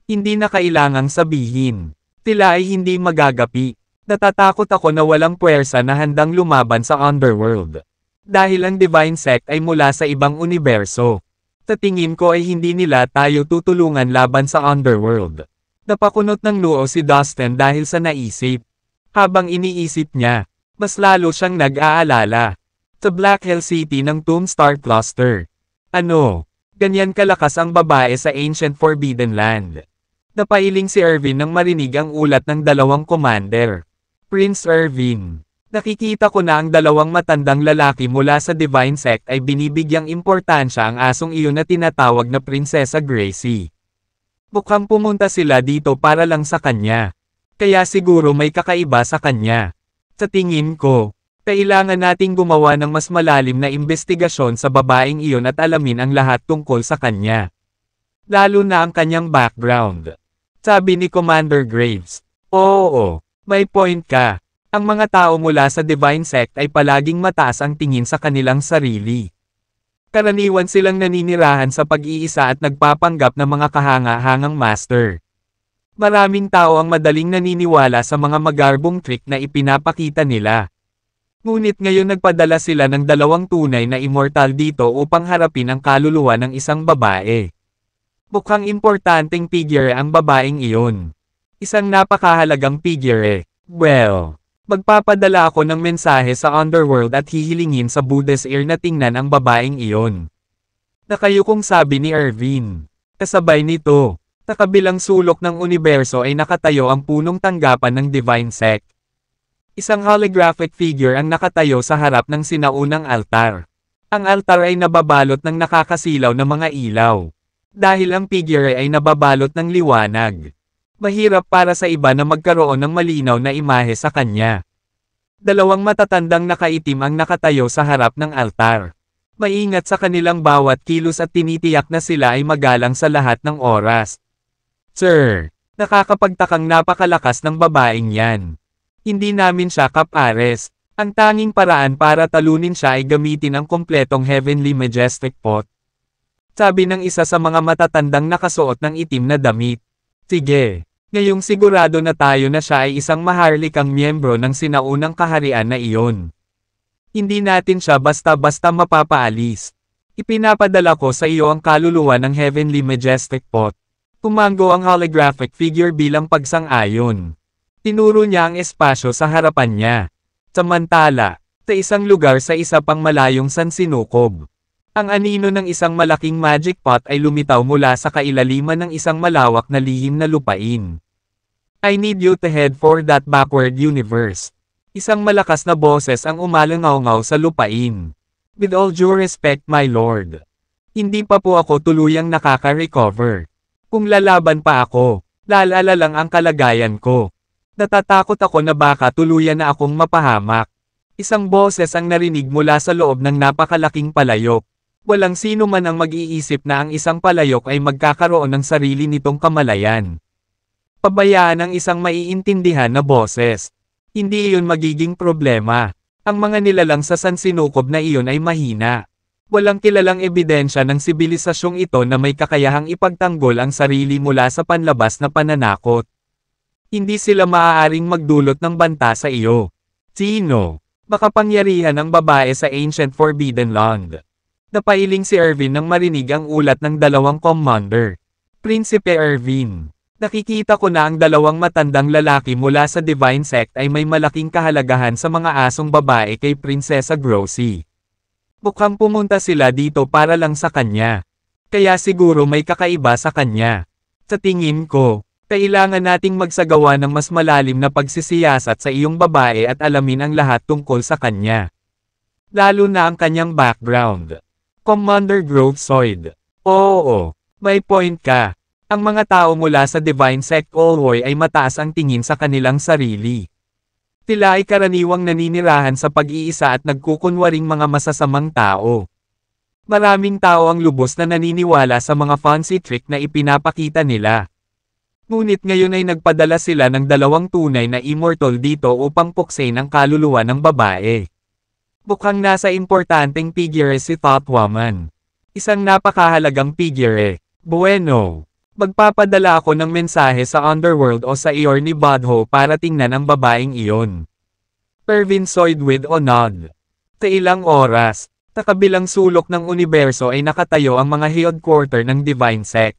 Hindi na kailangang sabihin. Sila ay hindi magagapi. Natatakot ako na walang puwersa na handang lumaban sa underworld. Dahil ang divine sect ay mula sa ibang universo. Sa tingin ko ay hindi nila tayo tutulungan laban sa underworld. Napakunot ng noo si Dustin dahil sa naisip. Habang iniisip niya, mas lalo siyang nag-aalala. Sa Black Hell City ng Tombstar Cluster. Ano? Ganyan kalakas ang babae sa Ancient Forbidden Land. Napailing si Irvin nang marinig ang ulat ng 2 commander. Prince Irvin. Nakikita ko na ang 2 matandang lalaki mula sa Divine Sect ay binibigyang importansya ang asong iyon na tinatawag na Prinsesa Gracie. Mukhang pumunta sila dito para lang sa kanya. Kaya siguro may kakaiba sa kanya. Sa tingin ko, kailangan nating gumawa ng mas malalim na investigasyon sa babaeng iyon at alamin ang lahat tungkol sa kanya. Lalo na ang kanyang background. Sabi ni Commander Graves. Oo, may point ka. Ang mga tao mula sa Divine Sect ay palaging mataas ang tingin sa kanilang sarili. Karaniwan silang naninirahan sa pag-iisa at nagpapanggap ng mga kahanga-hangang master. Maraming tao ang madaling naniniwala sa mga magarbong trick na ipinapakita nila. Ngunit ngayon nagpadala sila ng 2 tunay na immortal dito upang harapin ang kaluluwa ng isang babae. Mukhang importanteng figure ang babaeng iyon. Isang napakahalagang figure. Well, magpapadala ako ng mensahe sa underworld at hihilingin sa Buddha's ear na tingnan ang babaeng iyon. Nakayukong sabi ni Irvin. Kasabay nito, sa kabilang sulok ng universo ay nakatayo ang punong tanggapan ng Divine Sect. Isang holographic figure ang nakatayo sa harap ng sinaunang altar. Ang altar ay nababalot ng nakakasilaw na mga ilaw. Dahil ang figure ay nababalot ng liwanag. Mahirap para sa iba na magkaroon ng malinaw na imahe sa kanya. 2 matatandang nakaitim ang nakatayo sa harap ng altar. Maingat sa kanilang bawat kilos at tinitiyak na sila ay magalang sa lahat ng oras. Sir, nakakapagtakang napakalakas ng babaeng yan. Hindi namin siya kapares. Ang tanging paraan para talunin siya ay gamitin ang kompletong Heavenly Majestic Pot. Sabi ng isa sa mga matatandang nakasuot ng itim na damit. Sige, ngayong sigurado na tayo na siya ay isang maharlikang miyembro ng sinaunang kaharian na iyon. Hindi natin siya basta-basta mapapaalis. Ipinapadala ko sa iyo ang kaluluwa ng Heavenly Majestic Pot. Tumango ang holographic figure bilang pagsang-ayon. Tinuro niya ang espasyo sa harapan niya. Samantala, sa isang lugar sa isa pang malayong sansinukob, ang anino ng isang malaking magic pot ay lumitaw mula sa kailaliman ng isang malawak na lihim na lupain. I need you to head for that backward universe. Isang malakas na boses ang umalangaw-ngaw sa lupain. With all due respect, my lord. Hindi pa po ako tuluyang nakaka-recover. Kung lalaban pa ako, lalala lang ang kalagayan ko. Natatakot ako na baka tuluyan na akong mapahamak. Isang boses ang narinig mula sa loob ng napakalaking palayok. Walang sino man ang mag-iisip na ang isang palayok ay magkakaroon ng sarili nitong kamalayan. Pabayaan ang isang maiintindihan na boses. Hindi iyon magiging problema. Ang mga nilalang sa sansinukob na iyon ay mahina. Walang kilalang ebidensya ng sibilisasyong ito na may kakayahang ipagtanggol ang sarili mula sa panlabas na pananakot. Hindi sila maaaring magdulot ng banta sa iyo. Sino? Makapangyarihan ang babae sa Ancient Forbidden Land. Napailing si Erwin nang marinig ang ulat ng dalawang commander. Prinsipe Erwin. Nakikita ko na ang dalawang matandang lalaki mula sa Divine Sect ay may malaking kahalagahan sa mga asong babae kay Prinsesa Grocie. Mukhang pumunta sila dito para lang sa kanya. Kaya siguro may kakaiba sa kanya. Sa tingin ko, kailangan nating magsagawa ng mas malalim na pagsisiyasat sa iyong babae at alamin ang lahat tungkol sa kanya. Lalo na ang kanyang background. Commander Grovesoid. Oo, may point ka. Ang mga tao mula sa Divine Sect Olwoy ay mataas ang tingin sa kanilang sarili. Sila ay karaniwang naninirahan sa pag-iisa at nagkukunwaring mga masasamang tao. Maraming tao ang lubos na naniniwala sa mga fancy trick na ipinapakita nila. Ngunit ngayon ay nagpadala sila ng dalawang tunay na immortal dito upang puksain ang kaluluwa ng babae. Mukhang nasa importanteng figure si Thoughtwoman. Isang napakahalagang figure. Bueno. Magpapadala ako ng mensahe sa Underworld o sa Eor ni Bodho para tingnan ang babaeng iyon. Pervinsoid with o nod. Sa ilang oras, sa kabilang sulok ng universo ay nakatayo ang mga headquarter ng Divine Sect.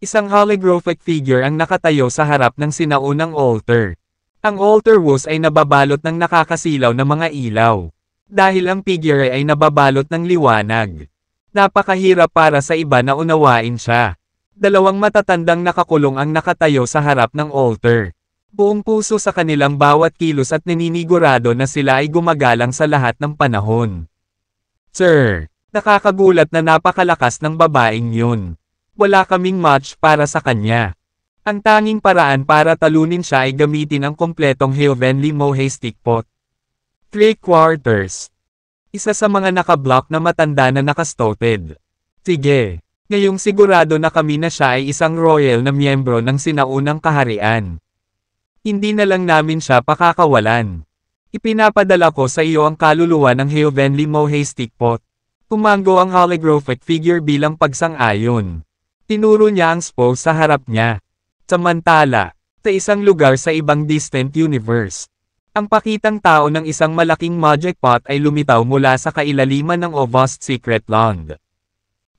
Isang holographic figure ang nakatayo sa harap ng sinaunang altar. Ang altar walls ay nababalot ng nakakasilaw na mga ilaw. Dahil ang figure ay nababalot ng liwanag. Napakahirap para sa iba na unawain siya. Dalawang matatandang nakakulong ang nakatayo sa harap ng altar. Buong puso sa kanilang bawat kilos at naninigurado na sila ay gumagalang sa lahat ng panahon. Sir, nakakagulat na napakalakas ng babaeng yun. Wala kaming match para sa kanya. Ang tanging paraan para talunin siya ay gamitin ang kompletong Heavenly Majestic Pot. 3/4. Isa sa mga nakablock na matanda na nakastoted. Sige. Ngayong sigurado na kami na siya ay isang royal na miyembro ng sinaunang kaharian. Hindi na lang namin siya pakakawalan. Ipinapadala ko sa iyo ang kaluluwa ng Heavenly Majestic Pot. Tumango ang holographic figure bilang pagsang-ayon. Tinuro niya ang spell sa harap niya. Samantala, sa isang lugar sa ibang distant universe, ang pakitang tao ng isang malaking magic pot ay lumitaw mula sa kailaliman ng Vast Secret Land.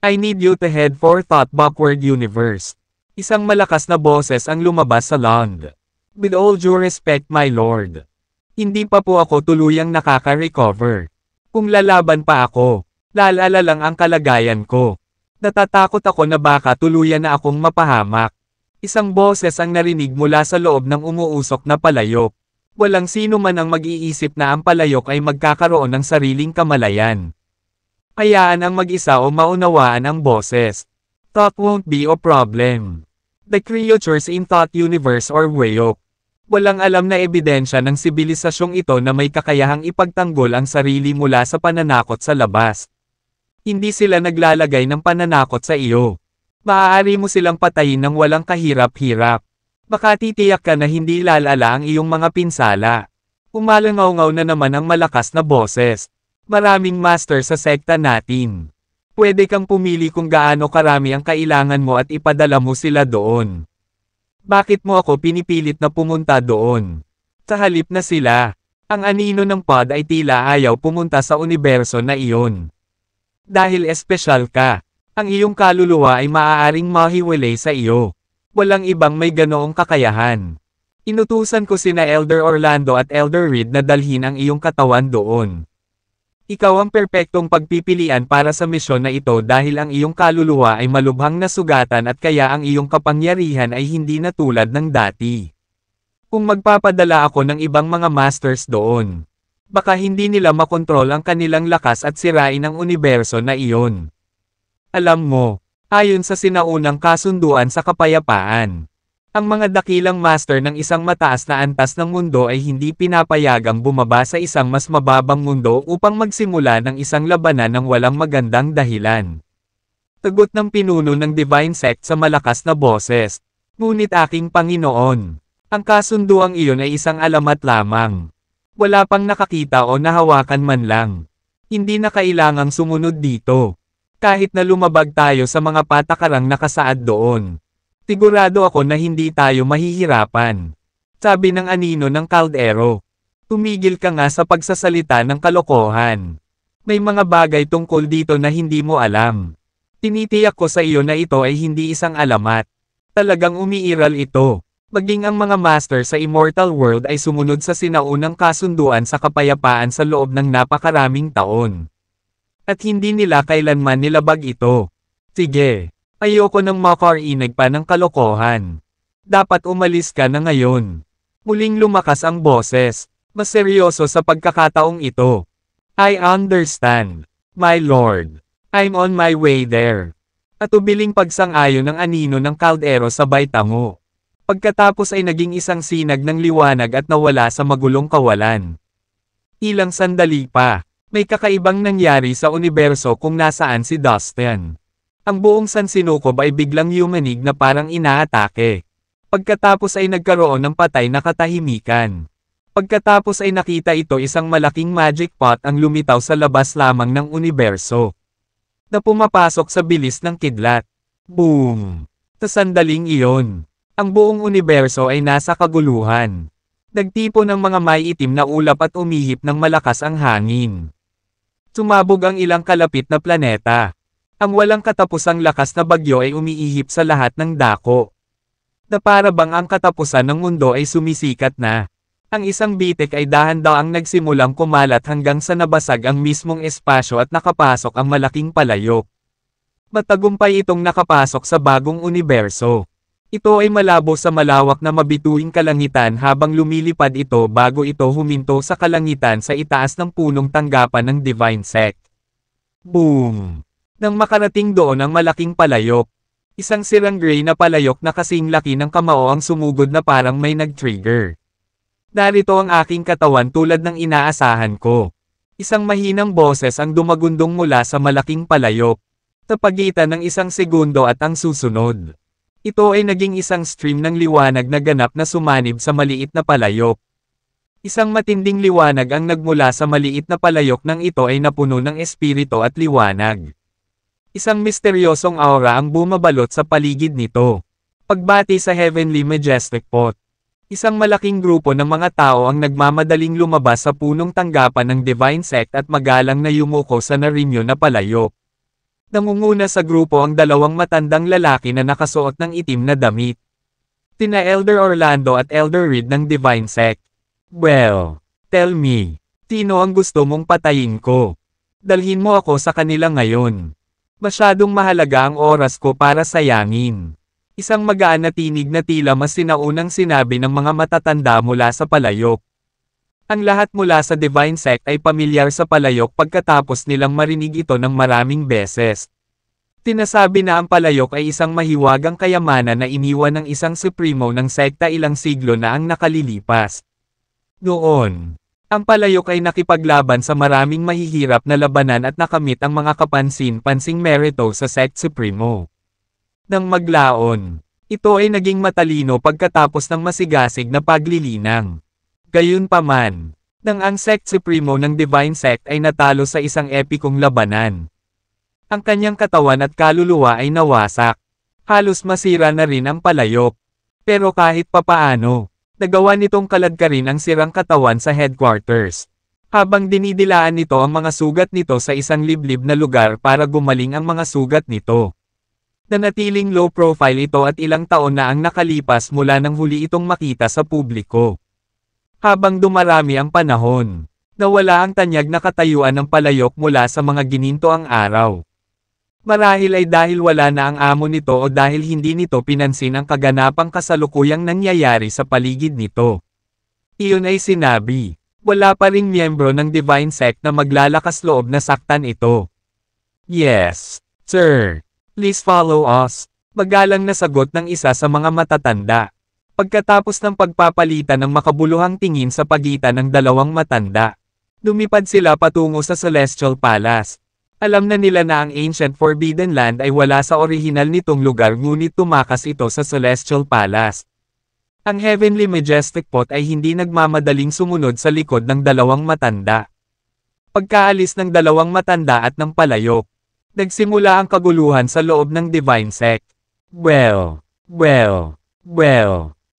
I need you to head for that backward universe. Isang malakas na boses ang lumabas sa land. With all due respect, my lord. Hindi pa po ako tuluyang nakaka-recover. Kung lalaban pa ako, lalala lang ang kalagayan ko. Natatakot ako na baka tuluyan na akong mapahamak. Isang boses ang narinig mula sa loob ng umuusok na palayok. Walang sino man ang mag-iisip na ang palayok ay magkakaroon ng sariling kamalayan. Hayaan ang mag-isa o maunawaan ang boses. Thought won't be a problem. The creatures in Thought Universe or Wayok. Walang alam na ebidensya ng sibilisasyong ito na may kakayahang ipagtanggol ang sarili mula sa pananakot sa labas. Hindi sila naglalagay ng pananakot sa iyo. Maaari mo silang patayin ng walang kahirap-hirap. Baka titiyak ka na hindi lalala ang iyong mga pinsala. Umalangaw-ngaw na naman ang malakas na boses. Maraming master sa sekta natin. Pwede kang pumili kung gaano karami ang kailangan mo at ipadala mo sila doon. Bakit mo ako pinipilit na pumunta doon? Sa halip na sila, ang anino ng pod ay tila ayaw pumunta sa universo na iyon. Dahil espesyal ka, ang iyong kaluluwa ay maaaring mahiwalay sa iyo. Walang ibang may ganoong kakayahan. Inutusan ko sina Elder Orlando at Elder Reed na dalhin ang iyong katawan doon. Ikaw ang perpektong pagpipilian para sa misyon na ito dahil ang iyong kaluluwa ay malubhang nasugatan at kaya ang iyong kapangyarihan ay hindi na tulad ng dati. Kung magpapadala ako ng ibang mga masters doon, baka hindi nila makontrol ang kanilang lakas at sirain ang universo na iyon. Alam mo, ayon sa sinaunang kasunduan sa kapayapaan, ang mga dakilang master ng isang mataas na antas ng mundo ay hindi pinapayagang bumaba sa isang mas mababang mundo upang magsimula ng isang labanan ng walang magandang dahilan. Tagot ng pinuno ng Divine Sect sa malakas na boses. Ngunit aking Panginoon, ang kasunduang iyon ay isang alamat lamang. Wala pang nakakita o nahawakan man lang. Hindi na kailangang sumunod dito. Kahit na lumabag tayo sa mga patakarang nakasaad doon. Sigurado ako na hindi tayo mahihirapan. Sabi ng anino ng kaldero. Tumigil ka nga sa pagsasalita ng kalokohan. May mga bagay tungkol dito na hindi mo alam. Tinitiyak ko sa iyo na ito ay hindi isang alamat. Talagang umiiral ito. Maging ang mga master sa Immortal World ay sumunod sa sinaunang kasunduan sa kapayapaan sa loob ng napakaraming taon. At hindi nila kailanman nilabag ito. Sige. Ayoko nang makarinig pa ng kalokohan. Dapat umalis ka na ngayon. Muling lumakas ang boses. Mas seryoso sa pagkakataong ito. I understand, my lord. I'm on my way there. At ubiling pagsang-ayon ng anino ng kaldero sabay tango. Pagkatapos ay naging isang sinag ng liwanag at nawala sa magulong kawalan. Ilang sandali pa, may kakaibang nangyari sa universo kung nasaan si Dustin. Ang buong Sansinukob ay biglang yumanig na parang inaatake. Pagkatapos ay nagkaroon ng patay na katahimikan. Pagkatapos ay nakita ito isang malaking magic pot ang lumitaw sa labas lamang ng universo. Na pumapasok sa bilis ng kidlat. Boom! Sa sandaling iyon, ang buong universo ay nasa kaguluhan. Nagtipo ng mga may itim na ulap at umihip ng malakas ang hangin. Sumabog ang ilang kalapit na planeta. Ang walang katapusang lakas na bagyo ay umiihip sa lahat ng dako. Na para bang ang katapusan ng mundo ay sumisikat na. Ang isang bitik ay dahan-daang nagsimulang kumalat hanggang sa nabasag ang mismong espasyo at nakapasok ang malaking palayok. Matagumpay itong nakapasok sa bagong universo. Ito ay malabo sa malawak na mabituing kalangitan habang lumilipad ito bago ito huminto sa kalangitan sa itaas ng punong tanggapan ng Divine Sect. Boom! Nang makarating doon ang malaking palayok, isang sirang gray na palayok na kasing laki ng kamao ang sumugod na parang may nag-trigger. Narito ang aking katawan tulad ng inaasahan ko. Isang mahinang boses ang dumagundong mula sa malaking palayok. Sa pagitan ng isang segundo at ang susunod. Ito ay naging isang stream ng liwanag na ganap na sumanib sa maliit na palayok. Isang matinding liwanag ang nagmula sa maliit na palayok nang ito ay napuno ng espiritu at liwanag. Isang misteryosong aura ang bumabalot sa paligid nito. Pagbati sa Heavenly Majestic Pot. Isang malaking grupo ng mga tao ang nagmamadaling lumabas sa punong tanggapan ng Divine Sect at magalang na yumuko sa narimyo na palayok. Nangunguna sa grupo ang dalawang matandang lalaki na nakasuot ng itim na damit. Sina Elder Orlando at Elder Reed ng Divine Sect. Well, tell me, sino ang gusto mong patayin ko? Dalhin mo ako sa kanila ngayon. Masyadong mahalaga ang oras ko para sayangin. Isang magaan na tinig na tila mas sinaunang sinabi ng mga matatanda mula sa palayok. Ang lahat mula sa Divine Sect ay pamilyar sa palayok pagkatapos nilang marinig ito ng maraming beses. Tinasabi na ang palayok ay isang mahiwagang kayamanan na iniwan ng isang supremo ng sekta ilang siglo na ang nakalilipas. Noon, Ang palayok ay nakipaglaban sa maraming mahihirap na labanan at nakamit ang mga kapansin-pansing merito sa Sect Supremo. Nang maglaon, ito ay naging matalino pagkatapos ng masigasig na paglilinang. Gayunpaman, nang ang Sect Supremo ng Divine Sect ay natalo sa isang epikong labanan, ang kanyang katawan at kaluluwa ay nawasak. Halos masira na rin ang palayok. Pero kahit papaano, nagawa nitong kaladkarin ang sirang katawan sa headquarters. Habang dinidilaan nito ang mga sugat nito sa isang liblib na lugar para gumaling ang mga sugat nito. Nanatiling low profile ito at ilang taon na ang nakalipas mula nang huli itong makita sa publiko. Habang dumarami ang panahon, nawala ang tanyag na katayuan ng palayok mula sa mga ginintoang araw. Marahil ay dahil wala na ang amo nito o dahil hindi nito pinansin ang kaganapang kasalukuyang nangyayari sa paligid nito. Iyon ay sinabi, wala pa ring miyembro ng Divine Sect na maglalakas loob na saktan ito. Yes, sir. Please follow us. Magalang na sagot ng isa sa mga matatanda. Pagkatapos ng pagpapalitan ng makabuluhang tingin sa pagitan ng dalawang matanda, lumipad sila patungo sa Celestial Palace. Alam na nila na ang Ancient Forbidden Land ay wala sa orihinal nitong lugar ngunit tumakas ito sa Celestial Palace. Ang Heavenly Majestic Pot ay hindi nagmamadaling sumunod sa likod ng dalawang matanda. Pagkaalis ng dalawang matanda at ng palayok, nagsimula ang kaguluhan sa loob ng Divine Sect. Well,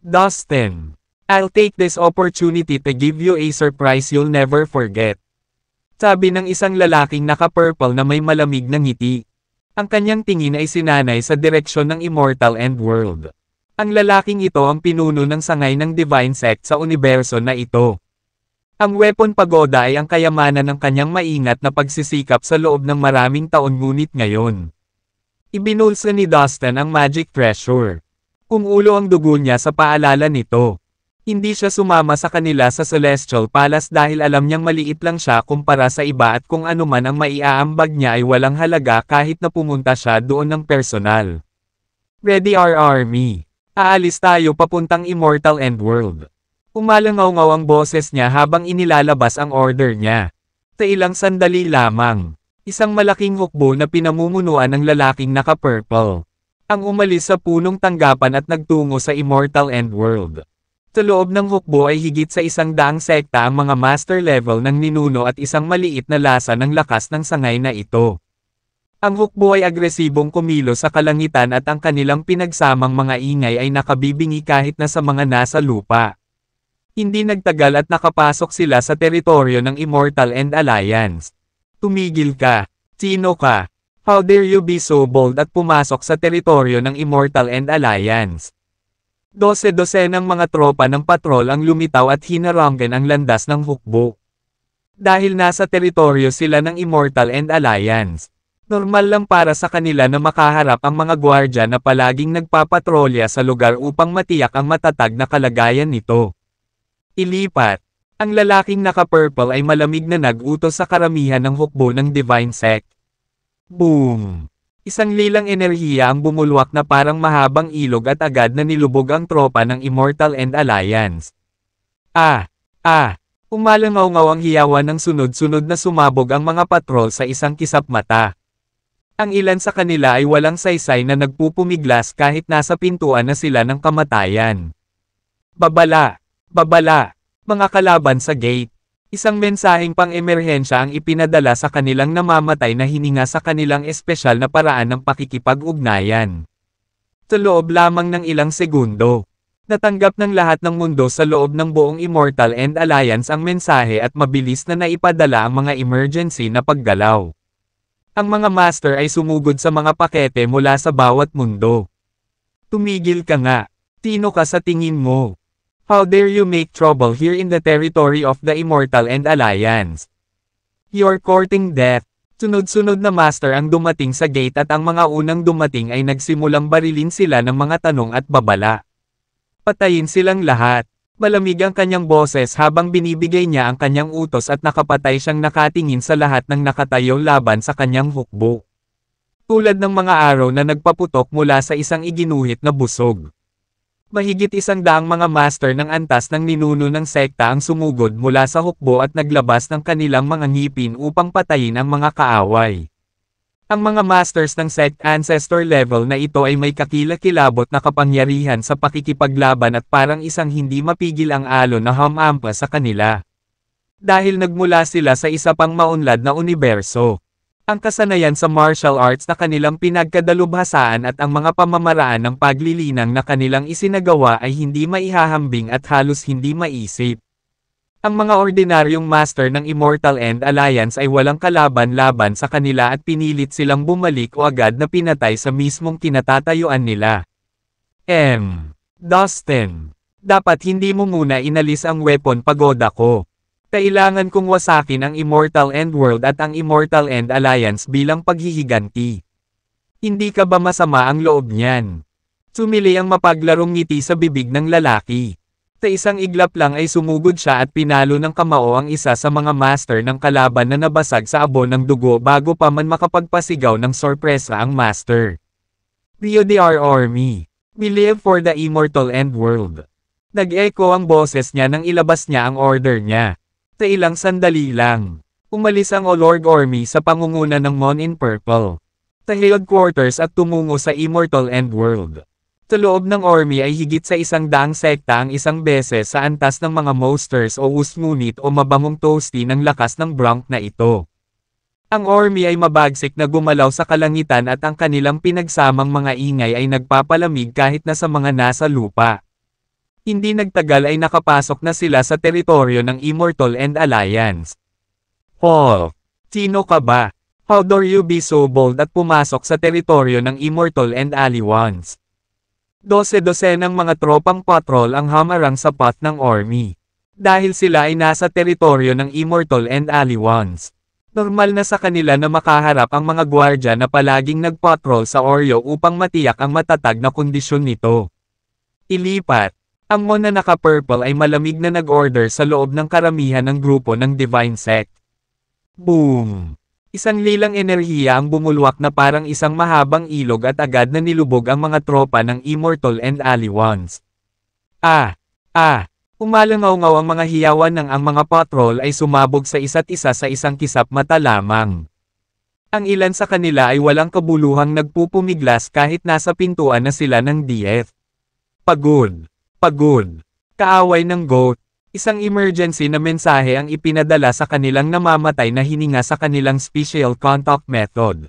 Dustin, I'll take this opportunity to give you a surprise you'll never forget. Sabi ng isang lalaking naka-purple na may malamig na ngiti. Ang kanyang tingin ay sinanay sa direksyon ng Immortal End World. Ang lalaking ito ang pinuno ng sangay ng Divine Sect sa universo na ito. Ang Weapon Pagoda ay ang kayamanan ng kanyang maingat na pagsisikap sa loob ng maraming taon ngunit ngayon. Ibinulsa ni Dustin ang Magic Treasure. Kumulo ang dugo niya sa paalala nito. Hindi siya sumama sa kanila sa Celestial Palace dahil alam niyang maliit lang siya kumpara sa iba at kung ano man ang maiaambag niya ay walang halaga kahit na pumunta siya doon ng personal. Ready our army. Aalis tayo papuntang Immortal End World. Umalangaw-ngaw ang boses niya habang inilalabas ang order niya. Sa ilang sandali lamang, isang malaking hukbo na pinamumunuan ng lalaking naka-purple ang umalis sa punong tanggapan at nagtungo sa Immortal End World. Sa loob ng hukbo ay higit sa 100 sekta ang mga master level ng ninuno at isang maliit na lasa ng lakas ng sangay na ito. Ang hukbo ay agresibong kumilos sa kalangitan at ang kanilang pinagsamang mga ingay ay nakabibingi kahit na sa mga nasa lupa. Hindi nagtagal at nakapasok sila sa teritoryo ng Immortal End Alliance. Tumigil ka. Sino ka? How dare you be so bold at pumasok sa teritoryo ng Immortal End Alliance? 12 ng mga tropa ng patrol ang lumitaw at hinaranggan ang landas ng hukbo. Dahil nasa teritoryo sila ng Immortal End Alliance, normal lang para sa kanila na makaharap ang mga gwardya na palaging nagpapatrolya sa lugar upang matiyak ang matatag na kalagayan nito. Ilipat. Ang lalaking naka-purple ay malamig na nag-utos sa karamihan ng hukbo ng Divine Sect. Boom! Isang lilang enerhiya ang bumulwak na parang mahabang ilog at agad na nilubog ang tropa ng Immortal End Alliance. Umalangaw-ngaw ang hiyawan ng sunod-sunod na sumabog ang mga patrol sa isang kisap mata. Ang ilan sa kanila ay walang saysay na nagpupumiglas kahit nasa pintuan na sila ng kamatayan. Babala! Mga kalaban sa gate. Isang mensaheng pang-emerhensya ang ipinadala sa kanilang namamatay na hininga sa kanilang espesyal na paraan ng pakikipag-ugnayan. Sa loob lamang ng ilang segundo, natanggap ng lahat ng mundo sa loob ng buong Immortal End Alliance ang mensahe at mabilis na naipadala ang mga emergency na paggalaw. Ang mga master ay sumugod sa mga pakete mula sa bawat mundo. Tumigil ka nga. Sino ka sa tingin mo? How dare you make trouble here in the territory of the Immortal End Alliance? You're courting death. Sunod-sunod na master ang dumating sa gate at ang mga unang dumating ay nagsimulang barilin sila ng mga tanong at babala. Patayin silang lahat. Malamig ang kanyang boses habang binibigay niya ang kanyang utos at nakapatay siyang nakatingin sa lahat ng nakatayo laban sa kanyang hukbo. Tulad ng mga araw na nagpaputok mula sa isang iginuhit na busog. Mahigit 100 mga master ng antas ng ninuno ng sekta ang sumugod mula sa hukbo at naglabas ng kanilang mga ngipin upang patayin ang mga kaaway. Ang mga masters ng sect ancestor level na ito ay may kakilakilabot na kapangyarihan sa pakikipaglaban at parang isang hindi mapigil ang alon na humampa sa kanila. Dahil nagmula sila sa isa pang maunlad na universo. Ang kasanayan sa martial arts na kanilang pinagkadalubhasaan at ang mga pamamaraan ng paglilinang na kanilang isinagawa ay hindi maihahambing at halos hindi maisip. Ang mga ordinaryong master ng Immortal End Alliance ay walang kalaban-laban sa kanila at pinilit silang bumalik o agad na pinatay sa mismong kinatatayuan nila. Dustin. Dapat hindi mo muna inalis ang weapon pagoda ko. Kailangan kong wasakin ang Immortal End World at ang Immortal End Alliance bilang paghihiganti. Hindi ka ba masama ang loob niyan? Sumili ang mapaglarong ngiti sa bibig ng lalaki. Sa isang iglap lang ay sumugod siya at pinalo ng kamao ang isa sa mga master ng kalaban na nabasag sa abo ng dugo bago pa man makapagpasigaw ng sorpresa ang master. BODR Army. We live for the Immortal End World. Nag-echo ang boses niya nang ilabas niya ang order niya. Sa ilang sandali lang, umalis ang Olorg Army sa pangunguna ng Mon in Purple. Sa headquarters at tumungo sa Immortal End World. Sa loob ng army ay higit sa 100 sekta ang isang beses sa antas ng mga mosters o ngunit o mabangong toasty ng lakas ng bronc na ito. Ang army ay mabagsik na gumalaw sa kalangitan at ang kanilang pinagsamang mga ingay ay nagpapalamig kahit na sa mga nasa lupa. Hindi nagtagal ay nakapasok na sila sa teritoryo ng Immortal End Alliance. Paul, sino ka ba? How dare you be so bold at pumasok sa teritoryo ng Immortal End Alliance? 12 ng mga tropang patrol ang hamarang sa path ng army. Dahil sila ay nasa teritoryo ng Immortal End Alliance. Normal na sa kanila na makaharap ang mga gwardya na palaging nagpatrol sa Oreo upang matiyak ang matatag na kondisyon nito. Ilipat. Ang Mon na naka-purple ay malamig na nag-order sa loob ng karamihan ng grupo ng Divine Sect. Boom! Isang lilang enerhiya ang bumulwak na parang isang mahabang ilog at agad na nilubog ang mga tropa ng Immortal End Alliance. Umalangaw-ngaw ang mga hiyawan ng ang mga patrol ay sumabog sa isa't isa sa isang kisap mata lamang. Ang ilan sa kanila ay walang kabuluhang nagpupumiglas kahit nasa pintuan na sila ng DF. Pagod. Kaaway ng GOAT. Isang emergency na mensahe ang ipinadala sa kanilang namamatay na hininga sa kanilang special contact method.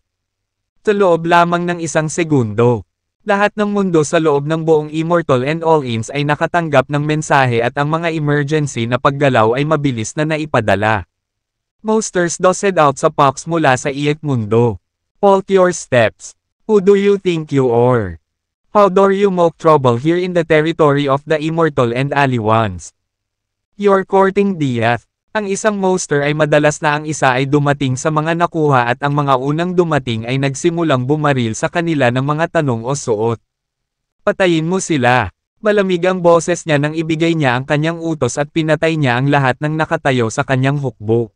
Sa loob lamang ng 1 segundo, lahat ng mundo sa loob ng buong Immortal and All-Ins ay nakatanggap ng mensahe at ang mga emergency na paggalaw ay mabilis na naipadala. Mosters dosed out sa Pox mula sa Iek Mundo. Halt your steps. Who do you think you are? How dare you make trouble here in the territory of the Immortal and Alliance? You're courting death. Ang isang monster ay madalas na ang isa ay dumating sa mga nakuha at ang mga unang dumating ay nagsimulang bumaril sa kanila ng mga tanong o suot. Patayin mo sila. Malamig ang boses niya nang ibigay niya ang kanyang utos at pinatay niya ang lahat ng nakatayo sa kanyang hukbo.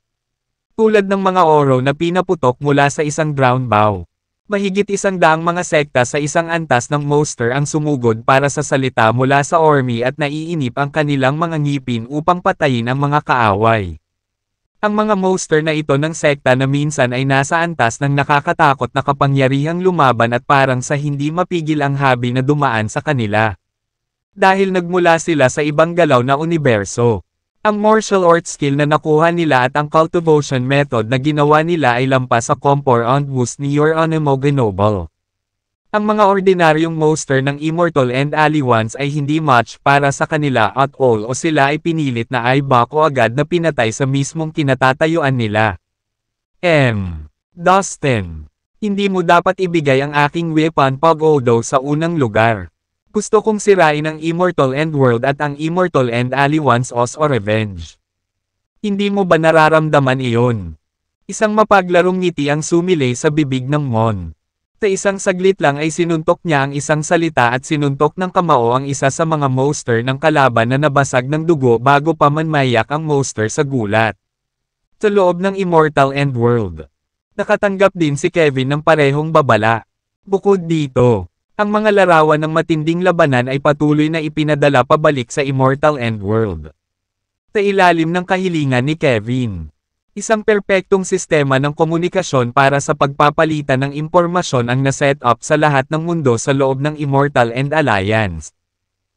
Tulad ng mga oro na pinaputok mula sa isang drown bow. Mahigit 100 mga sekta sa isang antas ng monster ang sumugod para sa salita mula sa army at naiinip ang kanilang mga ngipin upang patayin ang mga kaaway. Ang mga monster na ito ng sekta na minsan ay nasa antas ng nakakatakot na kapangyarihang lumaban at parang sa hindi mapigil ang habi na dumaan sa kanila. Dahil nagmula sila sa ibang galaw na universo. Ang martial arts skill na nakuha nila at ang cultivation method na ginawa nila ay lampas sa compor and boost ni Your Noble. Ang mga ordinaryong monster ng Immortal and Alliance ay hindi match para sa kanila at all o sila ay pinilit na i-back o agad na pinatay sa mismong kinatatayuan nila. Dustin. Hindi mo dapat ibigay ang aking weapon pag-odo sa unang lugar. Gusto kong sirain ang Immortal End World at ang Immortal End Alliance o revenge. Hindi mo ba nararamdaman iyon? Isang mapaglarong ngiti ang sumilay sa bibig ng Mon. Sa isang saglit lang ay sinuntok niya ang isang salita at sinuntok ng kamao ang isa sa mga monster ng kalaban na nabasag ng dugo bago pa man maiyak ang monster sa gulat. Sa loob ng Immortal End World. Nakatanggap din si Kevin ng parehong babala. Bukod dito, Ang mga larawan ng matinding labanan ay patuloy na ipinadala pabalik sa Immortal Endworld. Sa ilalim ng kahilingan ni Kevin. Isang perpektong sistema ng komunikasyon para sa pagpapalitan ng impormasyon ang naset up sa lahat ng mundo sa loob ng Immortal End Alliance.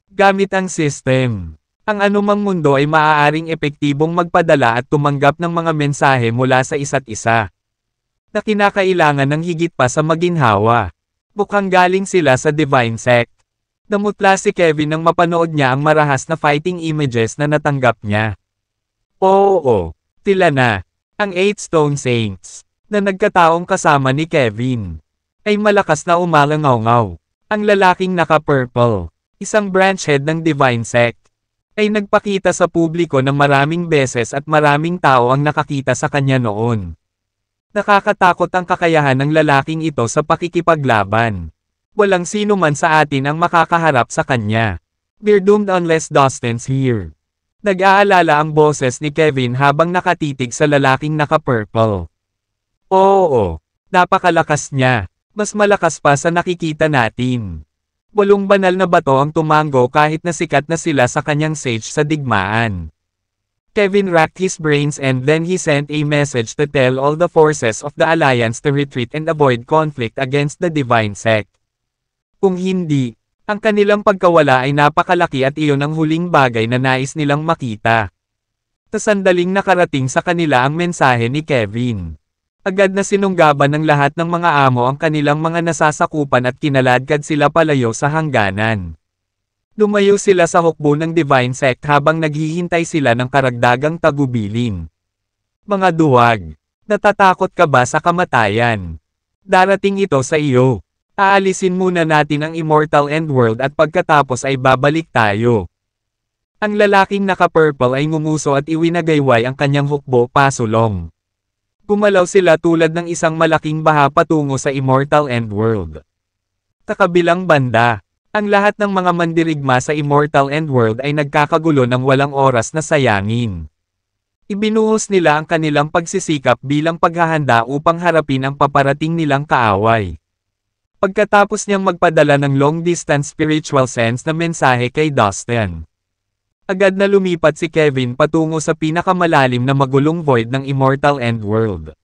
Gamit ang system, ang anumang mundo ay maaaring epektibong magpadala at tumanggap ng mga mensahe mula sa isa't isa, na kinakailangan ng higit pa sa maginhawa. Mukhang galing sila sa Divine Sect. Namutla si Kevin nang mapanood niya ang marahas na fighting images na natanggap niya. Oo, tila na. Ang 8 Stone Saints, na nagkataong kasama ni Kevin, ay malakas na umalangaw-ngaw. Ang lalaking naka-purple, isang branch head ng Divine Sect, ay nagpakita sa publiko ng maraming beses at maraming tao ang nakakita sa kanya noon. Nakakatakot ang kakayahan ng lalaking ito sa pakikipaglaban. Walang sino man sa atin ang makakaharap sa kanya. We're doomed unless Dustin's here. Nag-aalala ang boses ni Kevin habang nakatitig sa lalaking naka-purple. Oo, napakalakas niya. Mas malakas pa sa nakikita natin. 8 banal na bato ang tumango kahit na sikat na sila sa kanyang sage sa digmaan. Kevin racked his brains and then he sent a message to tell all the forces of the Alliance to retreat and avoid conflict against the Divine Sect. Kung hindi, ang kanilang pagkawala ay napakalaki at iyon ang huling bagay na nais nilang makita. Sa sandaling nakarating sa kanila ang mensahe ni Kevin. Agad na sinunggaban ng lahat ng mga amo ang kanilang mga nasasakupan at kinaladkad sila palayo sa hangganan. Lumayo sila sa hukbo ng Divine Sect habang naghihintay sila ng karagdagang tagubilin. Mga duwag, natatakot ka ba sa kamatayan? Darating ito sa iyo. Aalisin muna natin ang Immortal Endworld at pagkatapos ay babalik tayo. Ang lalaking naka-purple ay ngumuso at iwinagayway ang kanyang hukbo pasulong. Gumalaw sila tulad ng isang malaking baha patungo sa Immortal Endworld. Sa kabilang banda, ang lahat ng mga mandirigma sa Immortal Endworld ay nagkakagulo ng walang oras na sayangin. Ibinuhos nila ang kanilang pagsisikap bilang paghahanda upang harapin ang paparating nilang kaaway. Pagkatapos niyang magpadala ng long-distance spiritual sense na mensahe kay Dustin, agad na lumipat si Kevin patungo sa pinakamalalim na magulong void ng Immortal Endworld.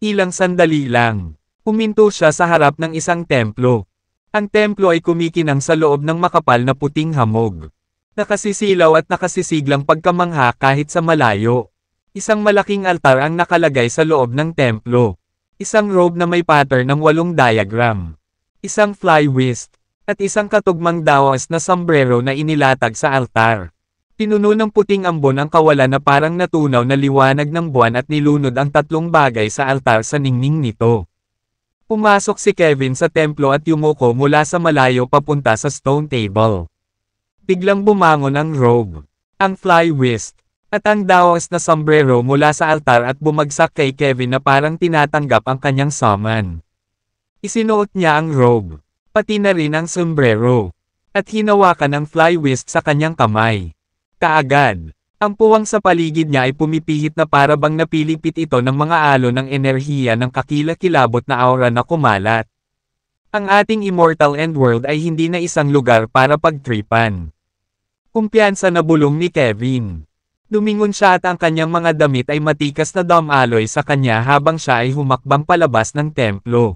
Ilang sandali lang, huminto siya sa harap ng isang templo. Ang templo ay kumikinang sa loob ng makapal na puting hamog. Nakasisilaw at nakasisiglang pagkamangha kahit sa malayo. Isang malaking altar ang nakalagay sa loob ng templo. Isang robe na may pattern ng 8 diagram. Isang fly whisk, at isang katugmang dawas na sombrero na inilatag sa altar. Pinuno ng puting ambon ang kawalan na parang natunaw na liwanag ng buwan at nilunod ang 3 bagay sa altar sa ningning nito. Pumasok si Kevin sa templo at yumuko mula sa malayo papunta sa stone table. Biglang bumangon ang robe, ang fly whisk, at ang dawas na sombrero mula sa altar at bumagsak kay Kevin na parang tinatanggap ang kanyang summon. Isinuot niya ang robe, pati na rin ang sombrero, at hinawakan ang fly whisk sa kanyang kamay. Kaagad, ang puwang sa paligid niya ay pumipihit na para bang napilipit ito ng mga alon ng enerhiya ng kakilakilabot na aura na kumalat. Ang ating Immortal Endworld ay hindi na isang lugar para pagtripan. Kumpiyansa na bulong ni Kevin. Lumingon siya at ang kanyang mga damit ay matikas na alloy sa kanya habang siya ay humakbang palabas ng templo.